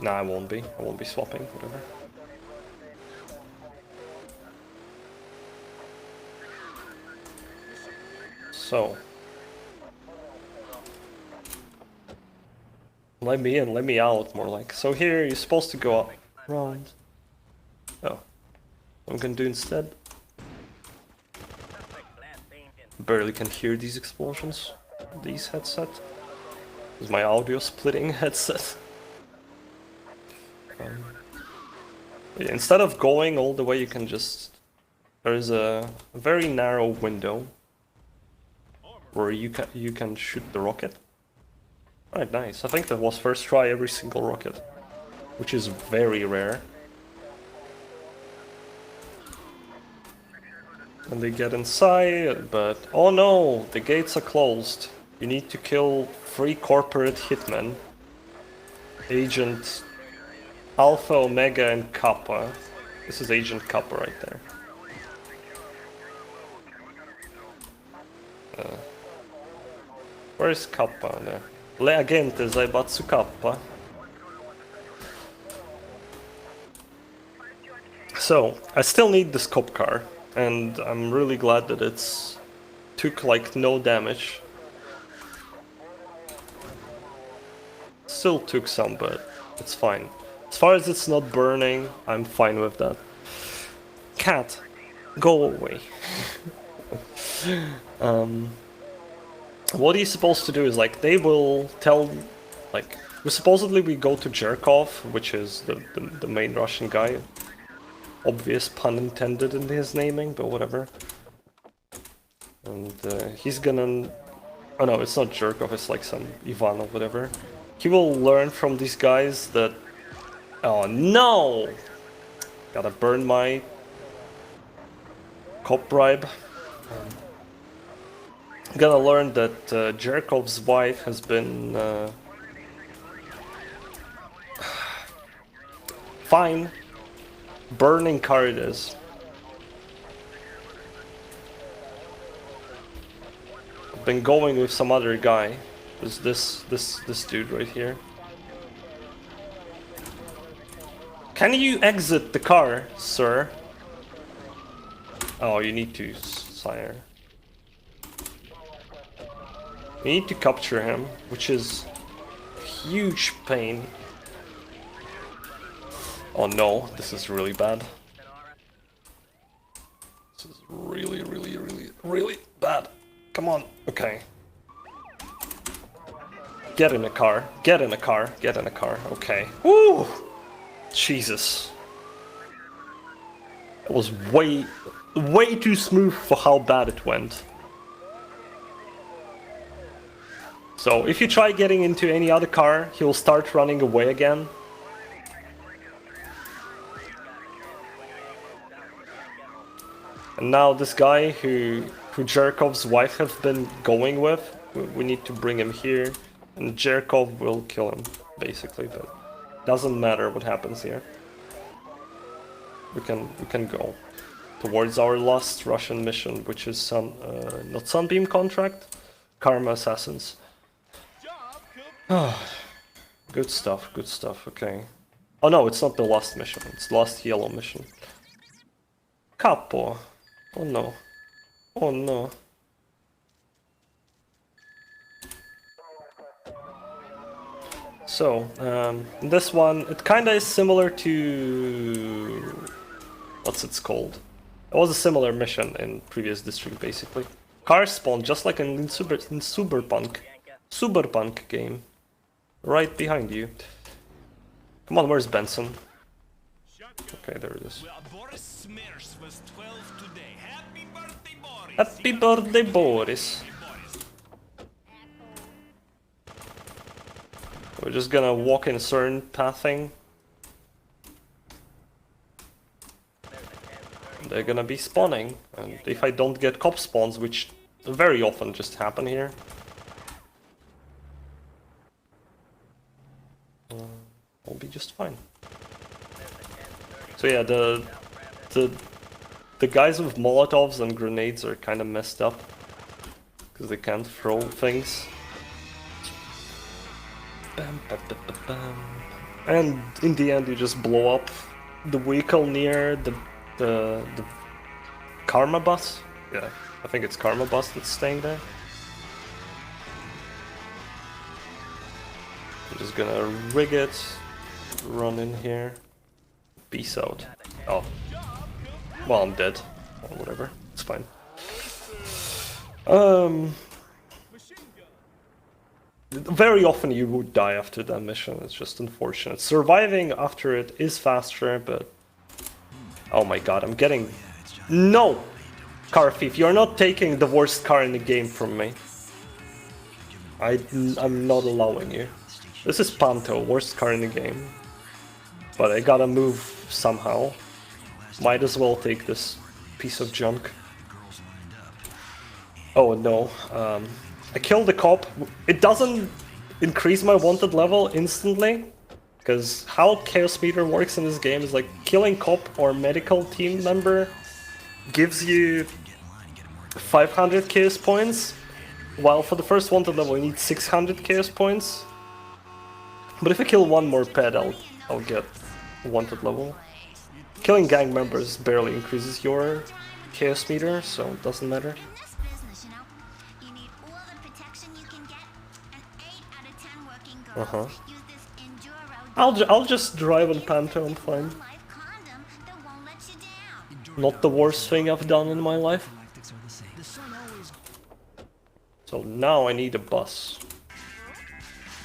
Nah, I won't be. I won't be swapping, whatever. So... Let me in, let me out, more like. So here, you're supposed to go up. Around. Oh. What I'm gonna do instead... Barely can hear these explosions. These headset. This is my audio splitting headset. Yeah, instead of going all the way, you can just... There's a very narrow window where you can shoot the rocket. Alright, nice. I think that was first try every single rocket, which is very rare. And they get inside, but oh no, the gates are closed. You need to kill 3 corporate hitmen. Agent Alpha, Omega, and Kappa. This is Agent Kappa right there. Where is Kappa? There. Le agente Zaibatsu Kappa. So, I still need this cop car, and I'm really glad that it's took like no damage. Still took some, but it's fine. As far as it's not burning, I'm fine with that. Cat, go away. What he's supposed to do is like they will tell, like supposedly we go to Jerkov, which is the main Russian guy. Obvious pun intended in his naming, but whatever. And he's gonna... Oh no, it's not Jerkov, it's like some Ivan or whatever. He will learn from these guys that... Oh no! Gotta burn my... cop bribe. Gonna learn that Jerkov's wife has been... fine. Burning corridors. I've been going with some other guy. There's this dude right here. Can you exit the car, sir? Oh, you need to, sire. You need to capture him, which is a huge pain. Oh no, this is really bad. This is really, really, really, really bad. Come on, okay. Get in a car, get in a car, get in a car, okay. Woo! Jesus. It was way too smooth for how bad it went. So, if you try getting into any other car, he'll start running away again. And now this guy who Jerkov's wife have been going with, we need to bring him here, and Jerkov will kill him, basically, but doesn't matter what happens here. We can go towards our last Russian mission, which is not Sunbeam contract, Karma Assassins. Good stuff, okay. Oh no, it's not the last mission, it's the last yellow mission. Capo. Oh no. Oh no. So, this one, it kinda is similar to... What's it called? It was a similar mission in previous district, basically. Cars spawn just like in Cyberpunk game. right behind you. Come on, where's Benson? Okay, there it is. Well, Boris Smers was 12 today. Happy birthday, Boris! Happy birthday, Boris. We're just gonna walk in certain pathing. They're gonna be spawning, and if I don't get cop spawns, which very often just happen here, I'll be just fine. So yeah, the guys with Molotovs and grenades are kind of messed up because they can't throw things. Bam, bam, bam, bam, bam. And in the end, you just blow up the vehicle near the Karma bus. Yeah, I think it's Karma bus that's staying there. I'm just gonna rig it, run in here, peace out. Oh, well, I'm dead. Or whatever, it's fine. Very often you would die after that mission. It's just unfortunate. Surviving after it is faster, but oh my god, I'm getting... No! Car thief, you're not taking the worst car in the game from me. I'm not allowing you. This is Panto, worst car in the game. But I gotta move somehow. Might as well take this piece of junk. Oh no, I killed the cop. It doesn't increase my wanted level instantly. Because how Chaos Meter works in this game is like killing cop or medical team member gives you 500 Chaos points, while for the first wanted level you need 600 Chaos points. But if I kill one more pet, I'll get wanted level. Killing gang members barely increases your Chaos Meter, so it doesn't matter. In this business, you need all the protection you can get. An 8 out of 10 working girls use this Enduro I'll just drive on Panto, I'm fine. life condom that won't let you down. Not the worst thing I've done in my life. So now I need a bus.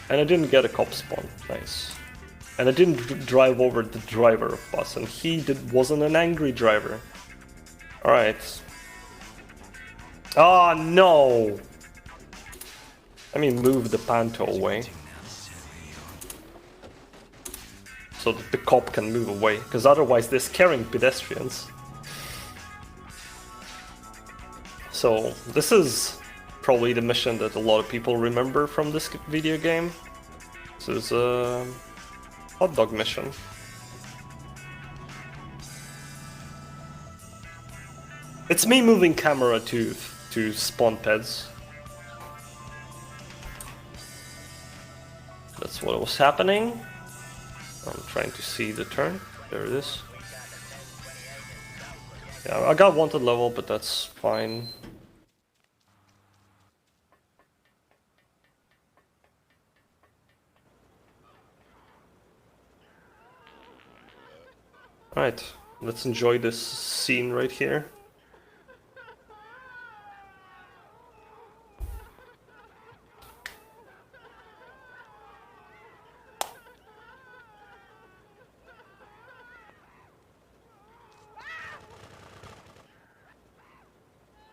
And I didn't get a cop spawn, nice. And I didn't drive over the driver of bus, and he wasn't an angry driver. Alright. Ah, no! I mean, move the Panto away. So that the cop can move away, because otherwise they're scaring pedestrians. So, this is probably the mission that a lot of people remember from this video game. This is a hot dog mission. It's me moving camera to spawn pads. That's what was happening. I'm trying to see the turn. There it is. Yeah, I got wanted level, but that's fine. Alright, let's enjoy this scene right here.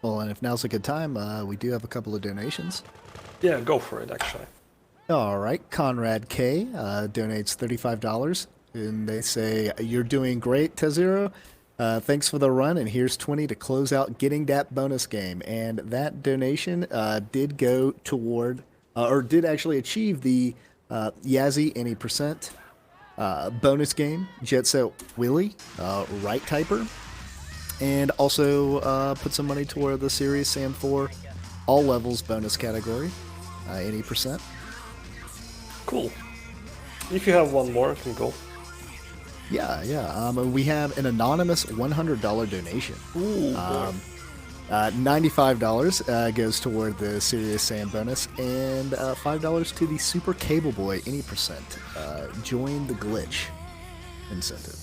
Well, and if now's a good time, we do have a couple of donations. Yeah, go for it, actually. All right, Conrad K donates $35, and they say, "You're doing great, Tezur0. Thanks for the run, and here's 20 to close out getting that bonus game." And that donation did go toward, or did actually achieve the Yazzie any percent bonus game, Jet Set Willie, Right Typer, and also put some money toward the Serious Sam 4 all levels bonus category, any percent. Cool. If you have one more, I can go. Yeah. We have an anonymous $100 donation. Ooh, $95 goes toward the Serious Sam bonus, and $5 to the Super Cable Boy any percent. Join the glitch incentive.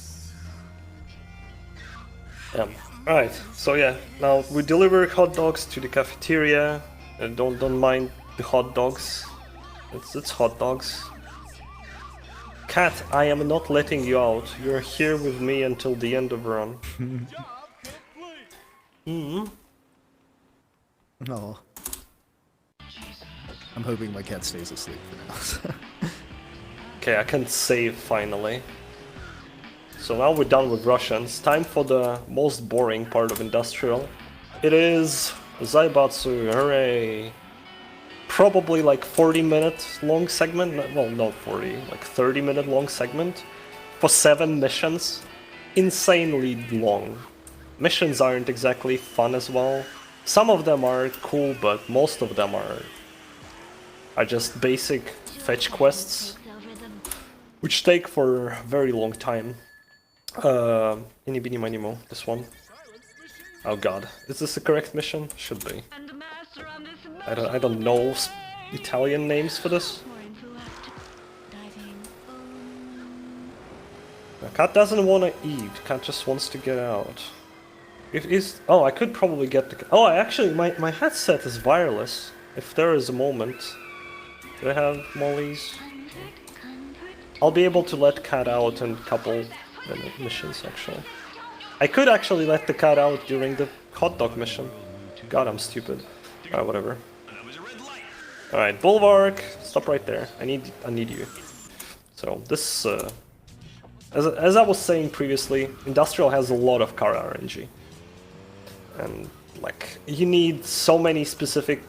Alright, so yeah, now we deliver hot dogs to the cafeteria, and don't mind the hot dogs. It's hot dogs. Cat, I am not letting you out. You're here with me until the end of run. Oh. I'm hoping my cat stays asleep for now. Okay, I can save finally. So now we're done with Russians. Time for the most boring part of Industrial. It is Zaibatsu, hooray! Probably like 40-minute long segment. Well, not 40, like 30-minute long segment for 7 missions. Insanely long. Missions aren't exactly fun as well. Some of them are cool, but most of them are just basic fetch quests, which take for a very long time. Any Bini Mini Mo, this one. Oh god, is this the correct mission? Should be. I don't know Italian names for this. Cat doesn't want to eat. Cat just wants to get out. It is. Oh, I could probably get the. Oh, actually, my headset is wireless. If there is a moment, do I have mollies? I'll be able to let Cat out in a couple missions. Actually, I could actually let the cat out during the hot dog mission. God, I'm stupid. Alright, whatever. Alright, Bulwark, stop right there. I need you. So this, as I was saying previously, Industrial has a lot of car RNG, and like you need so many specific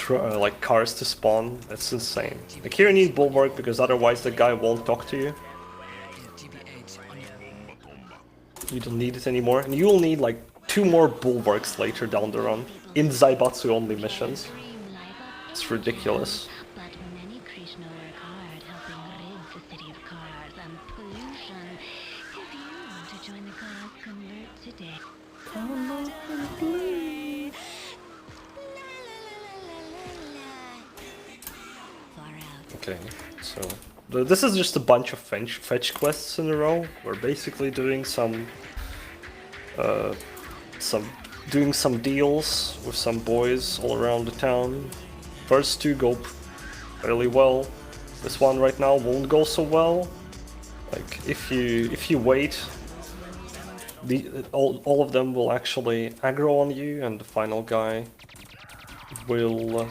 like cars to spawn. That's insane. Like here you need Bulwark because otherwise the guy won't talk to you. You don't need it anymore, and you will need like 2 more Bulwarks later down the run in Zaibatsu only missions. It's ridiculous. But many Krishna work hard helping rid the city of cars and pollution. If you want to join the cause, convert today. Far out. Okay, so this is just a bunch of fetch quests in a row. We're basically doing some deals with some boys all around the town. First 2 go fairly well. This one right now won't go so well. Like if you wait, all of them will actually aggro on you, and the final guy will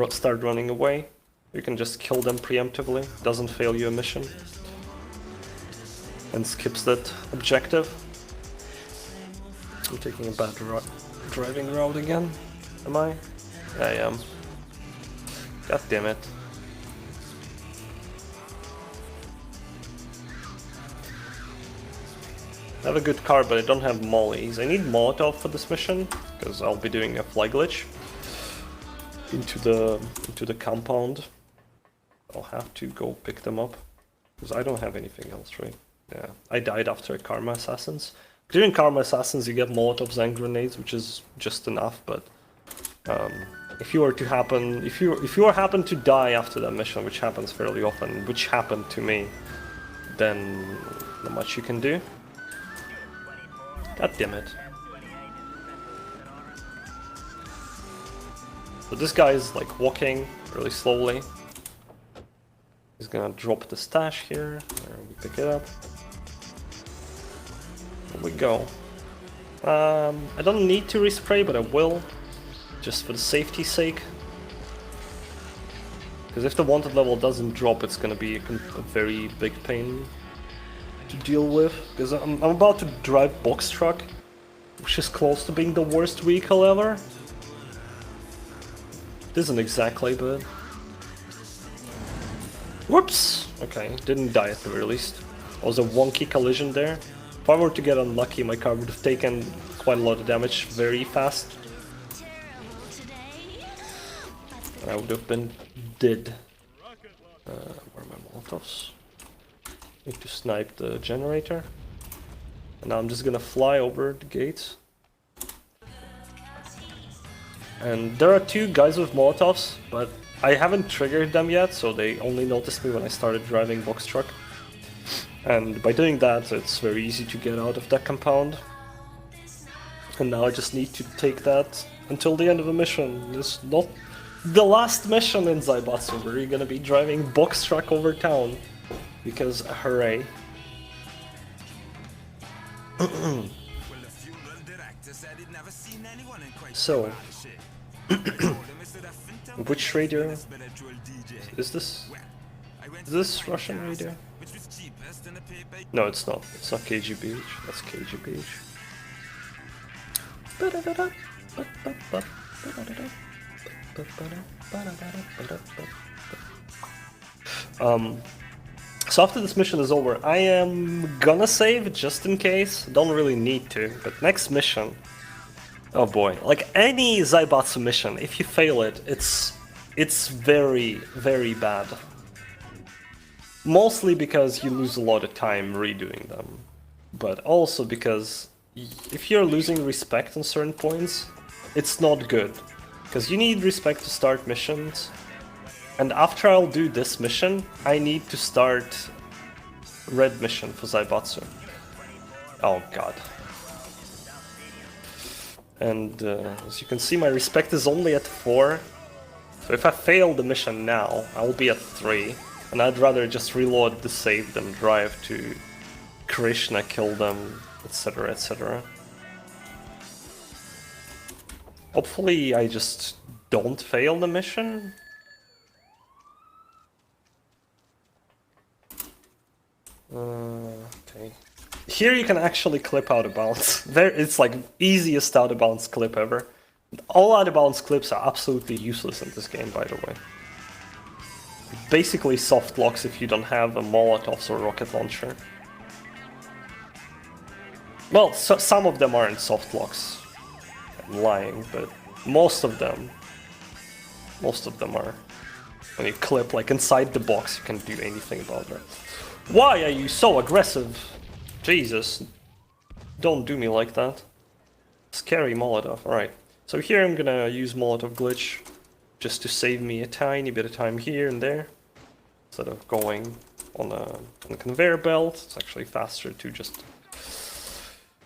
start running away. You can just kill them preemptively, doesn't fail you a mission, and skips that objective. I'm taking a bad driving route again, am I? Yeah, I am. God damn it. I have a good car, but I don't have mollies. I need Molotov for this mission, because I'll be doing a fly glitch into the compound. I'll have to go pick them up, because I don't have anything else, right? Yeah, I died after Karma Assassins. During Karma Assassins you get Molotovs and grenades, which is just enough, but if you happen to die after that mission, which happens fairly often, which happened to me, then not much you can do. God damn it. So this guy is like walking really slowly. He's gonna drop the stash here, we pick it up. There we go. I don't need to respray, but I will, just for the safety's sake. Because if the wanted level doesn't drop, it's gonna be a very big pain to deal with. Because I'm about to drive box truck, which is close to being the worst vehicle ever. It isn't exactly, but... Whoops! Okay, didn't die at the very least. It was a wonky collision there. If I were to get unlucky, my car would have taken quite a lot of damage very fast. I would have been dead. Where are my Molotovs? Need to snipe the generator. And now I'm just gonna fly over the gates. And there are 2 guys with Molotovs, but I haven't triggered them yet, so they only noticed me when I started driving box truck. And by doing that, it's very easy to get out of that compound. And now I just need to take that until the end of the mission. There's the last mission in Zaibatsu where you're gonna be driving box truck over town. Because hooray. Well, the funeral director said he'd never seen anyone in quite So, so amount of shit. I told him it's a phantom which radio spiritual DJ. is this? Well, I went Is to this the Russian podcast, radio? which was cheapest in the paper. No, it's not. It's not KGBH. That's KGBH. So after this mission is over, I am gonna save just in case. Don't really need to, but next mission. Oh boy, like any Zaibatsu mission, if you fail it, it's very, very bad. Mostly because you lose a lot of time redoing them, but also because if you're losing respect on certain points, it's not good. Because you need respect to start missions, and after I'll do this mission, I need to start red mission for Zaibatsu. Oh god. And as you can see, my respect is only at 4. So if I fail the mission now, I will be at 3. And I'd rather just reload the save than drive to Krishna, kill them, etc, etc. Hopefully I just don't fail the mission. Okay. Here you can actually clip out of bounds. It's like easiest out of bounds clip ever. All out of bounds clips are absolutely useless in this game, by the way. Basically soft locks if you don't have a Molotovs or rocket launcher. Well, so, some of them aren't soft locks. I'm lying, but most of them are. When you clip like inside the box, you can't do anything about that. Why are you so aggressive? Jesus. Don't do me like that. Scary Molotov. Alright. So here I'm gonna use Molotov glitch just to save me a tiny bit of time here and there. Instead of going on a conveyor belt. It's actually faster to just...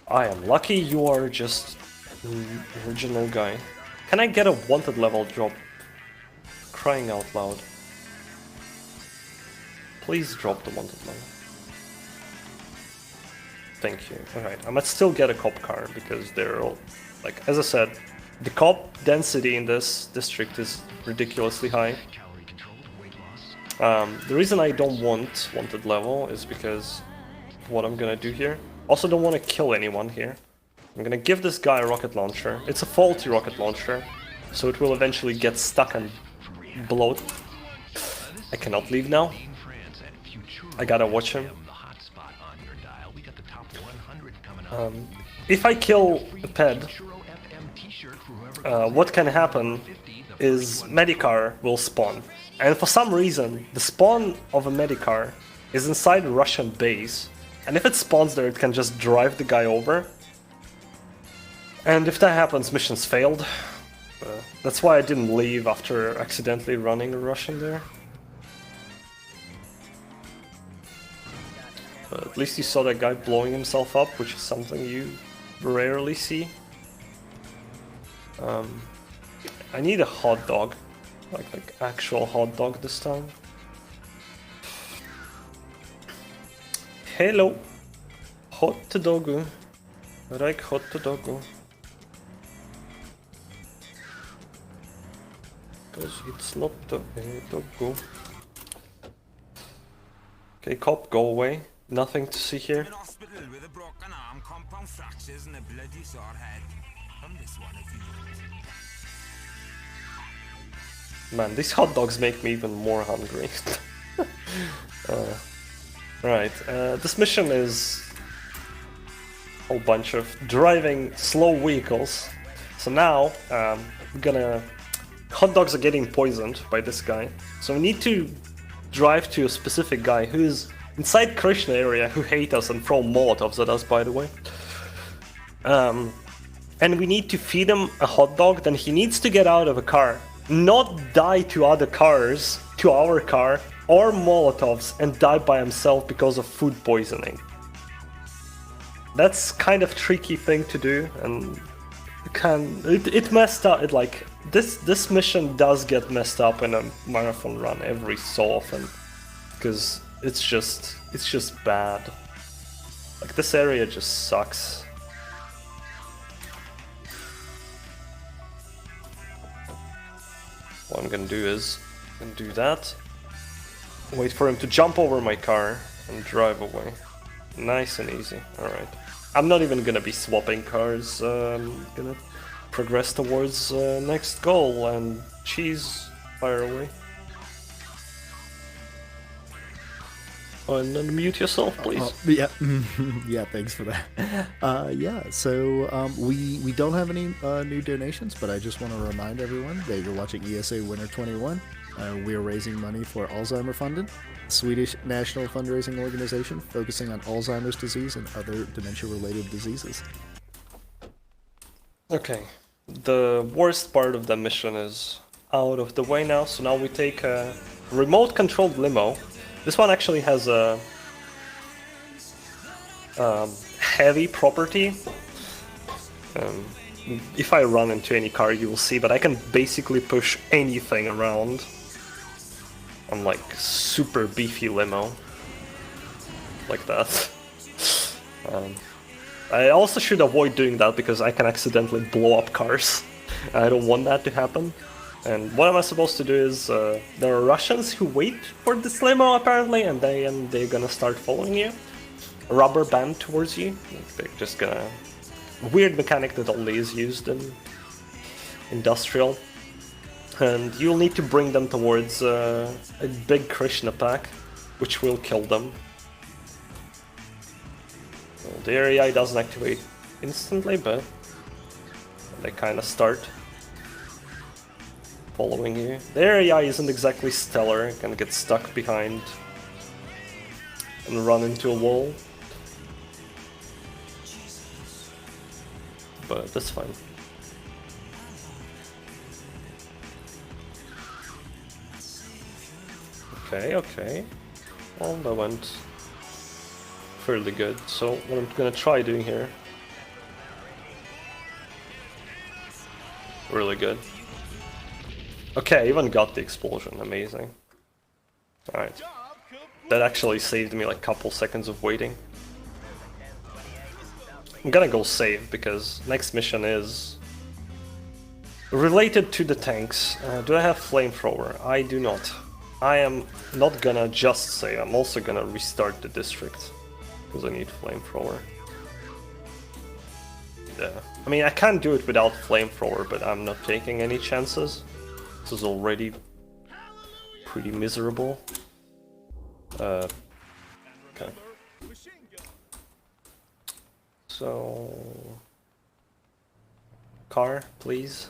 I am lucky you are just the original guy. Can I get a wanted level drop? Crying out loud. Please drop the wanted level. Thank you. Alright, I might still get a cop car because they're all... Like, as I said, the cop density in this district is ridiculously high. The reason I don't want wanted level is because what I'm gonna do here. Also don't want to kill anyone here. I'm gonna give this guy a rocket launcher. It's a faulty rocket launcher, so it will eventually get stuck and blow. I cannot leave now. I gotta watch him. If I kill a ped, what can happen is Medicar will spawn. And for some reason, the spawn of a Medicar is inside a Russian base. And if it spawns there, it can just drive the guy over. And if that happens, mission's failed. That's why I didn't leave after accidentally running a Russian there. But at least you saw that guy blowing himself up, which is something you rarely see. I need a hot dog. Like actual hot dog this time. Hello. Hot dog. I like hot dog. Because it's not a dog. Okay, cop, go away. Nothing to see here. In hospital with a broken arm, compound fractures, and a bloody sore head. From this one, if you Man, these hot dogs make me even more hungry. Right, this mission is a whole bunch of driving slow vehicles. So now, we're gonna... Hot dogs are getting poisoned by this guy. So we need to drive to a specific guy who's inside Krishna area, who hate us and throw Molotovs at us, by the way. And we need to feed him a hot dog, then he needs to get out of a car. Not die to other cars, to our car, or Molotovs, and die by himself because of food poisoning. That's kind of tricky thing to do, and it messed up. this mission does get messed up in a marathon run every so often, because it's just bad. Like, this area just sucks. What I'm gonna do is do that. Wait for him to jump over my car and drive away. Nice and easy. Alright. I'm not even gonna be swapping cars. I'm gonna progress towards next goal and cheese fire away. Oh, and unmute yourself, please. Yeah, yeah. Thanks for that. Yeah. So we don't have any new donations, but I just want to remind everyone that you're watching ESA Winter 21. We are raising money for Alzheimer Funded, Swedish national fundraising organization focusing on Alzheimer's disease and other dementia-related diseases. Okay. The worst part of the mission is out of the way now, so now we take a remote-controlled limo. This one actually has a heavy property. If I run into any car, you will see, but I can basically push anything around. I'm like super beefy limo, like that. I also should avoid doing that because I can accidentally blow up cars. I don't want that to happen. And what am I supposed to do is, there are Russians who wait for this limo apparently, and they're gonna start following you. Rubber band towards you. They're just gonna... Weird mechanic that only is used in industrial. And you'll need to bring them towards a big Krishna pack, which will kill them. Well, the area doesn't activate instantly, but they kind of start following you. The area isn't exactly stellar, you can get stuck behind and run into a wall. But that's fine. Okay. Well, that went fairly good. So what I'm gonna try doing here... Really good. Okay, I even got the explosion, amazing. Alright. That actually saved me like a couple seconds of waiting. I'm gonna go save, because next mission is... related to the tanks. Do I have Flamethrower? I do not. I am not gonna just save, I'm also gonna restart the district. Because I need Flamethrower. Yeah. I mean, I can do it without Flamethrower, but I'm not taking any chances. This is already pretty miserable. Okay. So... car, please.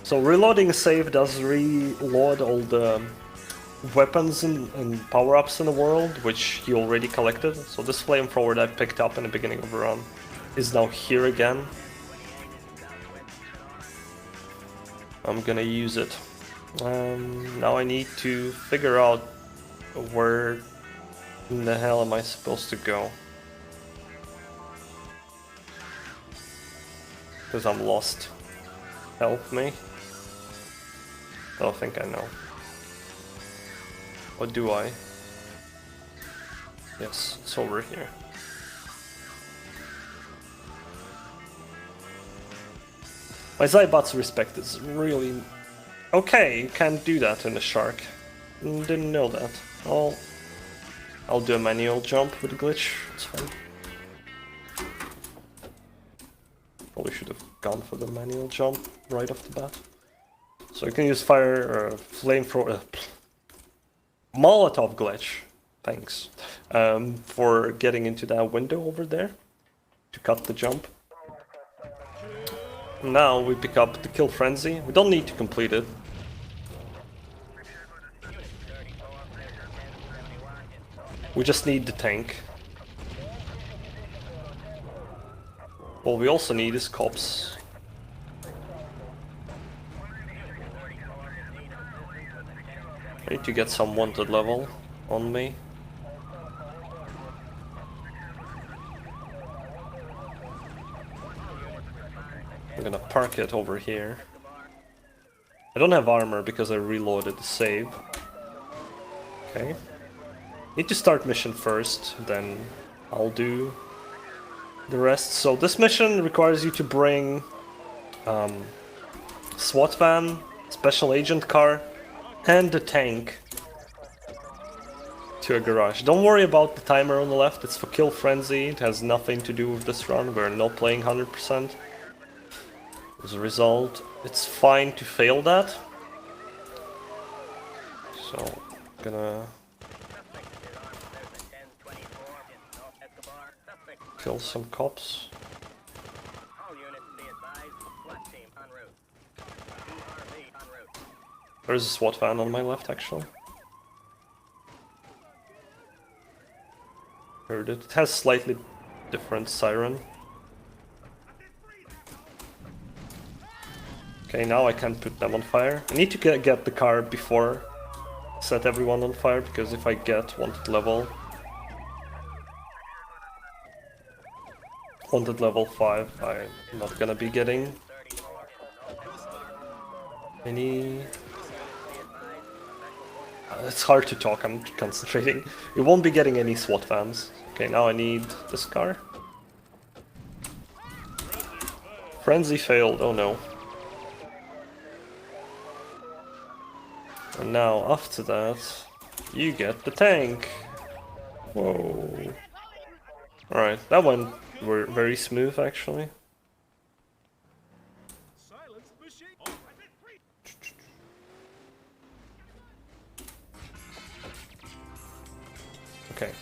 So reloading save does reload all the weapons and power-ups in the world, which you already collected. So this Flamethrower that I picked up in the beginning of the run is now here again. I'm gonna use it. Now I need to figure out where in the hell am I supposed to go. Because I'm lost. Help me. I don't think I know. Or do I? Yes, it's over here. My Zybot's respect is really... Okay, you can't do that in the Shark. Didn't know that. I'll do a manual jump with a glitch, it's fine. Probably should have gone for the manual jump right off the bat. So you can use fire or flamethrower... Molotov glitch, thanks, for getting into that window over there to cut the jump. Now we pick up the kill frenzy. We don't need to complete it. We just need the tank. What we also need is cops. I need to get some wanted level on me. I'm gonna park it over here. I don't have armor because I reloaded the save. Okay. Need to start mission first, then I'll do the rest. So this mission requires you to bring SWAT van, special agent car, and the tank to a garage. Don't worry about the timer on the left, it's for kill frenzy, it has nothing to do with this run, we're not playing 100%. As a result, it's fine to fail that. So, I'm gonna kill some cops. All units be advised. SWAT team en route. ERV en route. There's a SWAT van on my left, actually. Heard it. It has slightly different siren. Okay, now I can't put them on fire. I need to get the car before set everyone on fire, because if I get wanted level 5, I'm not gonna be getting any... it's hard to talk, I'm concentrating. We won't be getting any SWAT vans. Okay, now I need this car. Frenzy failed, oh no. And now, after that, you get the tank. Whoa. Alright, that went very smooth, actually. Okay.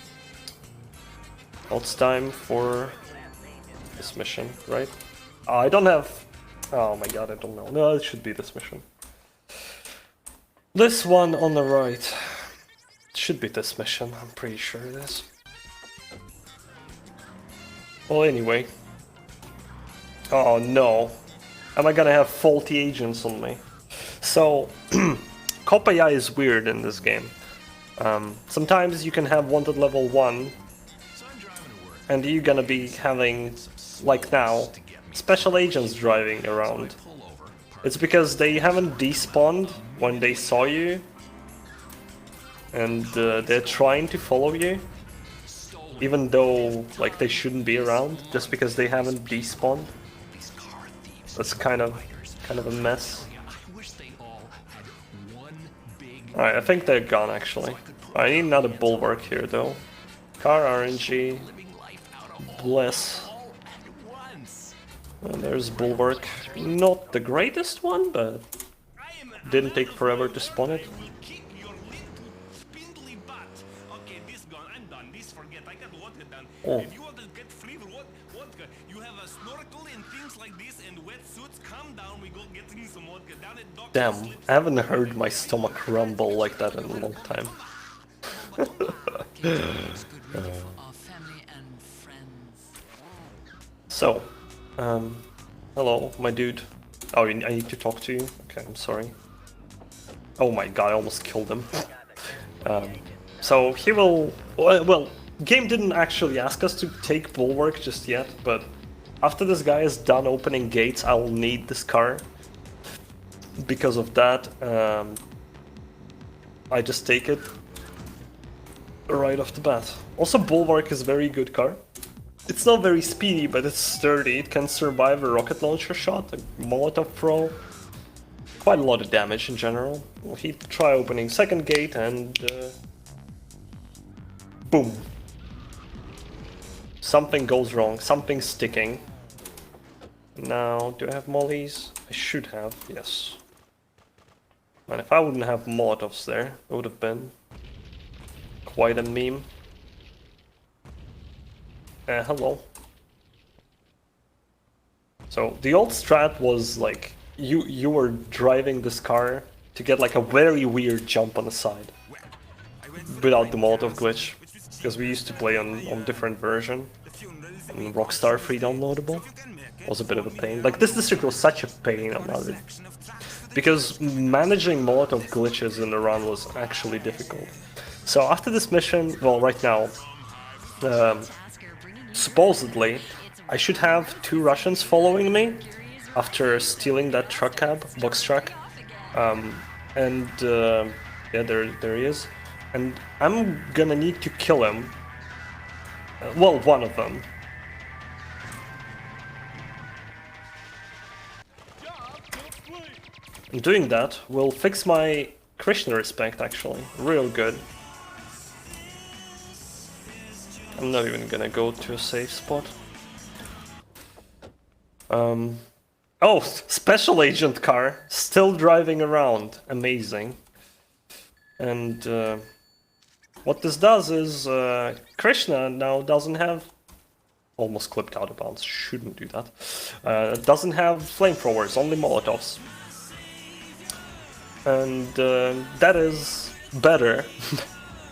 Now it's time for this mission, right? I don't have... oh my god, I don't know. No, it should be this mission. This one on the right. It should be this mission, I'm pretty sure it is. Well, anyway. Oh no. Am I gonna have faulty agents on me? So, cop AI is weird in this game. Sometimes you can have wanted level 1, and you're gonna be having, like now, special agents driving around. It's because they haven't despawned when they saw you, and they're trying to follow you, even though like they shouldn't be around, just because they haven't despawned. That's kind of a mess. Alright, I think they're gone actually. I need another bulwark here though. Car RNG. Bless. And there's bulwark. Not the greatest one, but didn't take forever to spawn it. Oh. If you want to get free vodka, you have a snorkel and things like this and wetsuits. Calm down, we go getting some vodka down at Doc's. Damn, I haven't heard my stomach rumble like that in a long time. So, hello, my dude. Oh, I need to talk to you? Okay, I'm sorry. Oh my god, I almost killed him. So he will... well, game didn't actually ask us to take bulwark just yet, but after this guy is done opening gates, I will need this car. Because of that, I just take it right off the bat. Also, bulwark is a very good car. It's not very speedy, but it's sturdy. It can survive a rocket launcher shot, a Molotov throw. Quite a lot of damage in general. We'll try opening second gate and... boom. Something goes wrong, something's sticking. Now, do I have mollies? I should have, yes. And if I wouldn't have Molotovs there, it would have been quite a meme. Hello. So, the old strat was like, you were driving this car to get like a very weird jump on the side. Without the Molotov glitch. Because we used to play on different version. And Rockstar free downloadable was a bit of a pain. Like this district was such a pain about it. Because managing Molotov glitches in the run was actually difficult. So after this mission, well right now, supposedly I should have 2 Russians following me. after stealing that truck cab, box truck. Yeah, there he is. And I'm gonna need to kill him. Well, one of them. And doing that will fix my Krishna respect, actually. Real good. I'm not even gonna go to a safe spot. Oh, special agent car, still driving around. Amazing. And what this does is Krishna now doesn't have... Almost clipped out of bounds, shouldn't do that. Doesn't have flamethrowers, only Molotovs. And that is better.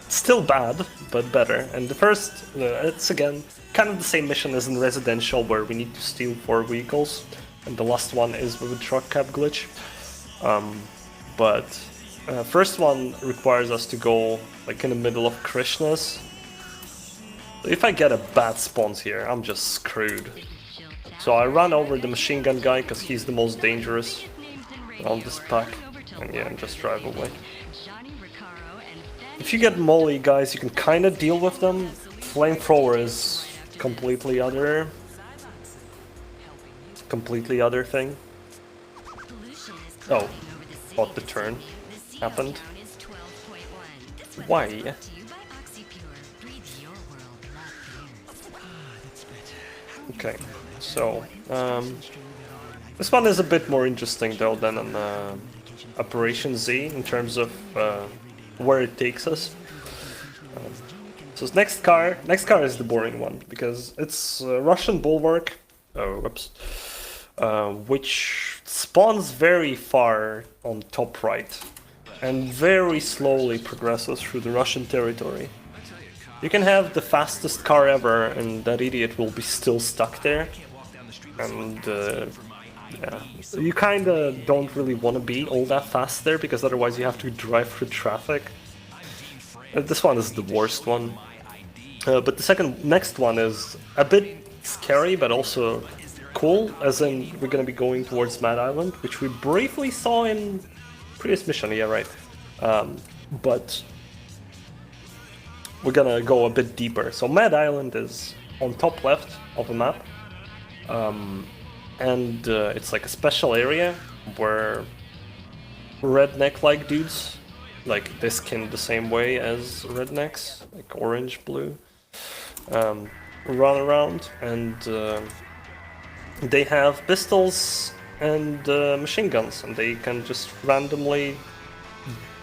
Still bad, but better. And the first, it's again kind of the same mission as in Residential, where we need to steal 4 vehicles, and the last one is with a truck cab glitch. But first one requires us to go like in the middle of Krishna's. If I get a bad spawns here, I'm just screwed. So I run over the machine gun guy because he's the most dangerous on this pack, and yeah, just drive away. If you get Molly guys, you can kind of deal with them. Flamethrower is completely other thing. Oh, thought the turn happened. Why? Okay, so this one is a bit more interesting though than on Operation Z in terms of where it takes us. So next car is the boring one because it's Russian Bulwark. Oh, whoops. Which spawns very far on top right and very slowly progresses through the Russian territory. You can have the fastest car ever and that idiot will be still stuck there. And yeah, you kinda don't really want to be all that fast there because otherwise you have to drive through traffic. This one is the worst one. But the next one is a bit scary but also cool, as in we're gonna be going towards Mad Island, which we briefly saw in previous mission, yeah right. But we're gonna go a bit deeper. So Mad Island is on top left of the map. And it's like a special area where redneck-like dudes, like they skin the same way as rednecks, like orange, blue, run around, and they have pistols and machine guns, and they can just randomly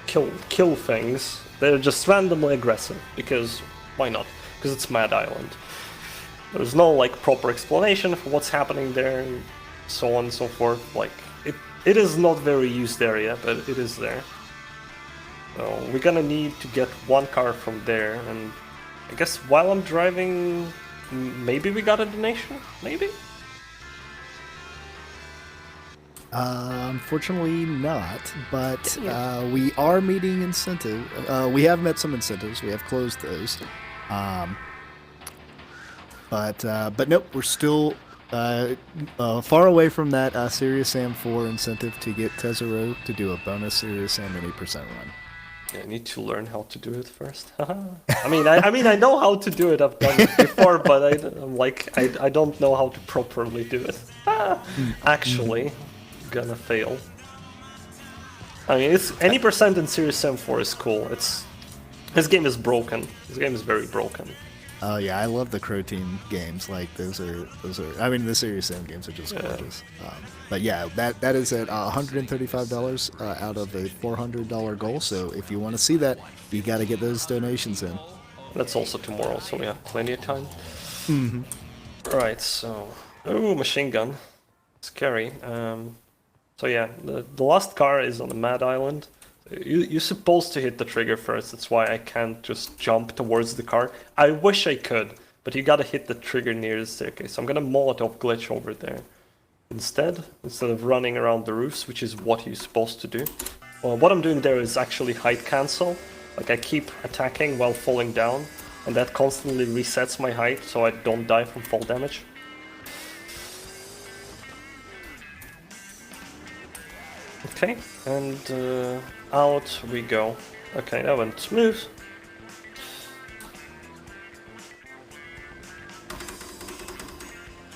kill things. They're just randomly aggressive, because why not? Because it's Mad Island. There's no like proper explanation for what's happening there, and so on and so forth. Like it is not very used area, but it is there. So we're gonna need to get one car from there, and I guess while I'm driving, maybe we got a donation? Maybe? Unfortunately not, but we are meeting incentive. We have met some incentives. We have closed those. But nope, we're still far away from that Serious Sam 4 incentive to get Tezur0 to do a bonus Serious Sam 80% run. Yeah, I need to learn how to do it first. I mean, I know how to do it. I've done it before, but I don't know how to properly do it. Actually, gonna fail. I mean, it's any percent in Serious Sam 4 is cool. This game is broken. This game is very broken. Oh yeah, I love the Crow Team games. Like those are. I mean, the Serious Sam games are just gorgeous. But yeah, that is at $135 out of a $400 goal. So if you want to see that, you got to get those donations in. That's also tomorrow, so we have plenty of time. Mm-hmm. Right. So, ooh, machine gun, scary. So yeah, the last car is on the Mad Island. You're supposed to hit the trigger first, that's why I can't just jump towards the car. I wish I could, but you gotta hit the trigger near the staircase. So I'm gonna Molotov glitch over there. Instead of running around the roofs, which is what you're supposed to do. Well, what I'm doing there is actually height cancel. Like I keep attacking while falling down, and that constantly resets my height so I don't die from fall damage. Okay, and out we go. Okay, that went smooth.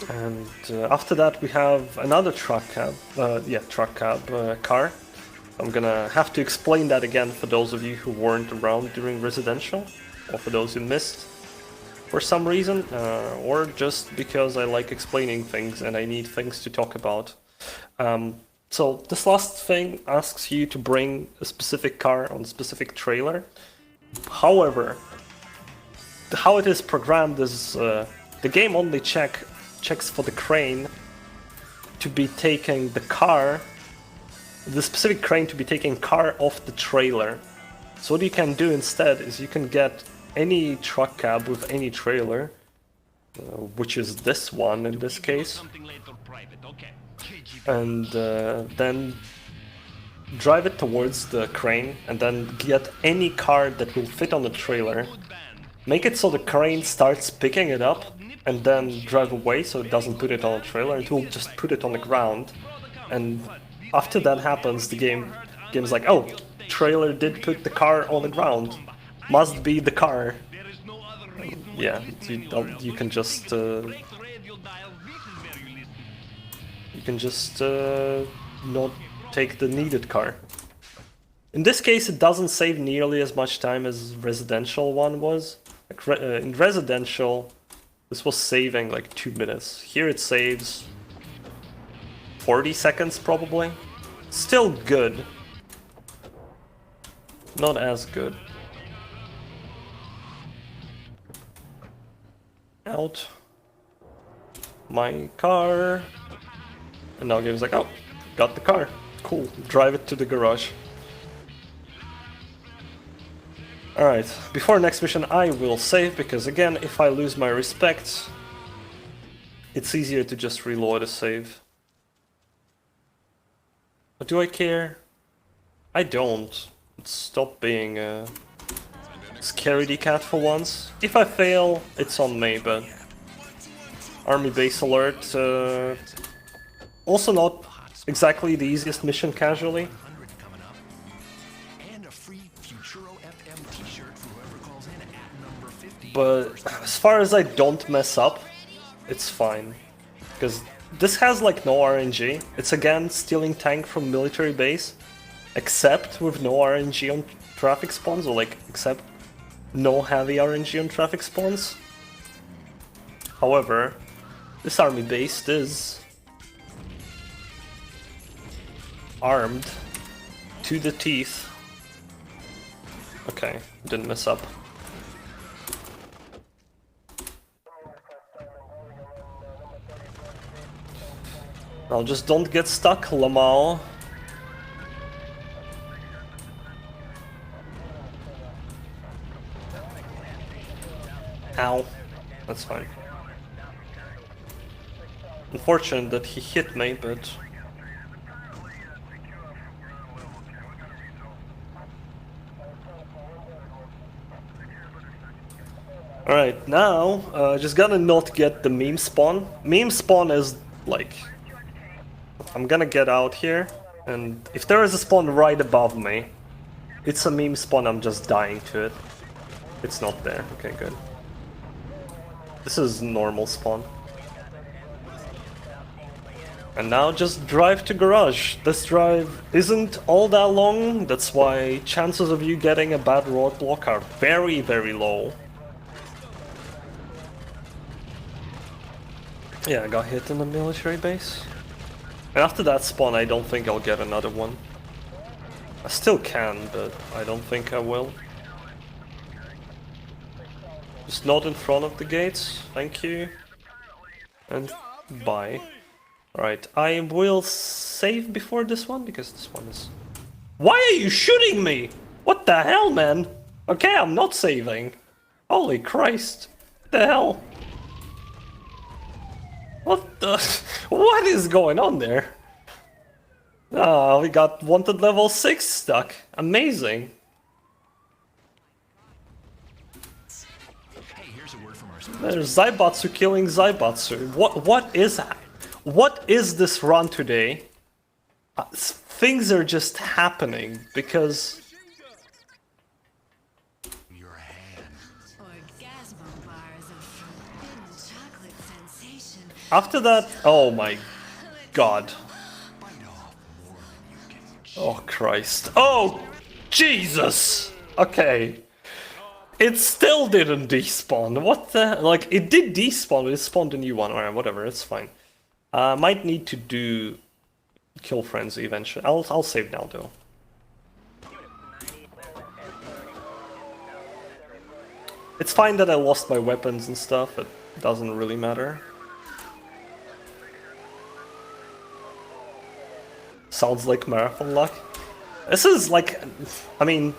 And after that we have another truck cab, car. I'm gonna have to explain that again for those of you who weren't around during residential, or for those who missed for some reason, or just because I like explaining things and I need things to talk about. So this last thing asks you to bring a specific car on a specific trailer. However, how it is programmed is the game only checks for the crane to be taking the specific crane to be taking car off the trailer. So what you can do instead is you can get any truck cab with any trailer, which is this one in this case, and then drive it towards the crane and then get any car that will fit on the trailer, make it so the crane starts picking it up, and then drive away so it doesn't put it on a trailer, it will just put it on the ground. And after that happens, the game's like, oh, trailer did put the car on the ground, must be the car. Yeah, you can just not take the needed car. In this case, it doesn't save nearly as much time as residential one was. Like in residential, this was saving like 2 minutes. Here it saves 40 seconds probably. Still good. Not as good. Out. My car. And now game's like, oh, got the car. Cool. Drive it to the garage. Alright, before next mission I will save, because again, if I lose my respect, it's easier to just reload a save. But do I care? I don't. Stop being a scaredy cat for once. If I fail, it's on me, but... Army base alert. Also not exactly the easiest mission casually. But as far as I don't mess up, it's fine. Because this has like no RNG. It's again stealing tank from military base, except with no RNG on traffic spawns, or like except no heavy RNG on traffic spawns. However, this army base is armed to the teeth. Okay, didn't mess up. Now just don't get stuck, Limo. Ow. That's fine. Unfortunate that he hit me, but... Alright, now, just gotta not get the meme spawn. Meme spawn is, like... I'm gonna get out here, and if there is a spawn right above me, it's a meme spawn, I'm just dying to it. It's not there. Okay, good. This is normal spawn. And now just drive to garage. This drive isn't all that long, that's why chances of you getting a bad roadblock are very, very low. Yeah, I got hit in the military base. And after that spawn, I don't think I'll get another one. I still can, but I don't think I will. Just not in front of the gates, thank you. And bye. Alright, I will save before this one, because this one is... Why are you shooting me? What the hell, man? Okay, I'm not saving. Holy Christ. What the hell? What the... What is going on there? Ah, we got wanted level 6 stuck. Amazing. There's Zaibatsu killing Zaibatsu. What is that? What is this run today? things are just happening because Orgasmo bars of forbidden chocolate sensation. after that, oh my god. Oh Christ. Oh Jesus! Okay. It still didn't despawn. What the? Like, it did despawn, but it spawned a new one. Alright, whatever, it's fine. Might need to do Kill Frenzy eventually. I'll save now though. It's fine that I lost my weapons and stuff, it doesn't really matter. Sounds like marathon luck. This is like, I mean,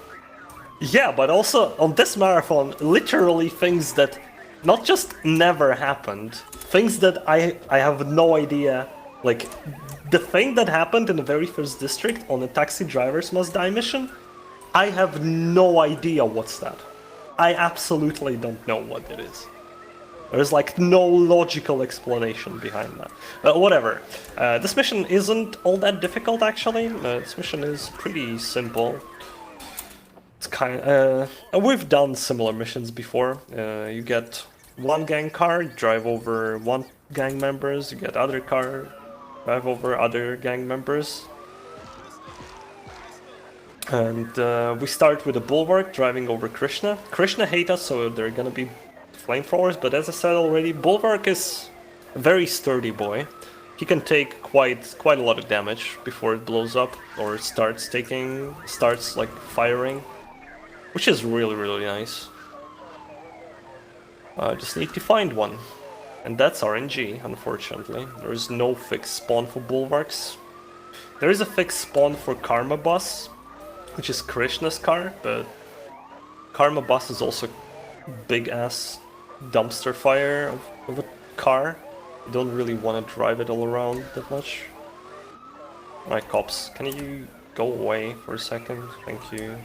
yeah, but also on this marathon, literally things that not just never happened, things that I have no idea, like the thing that happened in the very first district on the taxi drivers must die mission, I have no idea what's that. I absolutely don't know what it is. There's like no logical explanation behind that. Whatever. This mission isn't all that difficult actually. This mission is pretty simple. It's we've done similar missions before. You get one gang car, drive over one gang members. You get other car, drive over other gang members. And we start with a bulwark driving over Krishna. Krishna hate us, so they're gonna be flamethrowers, but as I said already, Bulwark is a very sturdy boy. He can take quite a lot of damage before it blows up or starts like firing, which is really nice. Just need to find one, and that's RNG. Unfortunately, there is no fixed spawn for Bulwarks. There is a fixed spawn for Karma Bus, which is Krishna's car, but Karma Bus is also big ass dumpster fire of a car. You don't really want to drive it all around that much. Alright, cops, can you go away for a second? Thank you.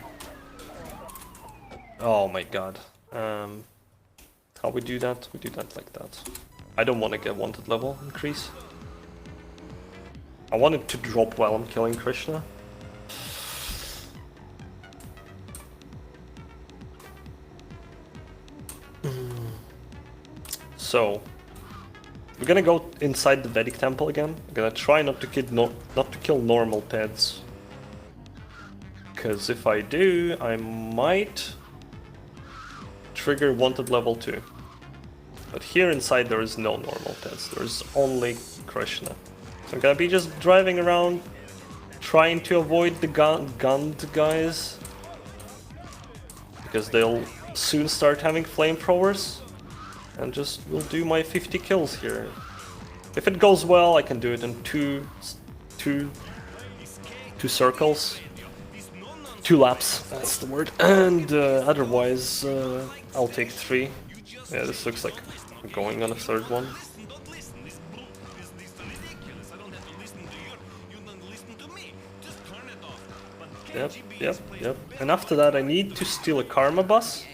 Oh my god. How we do that? We do that like that. I don't want to get wanted level increase. I want it to drop while I'm killing Krishna. So, we're gonna go inside the Vedic temple again. I'm gonna try not to kill normal Teds. Because if I do, I might trigger wanted level 2. But here inside there is no normal Teds, there's only Krishna. So I'm gonna be just driving around, trying to avoid the gunned guys. Because they'll soon start having flamethrowers. And just will do my 50 kills here. If it goes well, I can do it in two circles. 2 laps, that's the word. And otherwise, I'll take 3. Yeah, this looks like I'm going on a 3rd one. Yep. And after that, I need to steal a Karma Bus,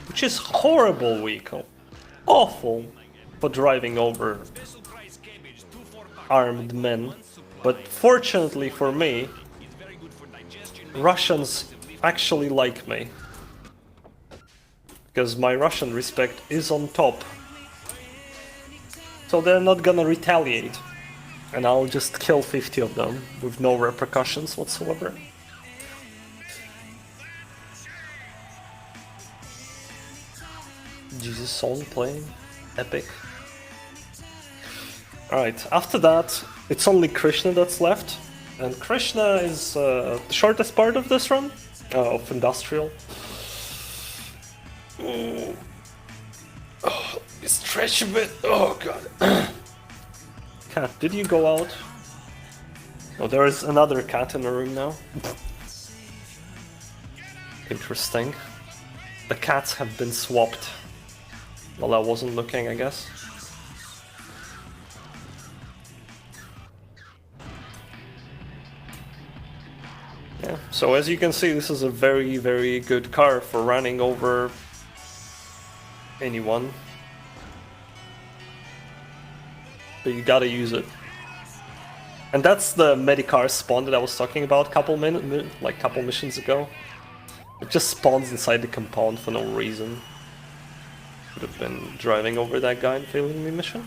which is horrible vehicle. Awful for driving over armed men, but fortunately for me, Russians actually like me, because my Russian respect is on top, so they're not gonna retaliate, and I'll just kill 50 of them with no repercussions whatsoever. Jesus song playing. Epic. Alright, after that, it's only Krishna that's left. And Krishna is the shortest part of this run, of Industrial. Oh, stretch a bit. Oh god. Cat, did you go out? Oh, there is another cat in the room now. Interesting. The cats have been swapped. Well, I wasn't looking, I guess. Yeah, so as you can see, this is a very good car for running over anyone. But you gotta use it. And that's the Medicar spawn that I was talking about couple missions ago. It just spawns inside the compound for no reason. Could have been driving over that guy and failing the mission.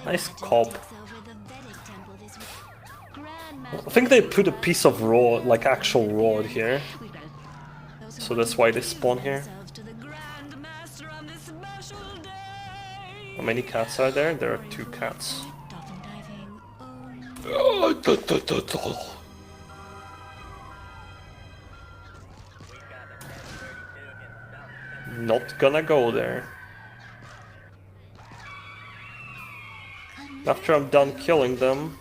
Nice cop. I think they put a piece of rod, like actual rod here. So that's why they spawn here. How many cats are there? There are 2 cats. Not gonna go there. After I'm done killing them.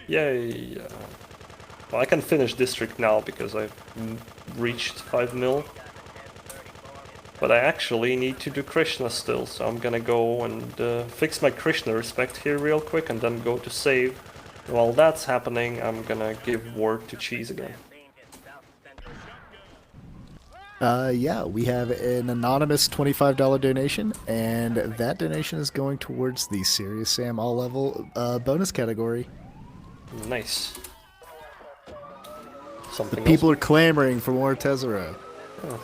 Yay! Well, I can finish district now because I've reached 5 mil. But I actually need to do Krishna still, so I'm gonna go and fix my Krishna respect here real quick and then go to save. While that's happening, I'm gonna give word to Cheese again. Yeah, we have an anonymous $25 donation, and that donation is going towards the Serious Sam all-level bonus category. Nice. Something People else? are clamoring for more Tezur0. Oh.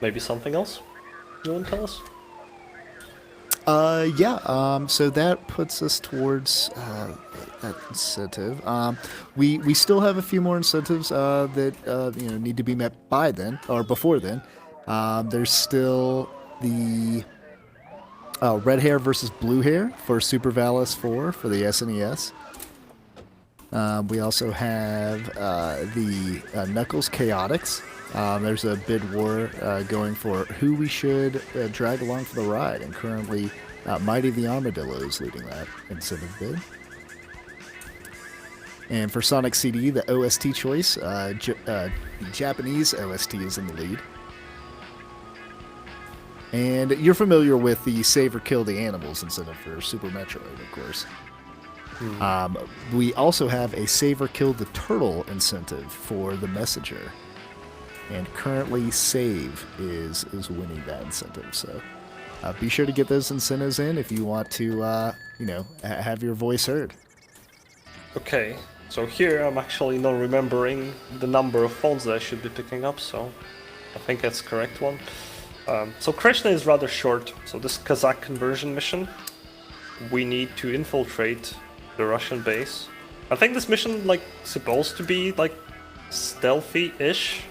Maybe something else? You want to tell us? Yeah, so that puts us towards that incentive. We still have a few more incentives that need to be met by then, or before then. There's still the red hair versus blue hair for Super Valis 4 for the SNES. We also have the Knuckles Chaotix. There's a bid war going for who we should drag along for the ride, and currently Mighty the Armadillo is leading that incentive bid. And for Sonic CD, the OST choice, the Japanese OST is in the lead. And you're familiar with the Save or Kill the Animals incentive for Super Metroid, of course. We also have a Save or Kill the Turtle incentive for the Messenger. And currently Save is winning that incentive, so be sure to get those incentives in if you want to, have your voice heard. Okay, so here I'm actually not remembering the number of phones that I should be picking up, so I think that's the correct one. So Krishna is rather short, so this Kazakh conversion mission, we need to infiltrate the Russian base. I think this mission, supposed to be, stealthy-ish.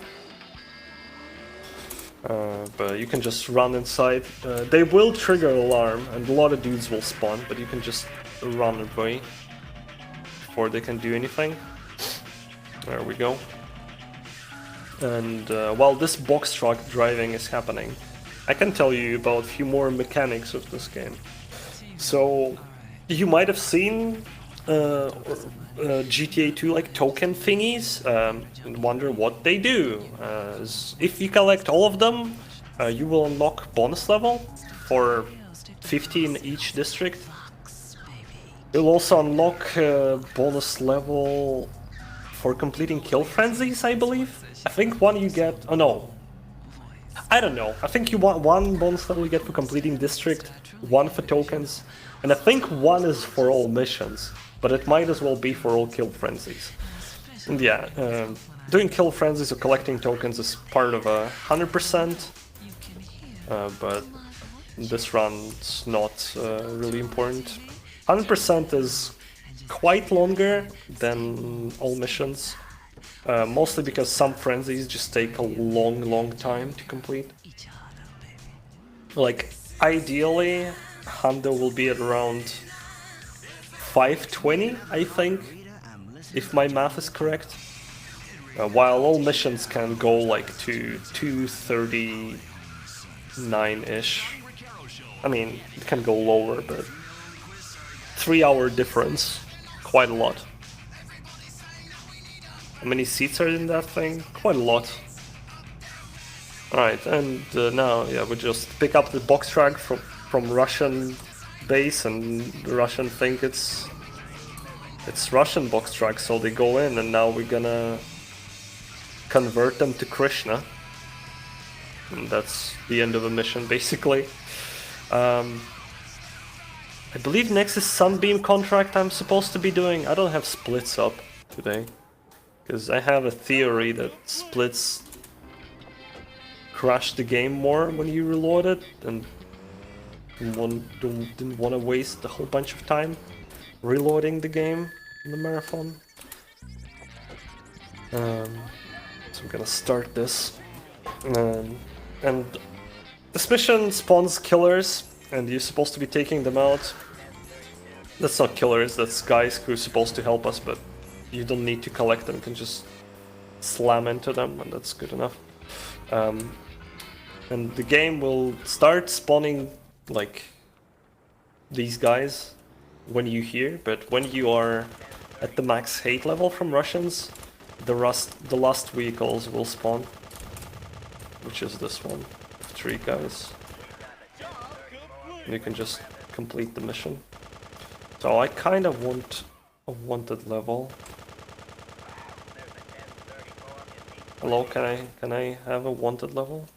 But you can just run inside. They will trigger alarm, and a lot of dudes will spawn, but you can just run away before they can do anything. There we go. And while this box truck driving is happening, I can tell you about a few more mechanics of this game. So, you might have seen GTA 2 token thingies and wonder what they do. If you collect all of them, you will unlock bonus level for 50 in each district. You'll also unlock bonus level for completing kill frenzies, I believe. I think one you get. Oh no, I don't know. I think you want one bonus level you get for completing district, one for tokens, and I think one is for all missions. But it might as well be for all kill frenzies. And yeah, doing kill frenzies or collecting tokens is part of 100%, but this run's not really important. 100% is quite longer than all missions, mostly because some frenzies just take a long time to complete. Ideally, Hundo will be at around 520, I think, if my math is correct. While all missions can go to 239-ish. I mean, it can go lower, but 3-hour difference, quite a lot. How many seats are in that thing? Quite a lot. Alright, and now, yeah, we just pick up the box track from Russian base, and the Russian think it's Russian box track, so they go in, and now we're gonna convert them to Krishna. And that's the end of the mission, basically. I believe next is Sunbeam contract I'm supposed to be doing. I don't have splits up today. Because I have a theory that splits crash the game more when you reload it, and didn't want to waste a whole bunch of time reloading the game in the marathon. So I'm gonna start this. And this mission spawns killers, and you're supposed to be taking them out. That's not killers, that's guys who's supposed to help us, but you don't need to collect them, you can just slam into them, and that's good enough. And the game will start spawning, like, these guys when you hear, but when you are at the max hate level from Russians, the last vehicles will spawn, which is this one, 3 guys. And you can just complete the mission. So I kind of want a wanted level. Hello, can I have a wanted level?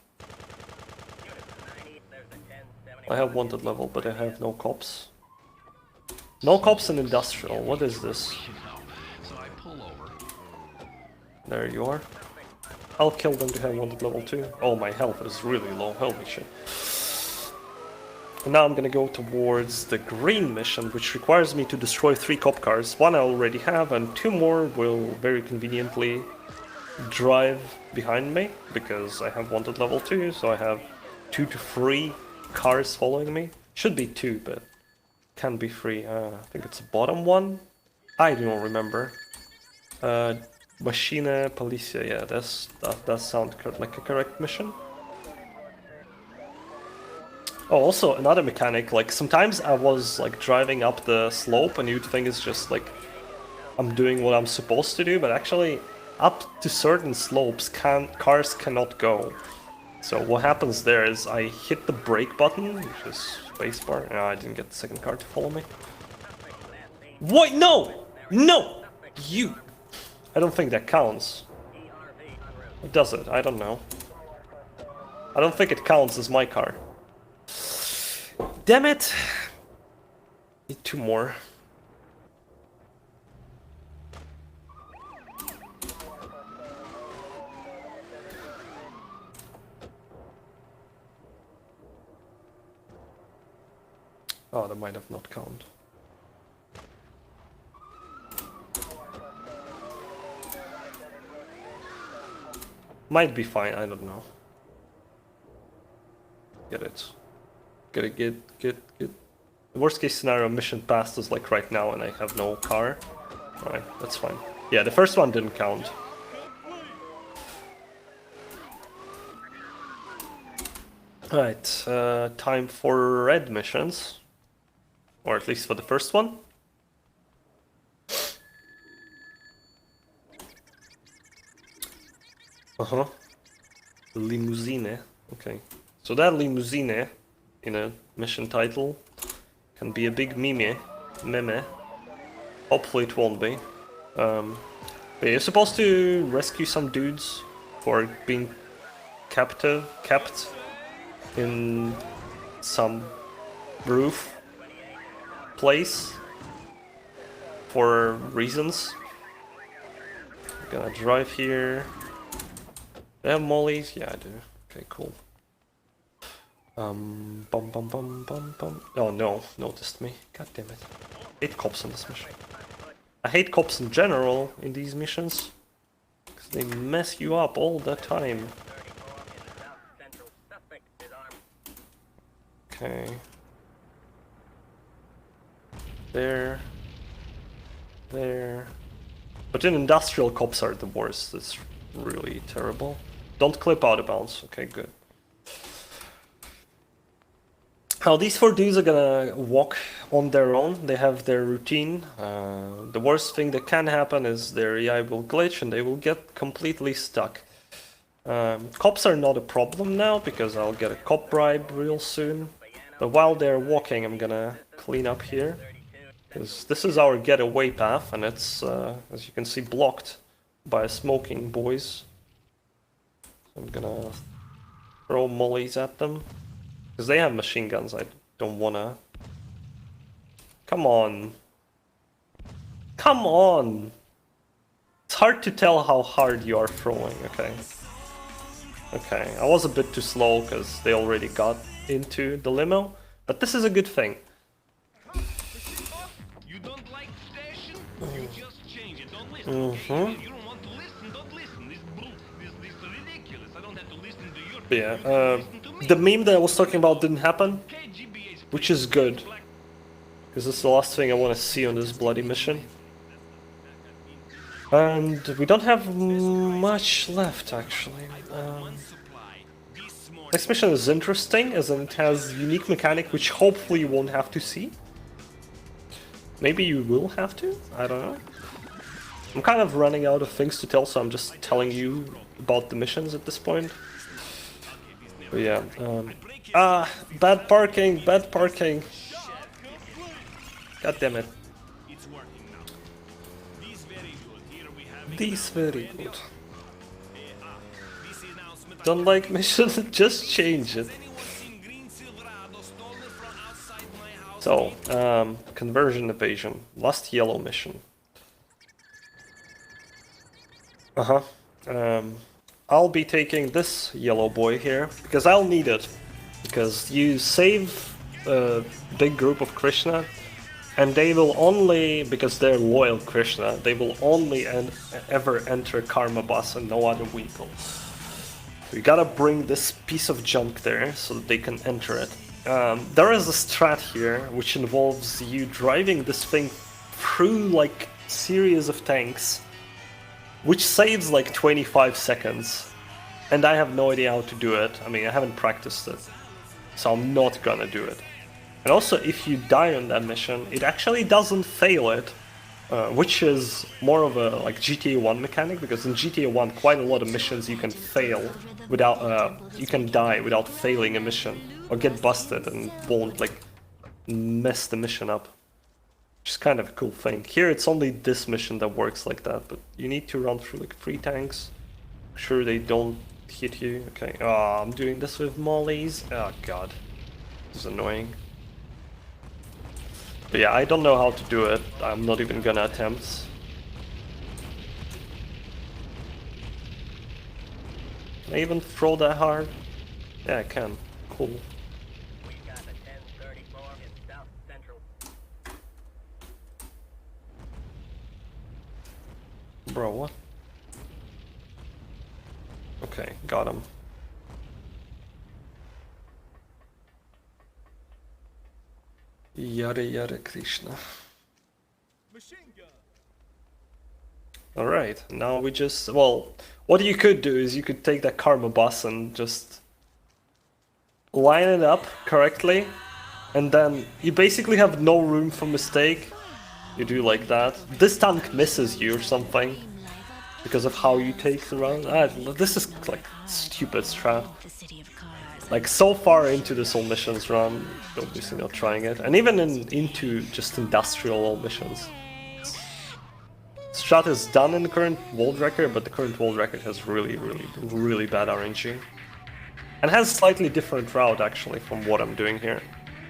I have wanted level, but I have no cops. No cops in industrial. What is this? There you are. I'll kill them to have wanted level 2. Oh, my health is really low. Holy shit. And now I'm gonna go towards the green mission, which requires me to destroy 3 cop cars. 1 I already have, and 2 more will very conveniently drive behind me, because I have wanted level 2, so I have 2 to 3 cars following me. Should be 2, but can be 3. I think it's the bottom one. I don't remember. Machine Policia, yeah, that sounds like a correct mission. Oh, also another mechanic, like sometimes I was like driving up the slope and you'd think it's just like I'm doing what I'm supposed to do, but actually up to certain slopes cars cannot go. So what happens there is I hit the brake button, which is spacebar. No, I didn't get the second car to follow me. What? No! No! You! I don't think that counts. Or does it? I don't know. I don't think it counts as my car. Damn it! Need 2 more. Oh, that might have not counted. Might be fine, I don't know. Get it. Gotta get. The worst case scenario mission passed is like right now and I have no car. Alright, that's fine. Yeah, the first one didn't count. Alright, time for red missions. Or at least for the first one. Uh-huh. Limousine. Okay. So that limousine in a mission title can be a big meme. Hopefully it won't be. But you're supposed to rescue some dudes who are being kept in some roof place for reasons. I'm gonna drive here. Do I have mollies? Yeah, I do. Okay, cool. Bum bum bum bum bum. Oh no, noticed me. God damn it. I hate cops in this mission. I hate cops in general in these missions. Because they mess you up all the time. Okay. There. There. But in industrial, cops are the worst. It's really terrible. Don't clip out of bounds. Okay, good. Now these 4 dudes are gonna walk on their own. They have their routine. The worst thing that can happen is their AI will glitch and they will get completely stuck. Cops are not a problem now because I'll get a cop bribe real soon. But while they're walking, I'm gonna clean up here. Because this is our getaway path and it's, as you can see, blocked by smoking boys. So I'm gonna throw mollies at them. Because they have machine guns, I don't wanna Come on. Come on! It's hard to tell how hard you are throwing, okay. Okay, I was a bit too slow because they already got into the limo, but this is a good thing. You don't like station? You just change it. Don't listen. Okay? You don't want to listen. Don't listen. This is ridiculous. I don't have to listen to your. Yeah, the meme that I was talking about didn't happen, which is good. Because this is the last thing I want to see on this bloody mission. And we don't have much left, actually. Next mission is interesting, as in it has unique mechanic which hopefully you won't have to see. Maybe you will have to? I don't know. I'm kind of running out of things to tell, so I'm just telling you about the missions at this point. But yeah, bad parking, bad parking. God damn it. These very good. Don't like mission? Just change it. So, conversion evasion. Last yellow mission. I'll be taking this yellow boy here, because I'll need it. Because you save a big group of Krishna, and they will only, because they're loyal Krishna, they will only ever enter Karma Bus and no other vehicle. So you gotta bring this piece of junk there so that they can enter it. There is a strat here which involves you driving this thing through like series of tanks, which saves like 25 seconds. And I have no idea how to do it. I mean, I haven't practiced it, so I'm not gonna do it. And also, if you die on that mission, it actually doesn't fail it, which is more of a like GTA 1 mechanic, because in GTA 1 quite a lot of missions you can fail without, you can die without failing a mission, or get busted and won't like mess the mission up. Which is kind of a cool thing. Here it's only this mission that works like that, but you need to run through like 3 tanks. Make sure they don't hit you. Okay, I'm doing this with mollies. Oh god, this is annoying. But yeah, I don't know how to do it. I'm not even gonna attempt. Can I even throw that hard? Yeah, I can. Cool. We got the 1034 in South Central. Bro, what? Okay, got him. Yada yada Krishna. Alright, now we just... Well, what you could do is you could take that Karma Bus and just line it up correctly, and then you basically have no room for mistake. You do like that. This tank misses you or something because of how you take the run. This is like stupid strat. Like so far into this whole missions run, obviously not trying it, and even into just industrial missions. Strat is done in the current world record, but the current world record has really bad RNG. And has slightly different route actually from what I'm doing here.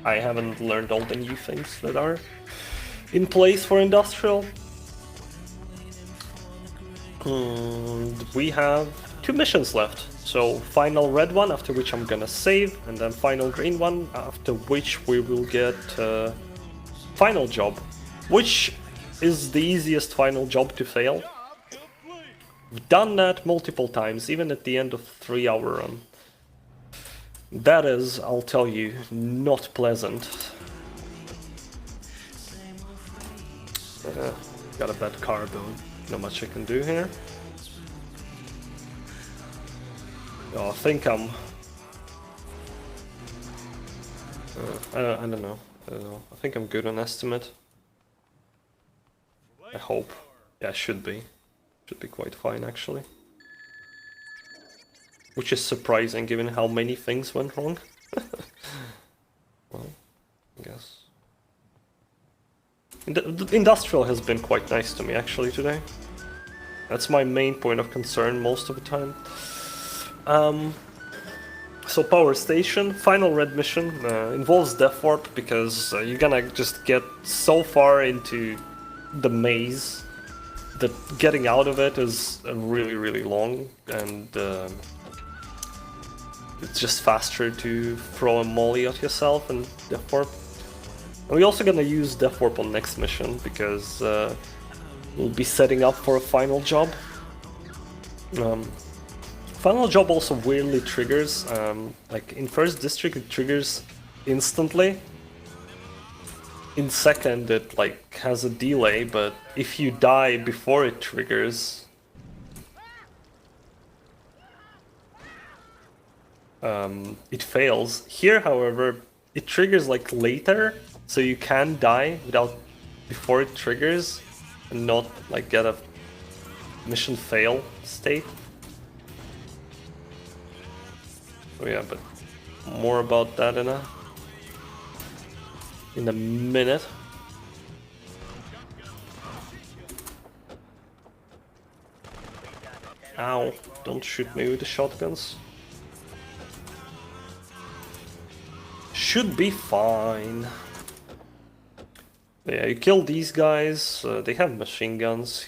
I haven't learned all the new things that are in place for industrial. We have 2 missions left. So final red one, after which I'm gonna save, and then final green one, after which we will get final job, which is the easiest final job to fail. We've done that multiple times, even at the end of 3-hour run. That is, I'll tell you, not pleasant. Got a bad car build, not much I can do here. Oh, I think I'm... I don't know. I think I'm good on estimate. I hope. Yeah, should be. Should be quite fine, actually. Which is surprising, given how many things went wrong. Well, I guess. The industrial has been quite nice to me, actually, today. That's my main point of concern most of the time. So power station, final red mission involves death warp because you're gonna just get so far into the maze that getting out of it is really long, and it's just faster to throw a molly at yourself and death warp. And we're also gonna use death warp on next mission because we'll be setting up for a final job. Final job also weirdly triggers, like in first district it triggers instantly. In second it like has a delay, but if you die before it triggers, it fails. Here, however, it triggers like later, so you can die before it triggers and not like get a mission fail state. Oh yeah, but more about that in a minute. Ow, don't shoot me with the shotguns. Should be fine. Yeah, you kill these guys, they have machine guns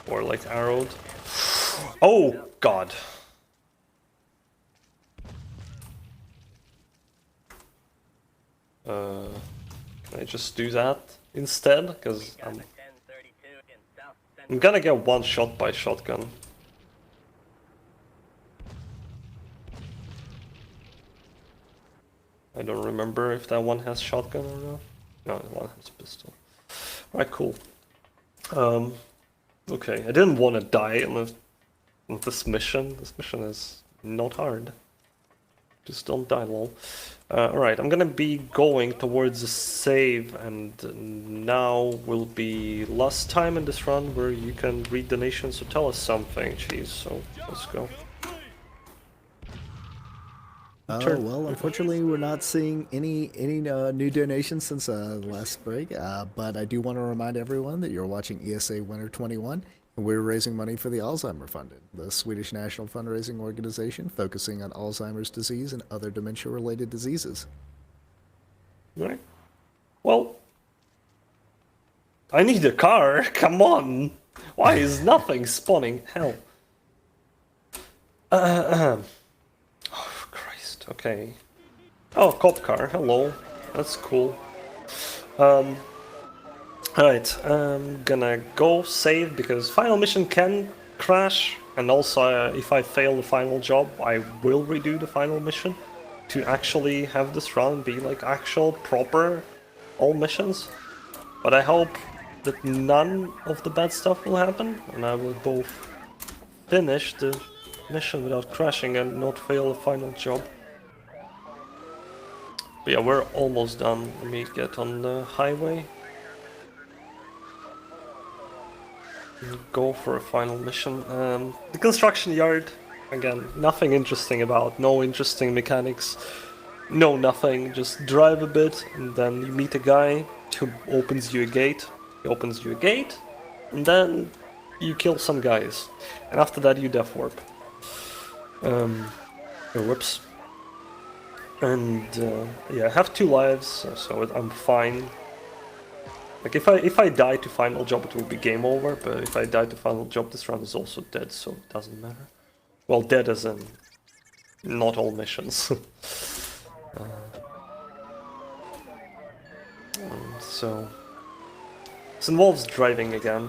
or like arrowed. Oh god. Can I just do that instead? Because I'm gonna get one shot by shotgun. I don't remember if that one has shotgun or not. No, that one has pistol. Alright, cool. Okay, I didn't want to die in this mission. This mission is not hard. Just don't die, lol. Alright, I'm gonna be going towards a save, and now will be last time in this run where you can read donations, so tell us something, cheese, so let's go. Oh, well, unfortunately, we're not seeing any new donations since the last break, but I do want to remind everyone that you're watching ESA Winter 21, and we're raising money for the Alzheimer Fund, the Swedish national fundraising organization focusing on Alzheimer's disease and other dementia-related diseases. Right. Well, I need a car, come on! Why is nothing spawning? Hell. Oh, Christ, okay. Oh, cop car, hello. That's cool. Alright, I'm gonna go save because final mission can crash, and also if I fail the final job, I will redo the final mission to actually have this run be like actual proper all missions. But I hope that none of the bad stuff will happen, and I will both finish the mission without crashing and not fail the final job. But yeah, we're almost done. Let me get on the highway. Go for a final mission. The construction yard, again, nothing interesting about, no interesting mechanics, no nothing, just drive a bit and then you meet a guy who opens you a gate, he opens you a gate, and then you kill some guys, and after that you death warp. Whoops. And yeah, I have 2 lives, so I'm fine. Like if I die to final job, it will be game over. But if I die to final job, this run is also dead, so it doesn't matter. Well, dead as in not all missions. So this involves driving again,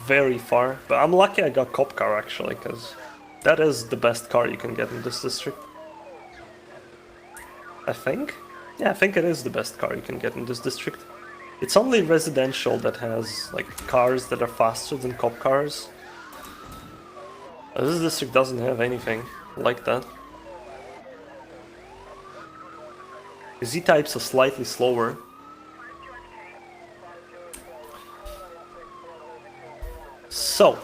very far. But I'm lucky I got cop car actually, because that is the best car you can get in this district. I think. Yeah, I think it is the best car you can get in this district. It's only residential that has like cars that are faster than cop cars. This district doesn't have anything like that. Z-types are slightly slower. So,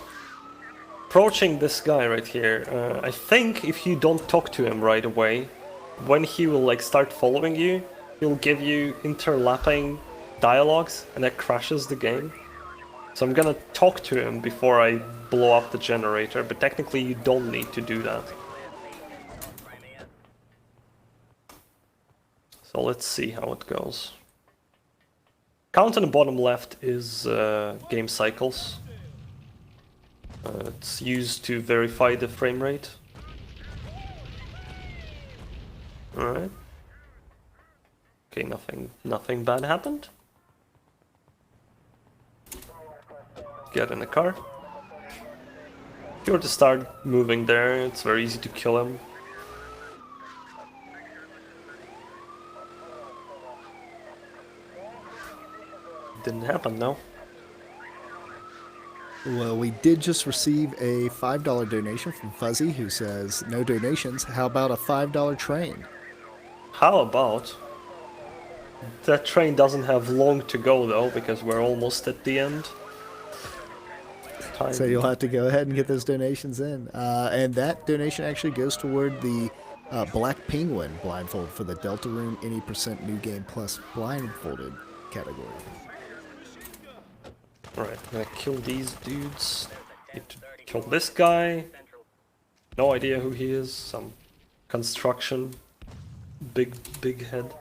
approaching this guy right here, I think if you don't talk to him right away, when he will like start following you, he'll give you interlapping dialogues, and that crashes the game. So I'm gonna talk to him before I blow up the generator, but technically you don't need to do that. So let's see how it goes. Count on the bottom left is game cycles. It's used to verify the frame rate. Alright. Okay, nothing bad happened. Get in the car. If you were to start moving there, it's very easy to kill him. Didn't happen, no. Well, we did just receive a $5 donation from Fuzzy, who says, no donations, how about a $5 train? How about? That train doesn't have long to go though, because we're almost at the end. Time. So you'll have to go ahead and get those donations in. And that donation actually goes toward the Black Penguin blindfold for the Delta Room Any % New Game Plus blindfolded category. Alright, I'm gonna kill these dudes. Need to kill this guy. No idea who he is. Some construction. Big head.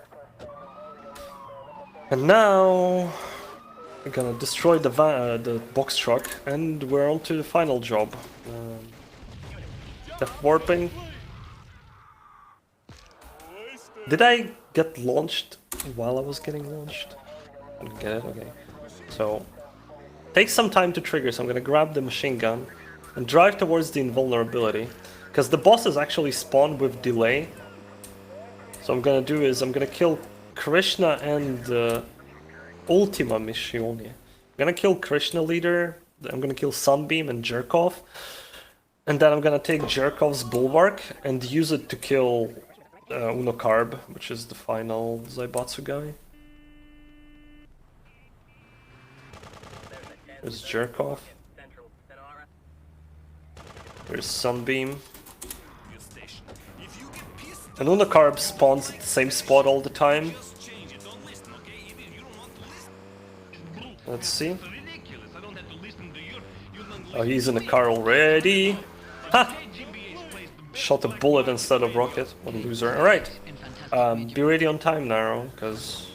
And now we're gonna destroy the box truck, and we're on to the final job. Death warping. Did I get launched while I was getting launched? I didn't get it? Okay. So, takes some time to trigger, so I'm gonna grab the machine gun and drive towards the invulnerability. Because the bosses actually spawn with delay. So I'm gonna do is I'm gonna kill Krishna and Ultima Missione. I'm gonna kill Krishna leader, I'm gonna kill Sunbeam and Jerkov, and then I'm gonna take Jerkov's Bulwark and use it to kill Unocarb, which is the final Zaibatsu guy. There's Jerkov. There's Sunbeam. And Unocarb spawns at the same spot all the time. Let's see. Oh, he's in the car already. Ha! Shot a bullet instead of rocket. What a loser. Alright. Be ready on time, Naro, because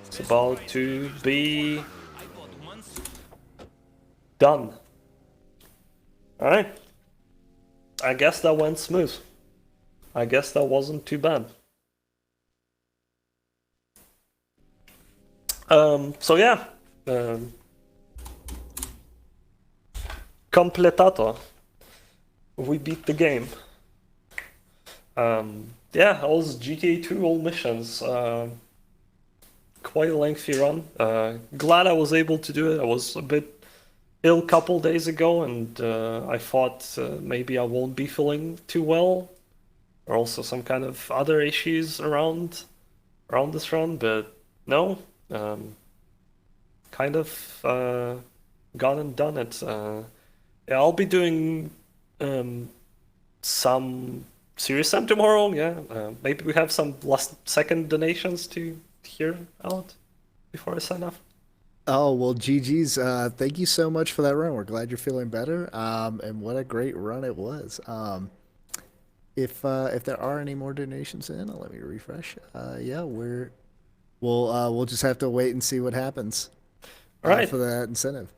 it's about to be done. Alright. I guess that went smooth. I guess that wasn't too bad. So yeah. Completato. We beat the game. Yeah, that was GTA 2 all missions. Quite a lengthy run. Glad I was able to do it. I was a bit ill a couple days ago, and I thought maybe I won't be feeling too well. Or also some kind of other issues around this run, but no. Kind of gone and done it. Yeah, I'll be doing some Serious Sam tomorrow. Yeah, maybe we have some last second donations to hear out before I sign off. Oh, well, GG's. Thank you so much for that run. We're glad you're feeling better. And what a great run it was. If there are any more donations in, let me refresh. Yeah, we'll just have to wait and see what happens. All right. For that incentive.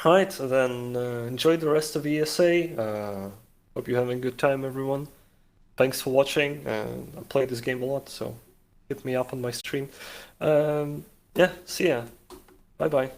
All right, so then enjoy the rest of ESA. Hope you're having a good time, everyone. Thanks for watching. I play this game a lot, so hit me up on my stream. Yeah, see ya. Bye-bye.